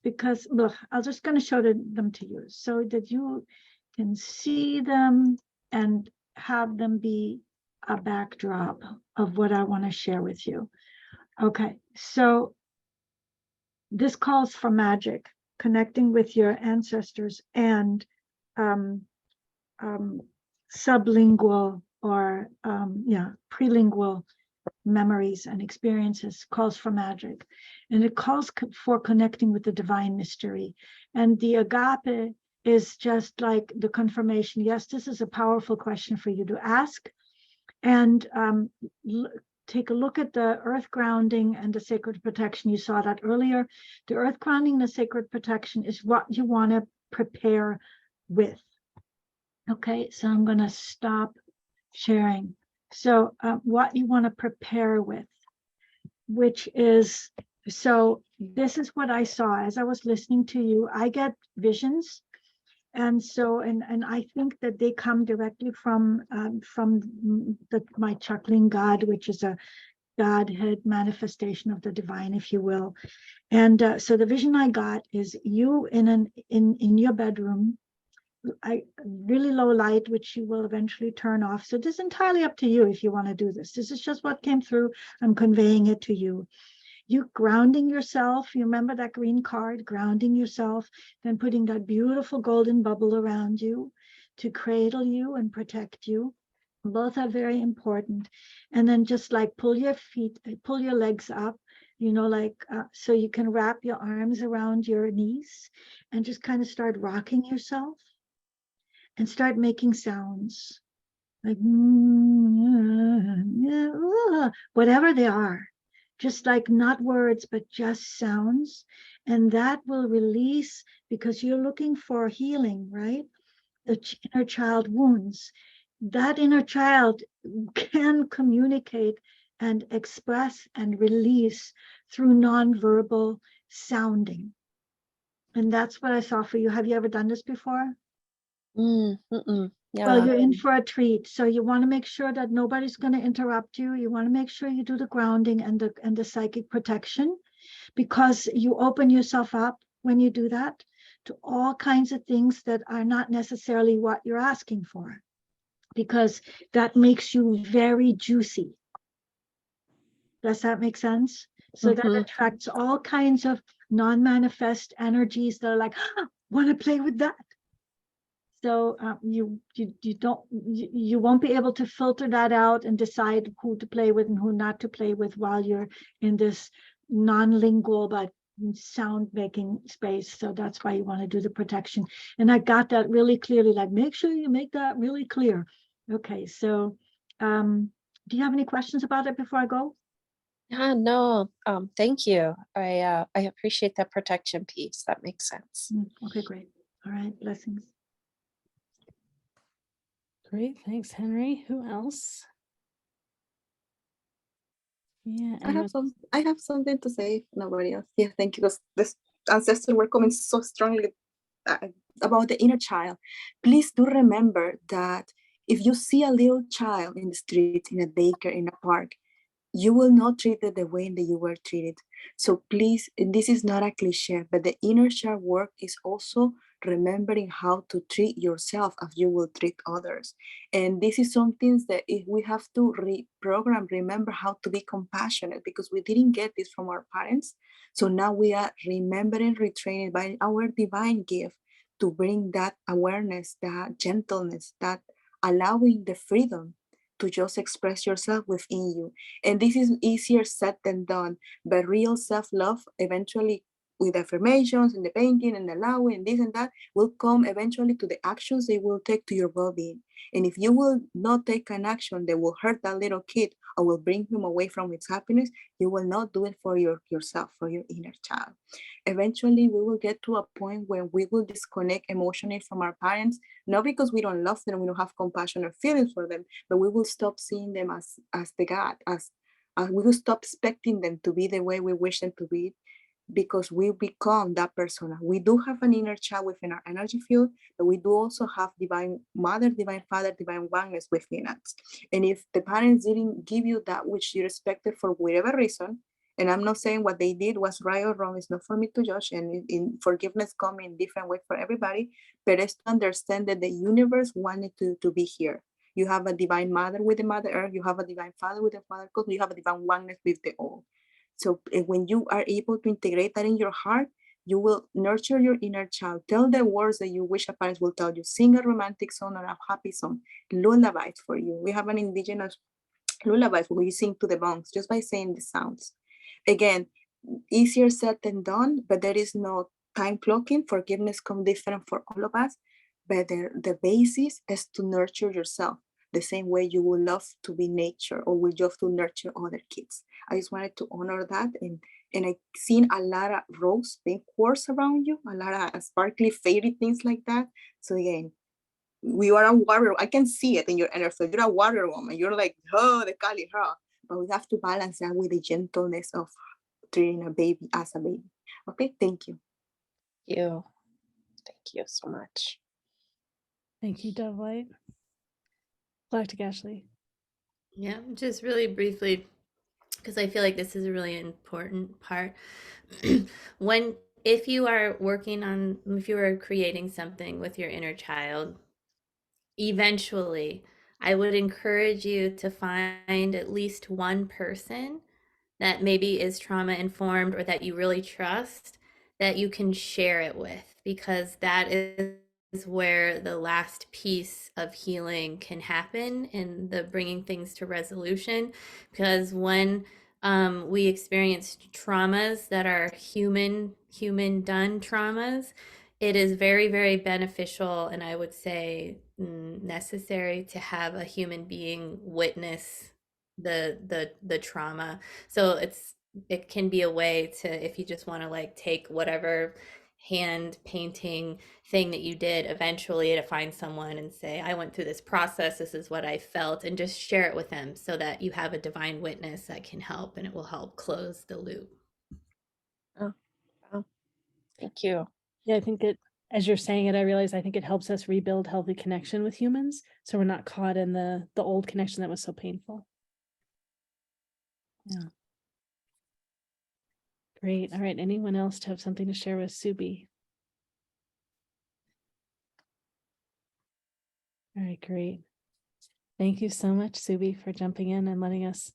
because look, I'm just going to show them to you so that you can see them and have them be a backdrop of what I want to share with you. Okay, so this calls for magic, connecting with your ancestors and sublingual or prelingual memories and experiences, calls for magic, and it calls for connecting with the divine mystery. And the agape is just like the confirmation. Yes, this is a powerful question for you to ask, and take a look at the earth grounding and the sacred protection. You saw that earlier. The earth grounding and the sacred protection is what you want to prepare with. Okay, so I'm going to stop sharing. So what you want to prepare with, which is, so this is what I saw as I was listening to you. I get visions. And so, and I think that they come directly from my chuckling God, which is a Godhead manifestation of the divine, if you will. And so the vision I got is you in your bedroom, really low light, which you will eventually turn off. So this is entirely up to you if you want to do this. This is just what came through. I'm conveying it to you. You grounding yourself. You remember that green card, grounding yourself, then putting that beautiful golden bubble around you to cradle you and protect you. Both are very important. And then just like pull your legs up, you know, like so you can wrap your arms around your knees and just kind of start rocking yourself and start making sounds like whatever they are. Just like not words, but just sounds. And that will release, because you're looking for healing, right? The inner child wounds. That inner child can communicate and express and release through nonverbal sounding. And that's what I saw for you. Have you ever done this before?
Yeah.
Well, you're in for a treat. So you want to make sure that nobody's going to interrupt you. You want to make sure you do the grounding and the psychic protection, because you open yourself up when you do that to all kinds of things that are not necessarily what you're asking for, because that makes you very juicy. Does that make sense? So that attracts all kinds of non-manifest energies that are like, want to play with that. So you won't be able to filter that out and decide who to play with and who not to play with while you're in this non-lingual but sound making space. So that's why you want to do the protection. And I got that really clearly, like make sure you make that really clear. Okay, so do you have any questions about it before I go?
Yeah, no, thank you. I appreciate that protection piece. That makes sense.
Okay, great. All right, blessings.
Great, thanks, Henry. Who else? Yeah,
I have something to say if nobody else. Yeah, thank you. Because this ancestors were coming so strongly about the inner child. Please do remember that if you see a little child in the street, in a daycare, in a park, you will not treat it the way that you were treated. So please, and this is not a cliche, but the inner child work is also remembering how to treat yourself as you will treat others. And this is something that if we have to reprogram, remember how to be compassionate, because we didn't get this from our parents. So now we are remembering, retraining by our divine gift to bring that awareness, that gentleness, that allowing the freedom to just express yourself within you. And this is easier said than done, but real self-love eventually with affirmations and the painting and allowing and this and that will come eventually to the actions they will take to your well-being. And if you will not take an action that will hurt that little kid or will bring him away from its happiness, you will not do it for yourself, for your inner child. Eventually, we will get to a point where we will disconnect emotionally from our parents, not because we don't love them, we don't have compassion or feelings for them, but we will stop seeing them as the God, as we will stop expecting them to be the way we wish them to be, because we become that persona. We do have an inner child within our energy field, but we do also have divine mother, divine father, divine oneness within us. And if the parents didn't give you that which you expected for whatever reason, and I'm not saying what they did was right or wrong, it's not for me to judge, and in forgiveness comes in different ways for everybody, but it's to understand that the universe wanted to be here. You have a divine mother with the mother earth, you have a divine father with the father cosmos, you have a divine oneness with the all. So when you are able to integrate that in your heart, you will nurture your inner child. Tell the words that you wish a parent will tell you. Sing a romantic song or a happy song. Lullabies for you. We have an indigenous lullabies where you sing to the bones just by saying the sounds. Again, easier said than done, but there is no time clocking. Forgiveness comes different for all of us, but the basis is to nurture yourself the same way you would love to be nature or would love to nurture other kids. I just wanted to honor that, and I've seen a lot of rose pink quartz around you, a lot of sparkly fairy things like that. So again, you are a warrior. I can see it in your energy. You're a warrior woman. You're like, oh, the Kali, huh? But we have to balance that with the gentleness of treating a baby as a baby. Okay, thank you.
Thank you so much.
Thank you, DoveLight. Galactic Ashley.
Yeah, just really briefly, because I feel like this is a really important part. If you are creating something with your inner child, eventually, I would encourage you to find at least one person that maybe is trauma informed or that you really trust that you can share it with, because that is where the last piece of healing can happen in the bringing things to resolution. Because when we experience traumas that are human done traumas, it is very, very beneficial, and I would say necessary, to have a human being witness the trauma. So it can be a way to, if you just want to like take whatever hand painting thing that you did eventually to find someone and say, I went through this process, this is what I felt, and just share it with them so that you have a divine witness that can help, and it will help close the loop.
Oh, thank you.
Yeah, I think as you're saying it, I realize I think it helps us rebuild healthy connection with humans, so we're not caught in the old connection that was so painful. Yeah. Great. All right. Anyone else to have something to share with Subi? All right, great. Thank you so much, Subi, for jumping in and letting us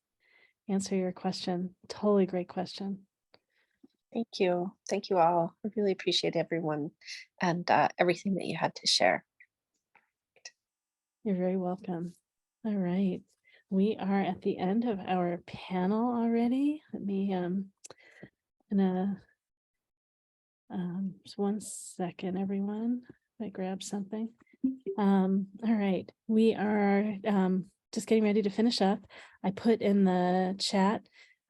answer your question. Totally great question.
Thank you all. I really appreciate everyone and everything that you had to share.
You're very welcome. All right. We are at the end of our panel already. Let me just 1 second, everyone. I grab something. All right. We are just getting ready to finish up. I put in the chat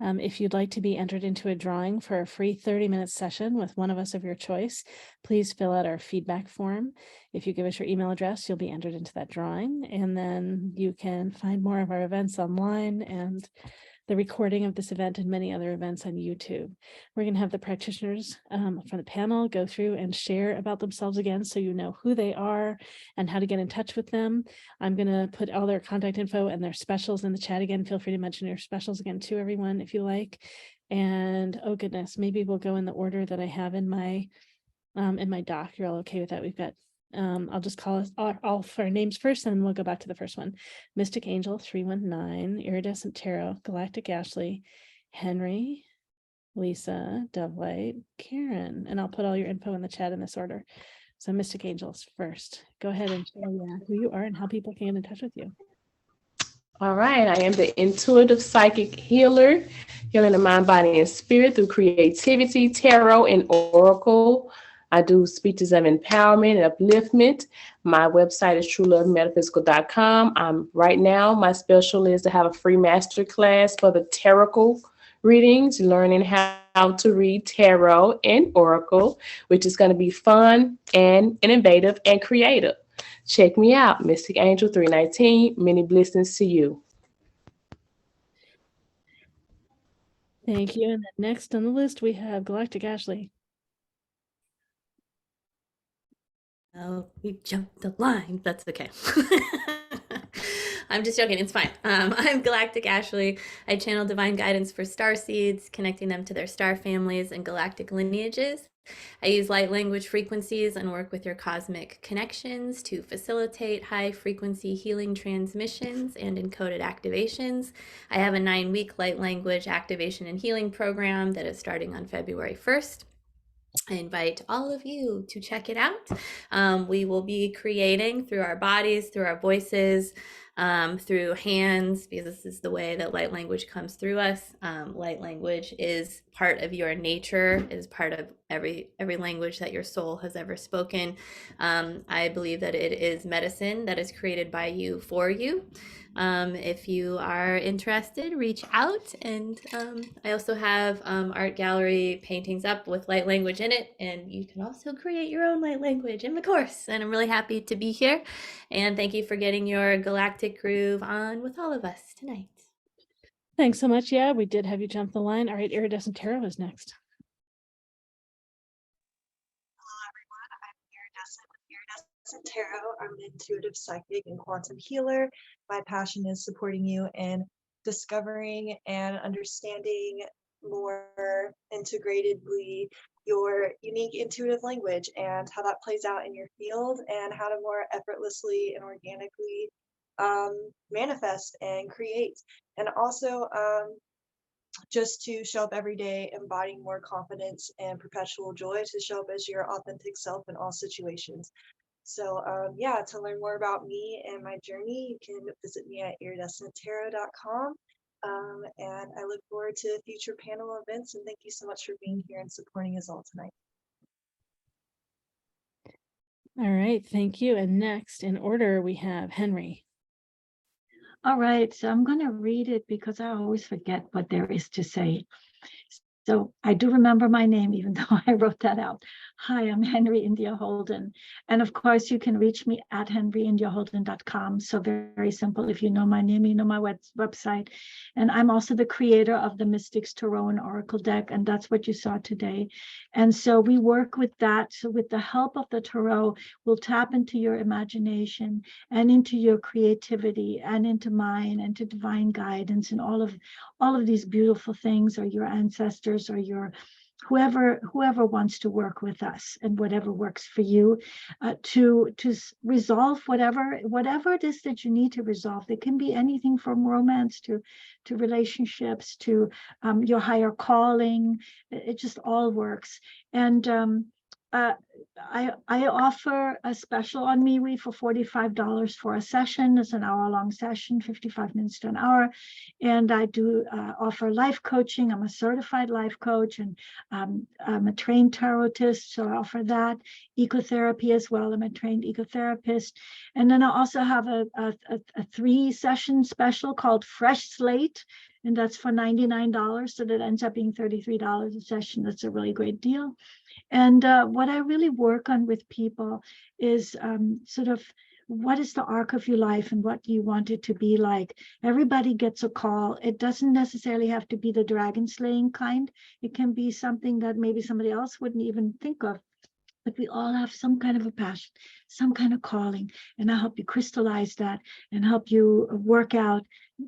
if you'd like to be entered into a drawing for a free 30-minute session with one of us of your choice, please fill out our feedback form. If you give us your email address, you'll be entered into that drawing, and then you can find more of our events online and the recording of this event and many other events on YouTube. We're going to have the practitioners from the panel go through and share about themselves again, so you know who they are and how to get in touch with them. I'm going to put all their contact info and their specials in the chat again. Feel free to mention your specials again to everyone if you like. And oh goodness, maybe we'll go in the order that I have in my doc. You're all okay with that? We've got I'll just call us all for our names first, and then we'll go back to the first one. Mystic Angel 319, Iridescent Tarot, Galactic Ashley, Henry, Lisa, DoveLight, Karen, and I'll put all your info in the chat in this order. So Mystic Angels first. Go ahead and share who you are and how people can get in touch with you.
All right, I am the intuitive psychic healer, healing the mind, body, and spirit through creativity, tarot, and oracle. I do speeches of empowerment and upliftment. My website is truelovemetaphysical.com. Right now, my special is to have a free masterclass for the tarot readings, learning how to read tarot and oracle, which is going to be fun and innovative and creative. Check me out, Mystic Angel 319. Many blessings to you.
Thank you. And then next on the list, we have Galactic Ashley.
Oh, we jumped the line. That's okay. I'm just joking. It's fine. I'm Galactic Ashley. I channel divine guidance for star seeds, connecting them to their star families and galactic lineages. I use light language frequencies and work with your cosmic connections to facilitate high frequency healing transmissions and encoded activations. I have a 9-week light language activation and healing program that is starting on February 1st. I invite all of you to check it out. We will be creating through our bodies, through our voices, through hands, because this is the way that light language comes through us. Light language is part of your nature, is part of every language that your soul has ever spoken. I believe that it is medicine that is created by you for you. If you are interested, reach out. And I also have art gallery paintings up with light language in it, and you can also create your own light language in the course. And I'm really happy to be here, and thank you for getting your galactic groove on with all of us tonight.
Thanks so much. Yeah, we did have you jump the line. All right, Iridescent Tarot is next.
Tarot. I'm an intuitive psychic and quantum healer. My passion is supporting you in discovering and understanding more integratedly your unique intuitive language and how that plays out in your field, and how to more effortlessly and organically manifest and create, and also just to show up every day embodying more confidence and perpetual joy, to show up as your authentic self in all situations. So yeah, to learn more about me and my journey, you can visit me at iridescenttarot.com. And I look forward to future panel events, and thank you so much for being here and supporting us all tonight.
All right, thank you. And next in order, we have Henry.
All right, so I'm going to read it because I always forget what there is to say. So I do remember my name, even though I wrote that out. Hi, I'm Henry India Holden. And of course, you can reach me at henryindiaholden.com. So very, very simple. If you know my name, you know my website. And I'm also the creator of the Mystics Tarot and Oracle deck. And that's what you saw today. And so we work with that. So with the help of the Tarot, we'll tap into your imagination and into your creativity and into mine and to divine guidance and all of these beautiful things, or your ancestors, or your whoever wants to work with us, and whatever works for you, to resolve whatever it is that you need to resolve. It can be anything from romance to relationships to your higher calling. It just all works. And I offer a special on MeWe for $45 for a session. It's an hour-long session, 55 minutes to an hour. And I do offer life coaching. I'm a certified life coach, and I'm a trained tarotist, so I offer that. Ecotherapy as well. I'm a trained ecotherapist. And then I also have a 3-session special called Fresh Slate, and that's for $99. So that ends up being $33 a session. That's a really great deal. And what I really work on with people is sort of, what is the arc of your life and what do you want it to be like? Everybody gets a call. It doesn't necessarily have to be the dragon slaying kind. It can be something that maybe somebody else wouldn't even think of. But we all have some kind of a passion, some kind of calling, and I help you crystallize that and help you work out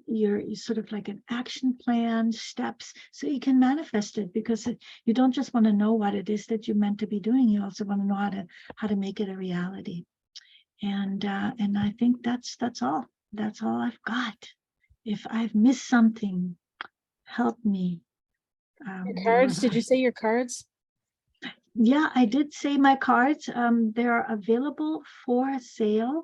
your sort of like an action plan, steps, so you can manifest it, because you don't just want to know what it is that you're meant to be doing. You also want to know how to make it a reality. And I think that's all. That's all I've got. If I've missed something, help me.
Your cards? Did you say your cards?
Yeah, I did say my cards. They're available for sale.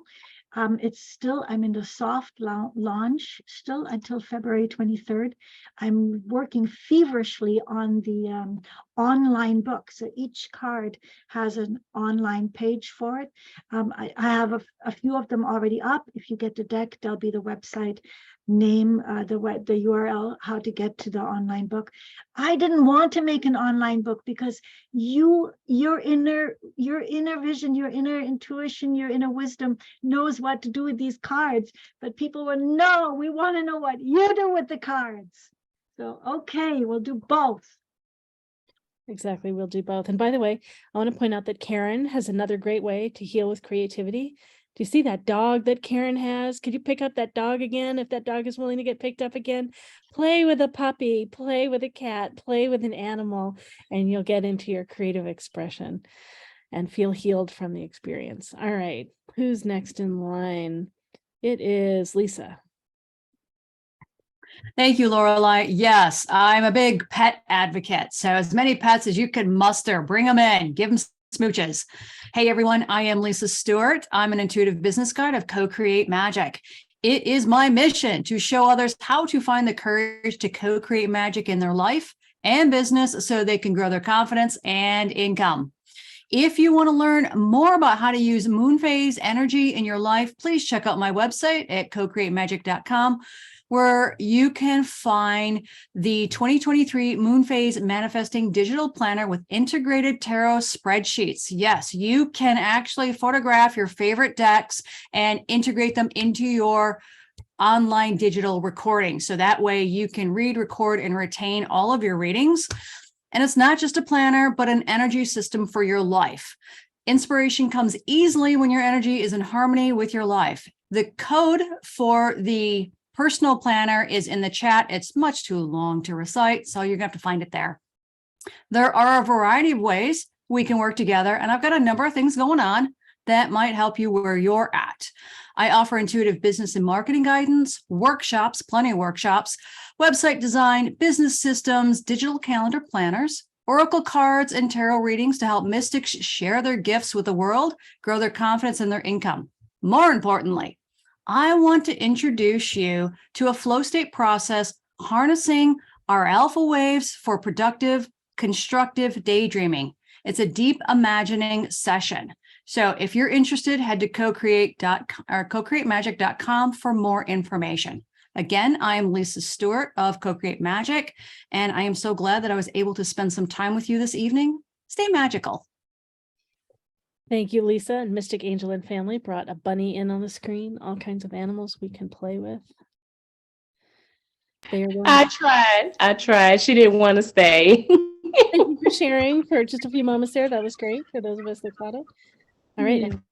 It's still, I'm in the soft launch still until February 23rd. I'm working feverishly on the online book. So each card has an online page for it. I have a few of them already up. If you get the deck, there'll be the website name, the URL, how to get to the online book. I didn't want to make an online book because your inner vision, your inner intuition, your inner wisdom knows what to do with these cards. But people were, no, we want to know what you do with the cards. So, okay, we'll do both.
Exactly, we'll do both. And by the way, I want to point out that Karen has another great way to heal with creativity. Do you see that dog that Karen has? Could you pick up that dog again if that dog is willing to get picked up again? Play with a puppy, play with a cat, play with an animal, and you'll get into your creative expression and feel healed from the experience. All right, who's next in line? It is Lisa.
Thank you, Laureli. Yes, I'm a big pet advocate. So as many pets as you can muster, bring them in, give them smooches. Hey, everyone, I am Lisa Stewart. I'm an intuitive business guide of Co-Create Magic. It is my mission to show others how to find the courage to co-create magic in their life and business so they can grow their confidence and income. If you want to learn more about how to use moon phase energy in your life, please check out my website at cocreatemagic.com, where you can find the 2023 Moon Phase Manifesting Digital Planner with integrated tarot spreadsheets. Yes, you can actually photograph your favorite decks and integrate them into your online digital recording. So that way you can read, record, and retain all of your readings. And it's not just a planner, but an energy system for your life. Inspiration comes easily when your energy is in harmony with your life. The code for the personal planner is in the chat. It's much too long to recite, so you're going to have to find it there. There are a variety of ways we can work together, and I've got a number of things going on that might help you where you're at. I offer intuitive business and marketing guidance, workshops, plenty of workshops, website design, business systems, digital calendar planners, oracle cards, and tarot readings to help mystics share their gifts with the world, grow their confidence and their income. More importantly, I want to introduce you to a flow state process harnessing our alpha waves for productive, constructive daydreaming. It's a deep imagining session. So if you're interested, head to cocreatemagic.com for more information. Again, I am Lisa Stewart of Co-Create Magic, and I am so glad that I was able to spend some time with you this evening. Stay magical.
Thank you, Lisa. And Mystic Angel and family brought a bunny in on the screen, all kinds of animals we can play with.
I tried. She didn't want to stay.
Thank you for sharing for just a few moments there. That was great for those of us that caught it. All right, and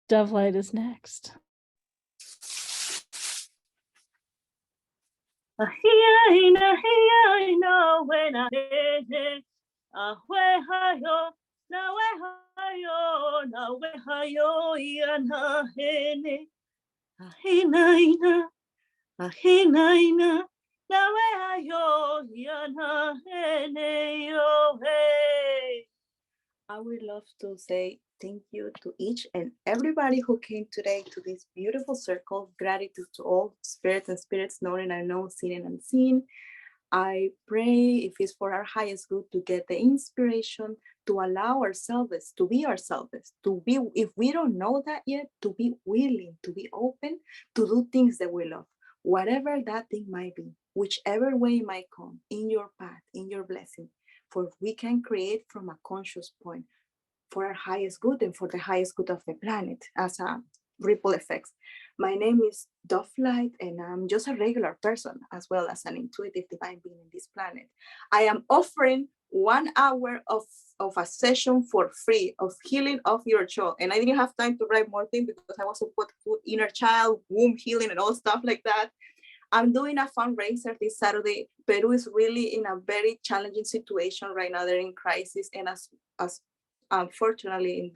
DoveLight is next.
I would love to say thank you to each and everybody who came today to this beautiful circle. Gratitude to all spirits and spirits known and unknown, seen and unseen. I pray, if it's for our highest good, to get the inspiration to allow ourselves to be ourselves, to be, if we don't know that yet, to be willing, to be open, to do things that we love, whatever that thing might be, whichever way it might come in your path, in your blessing, for we can create from a conscious point for our highest good and for the highest good of the planet as a ripple effects. My name is DoveLight, and I'm just a regular person as well as an intuitive divine being in this planet. I am offering 1 hour of a session for free of healing of your child. And I didn't have time to write more things because I also put inner child, womb healing, and all stuff like that. I'm doing a fundraiser this Saturday. Peru is really in a very challenging situation right now. They're in crisis, and as unfortunately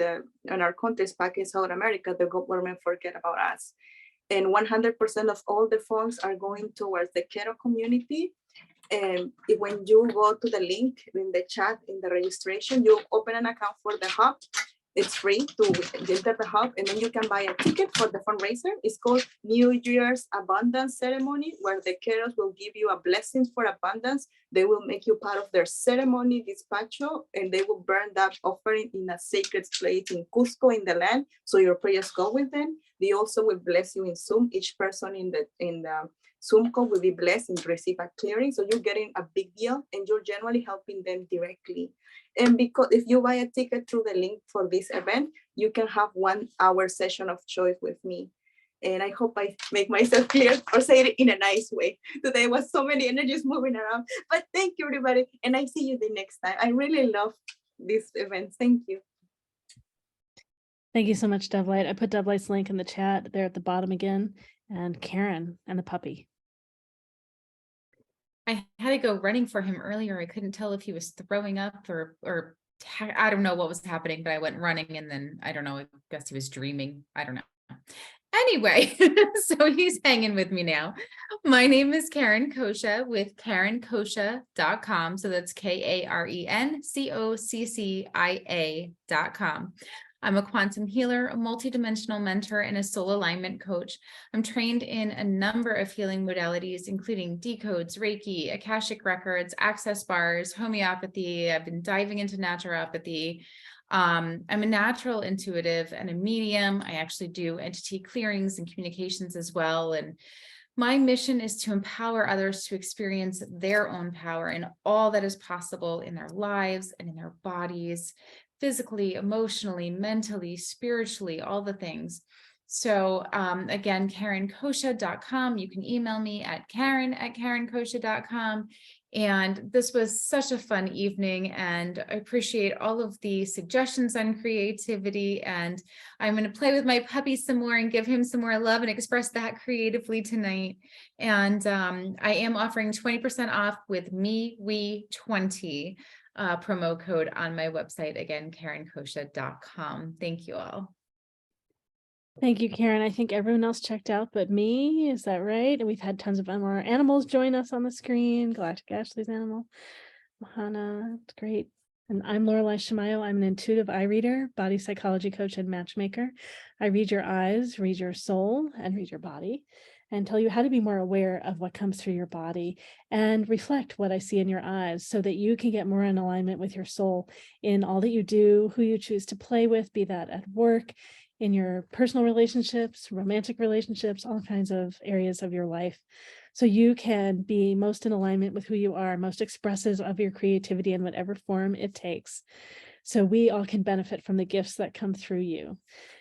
in our countries back in South America, the government forget about us. And 100% of all the funds are going towards the Quero community. And when you go to the link in the chat, in the registration, you open an account for the hub. It's free to enter the hub, and then you can buy a ticket for the fundraiser. It's called New Year's Abundance Ceremony, where the Queros will give you a blessings for abundance. They will make you part of their ceremony, despacho, and they will burn that offering in a sacred place in Cusco, in the land, so your prayers go with them. They also will bless you in Zoom. Each person in the Zoom call will be blessed and receive a clearing. So you're getting a big deal, and you're generally helping them directly. And because if you buy a ticket through the link for this event, you can have 1 hour session of choice with me. And I hope I make myself clear or say it in a nice way. Today was so many energies moving around, but thank you, everybody. And I see you the next time. I really love this event. Thank you.
Thank you so much, DoveLight. I put DoveLight's link in the chat there at the bottom again, and Karen and the puppy.
I had to go running for him earlier. I couldn't tell if he was throwing up or I don't know what was happening, but I went running, and then I don't know, I guess he was dreaming. I don't know. Anyway, so he's hanging with me now. My name is Karen Coccia with KarenCoccia.com. So that's KarenCoccia.com. I'm a quantum healer, a multidimensional mentor, and a soul alignment coach. I'm trained in a number of healing modalities, including decodes, Reiki, Akashic records, access bars, homeopathy. I've been diving into naturopathy. I'm a natural intuitive and a medium. I actually do entity clearings and communications as well. And my mission is to empower others to experience their own power and all that is possible in their lives and in their bodies, physically, emotionally, mentally, spiritually, all the things. So again, KarenCoccia.com. You can email me at Karen@KarenCoccia.com. And this was such a fun evening, and I appreciate all of the suggestions on creativity. And I'm going to play with my puppy some more and give him some more love and express that creatively tonight. And I am offering 20% off with MeWe20 promo code on my website, again, KarenCoccia.com. Thank you all.
Thank you, Karen. I think everyone else checked out but me. Is that right? And we've had tons of more animals join us on the screen. Galactic Ashley's animal. Mahana, it's great. And I'm Laureli Shimayo. I'm an intuitive eye reader, body psychology coach, and matchmaker. I read your eyes, read your soul, and read your body, and tell you how to be more aware of what comes through your body and reflect what I see in your eyes so that you can get more in alignment with your soul in all that you do, who you choose to play with, be that at work, in your personal relationships, romantic relationships, all kinds of areas of your life. So you can be most in alignment with who you are, most expressive of your creativity in whatever form it takes. So we all can benefit from the gifts that come through you.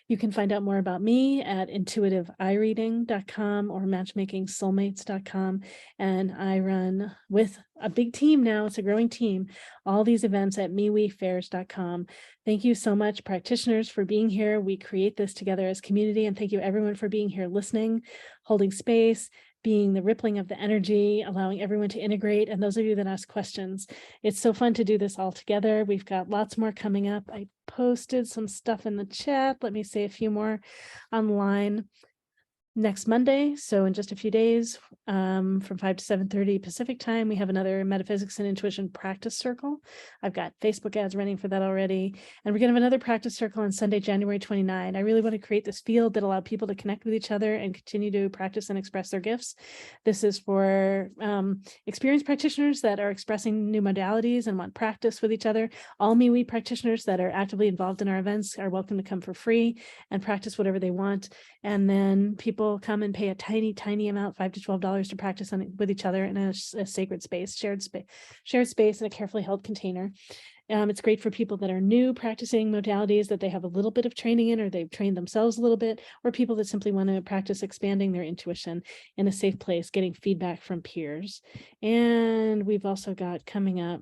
You can find out more about me at intuitiveeyereading.com or matchmakingsoulmates.com. And I run with a big team now, it's a growing team, all these events at MeWeFairs.com. Thank you so much, practitioners, for being here. We create this together as community, and thank you everyone for being here, listening, holding space, being the rippling of the energy, allowing everyone to integrate, and those of you that ask questions. It's so fun to do this all together. We've got lots more coming up. I posted some stuff in the chat. Let me say a few more online. next Monday, so in just a few days, from 5 to 7:30 Pacific time, we have another Metaphysics and Intuition practice circle. I've got Facebook ads running for that already. And we're going to have another practice circle on Sunday, January 29. I really want to create this field that allows people to connect with each other and continue to practice and express their gifts. This is for experienced practitioners that are expressing new modalities and want practice with each other. All MeWe practitioners that are actively involved in our events are welcome to come for free and practice whatever they want. And then people come and pay a tiny amount, $5 to $12, to practice with each other in a sacred space, shared space in a carefully held container. It's great for people that are new practicing modalities that they have a little bit of training in, or they've trained themselves a little bit, or people that simply want to practice expanding their intuition in a safe place, getting feedback from peers. And we've also got coming up,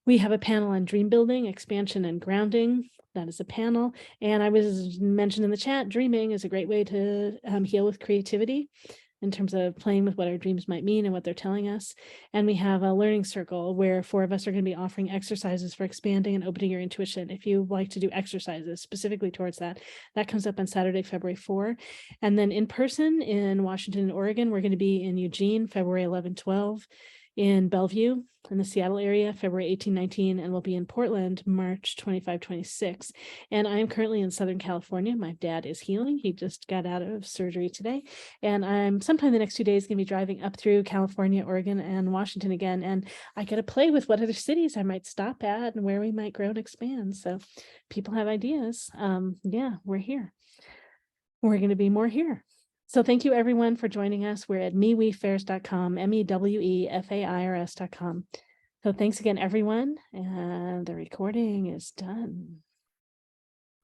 we have a panel on dream building, expansion, and grounding. That is a panel. And I was mentioned in the chat, dreaming is a great way to heal with creativity in terms of playing with what our dreams might mean and what they're telling us. And we have a learning circle where 4 of us are going to be offering exercises for expanding and opening your intuition. If you like to do exercises specifically towards that, that comes up on Saturday, February 4. And then in person in Washington and Oregon, we're going to be in Eugene, February 11, 12. In Bellevue in the Seattle area, February 18, 19, and we'll be in Portland, March 25, 26. And I'm currently in Southern California. My dad is healing. He just got out of surgery today. And I'm sometime the next 2 days going to be driving up through California, Oregon, and Washington again. And I get to play with what other cities I might stop at and where we might grow and expand. So people have ideas. Yeah, we're here. We're going to be more here. So thank you everyone for joining us. We're at mewefairs.com, MEWEFAIRS.com. So thanks again, everyone. And the recording is done.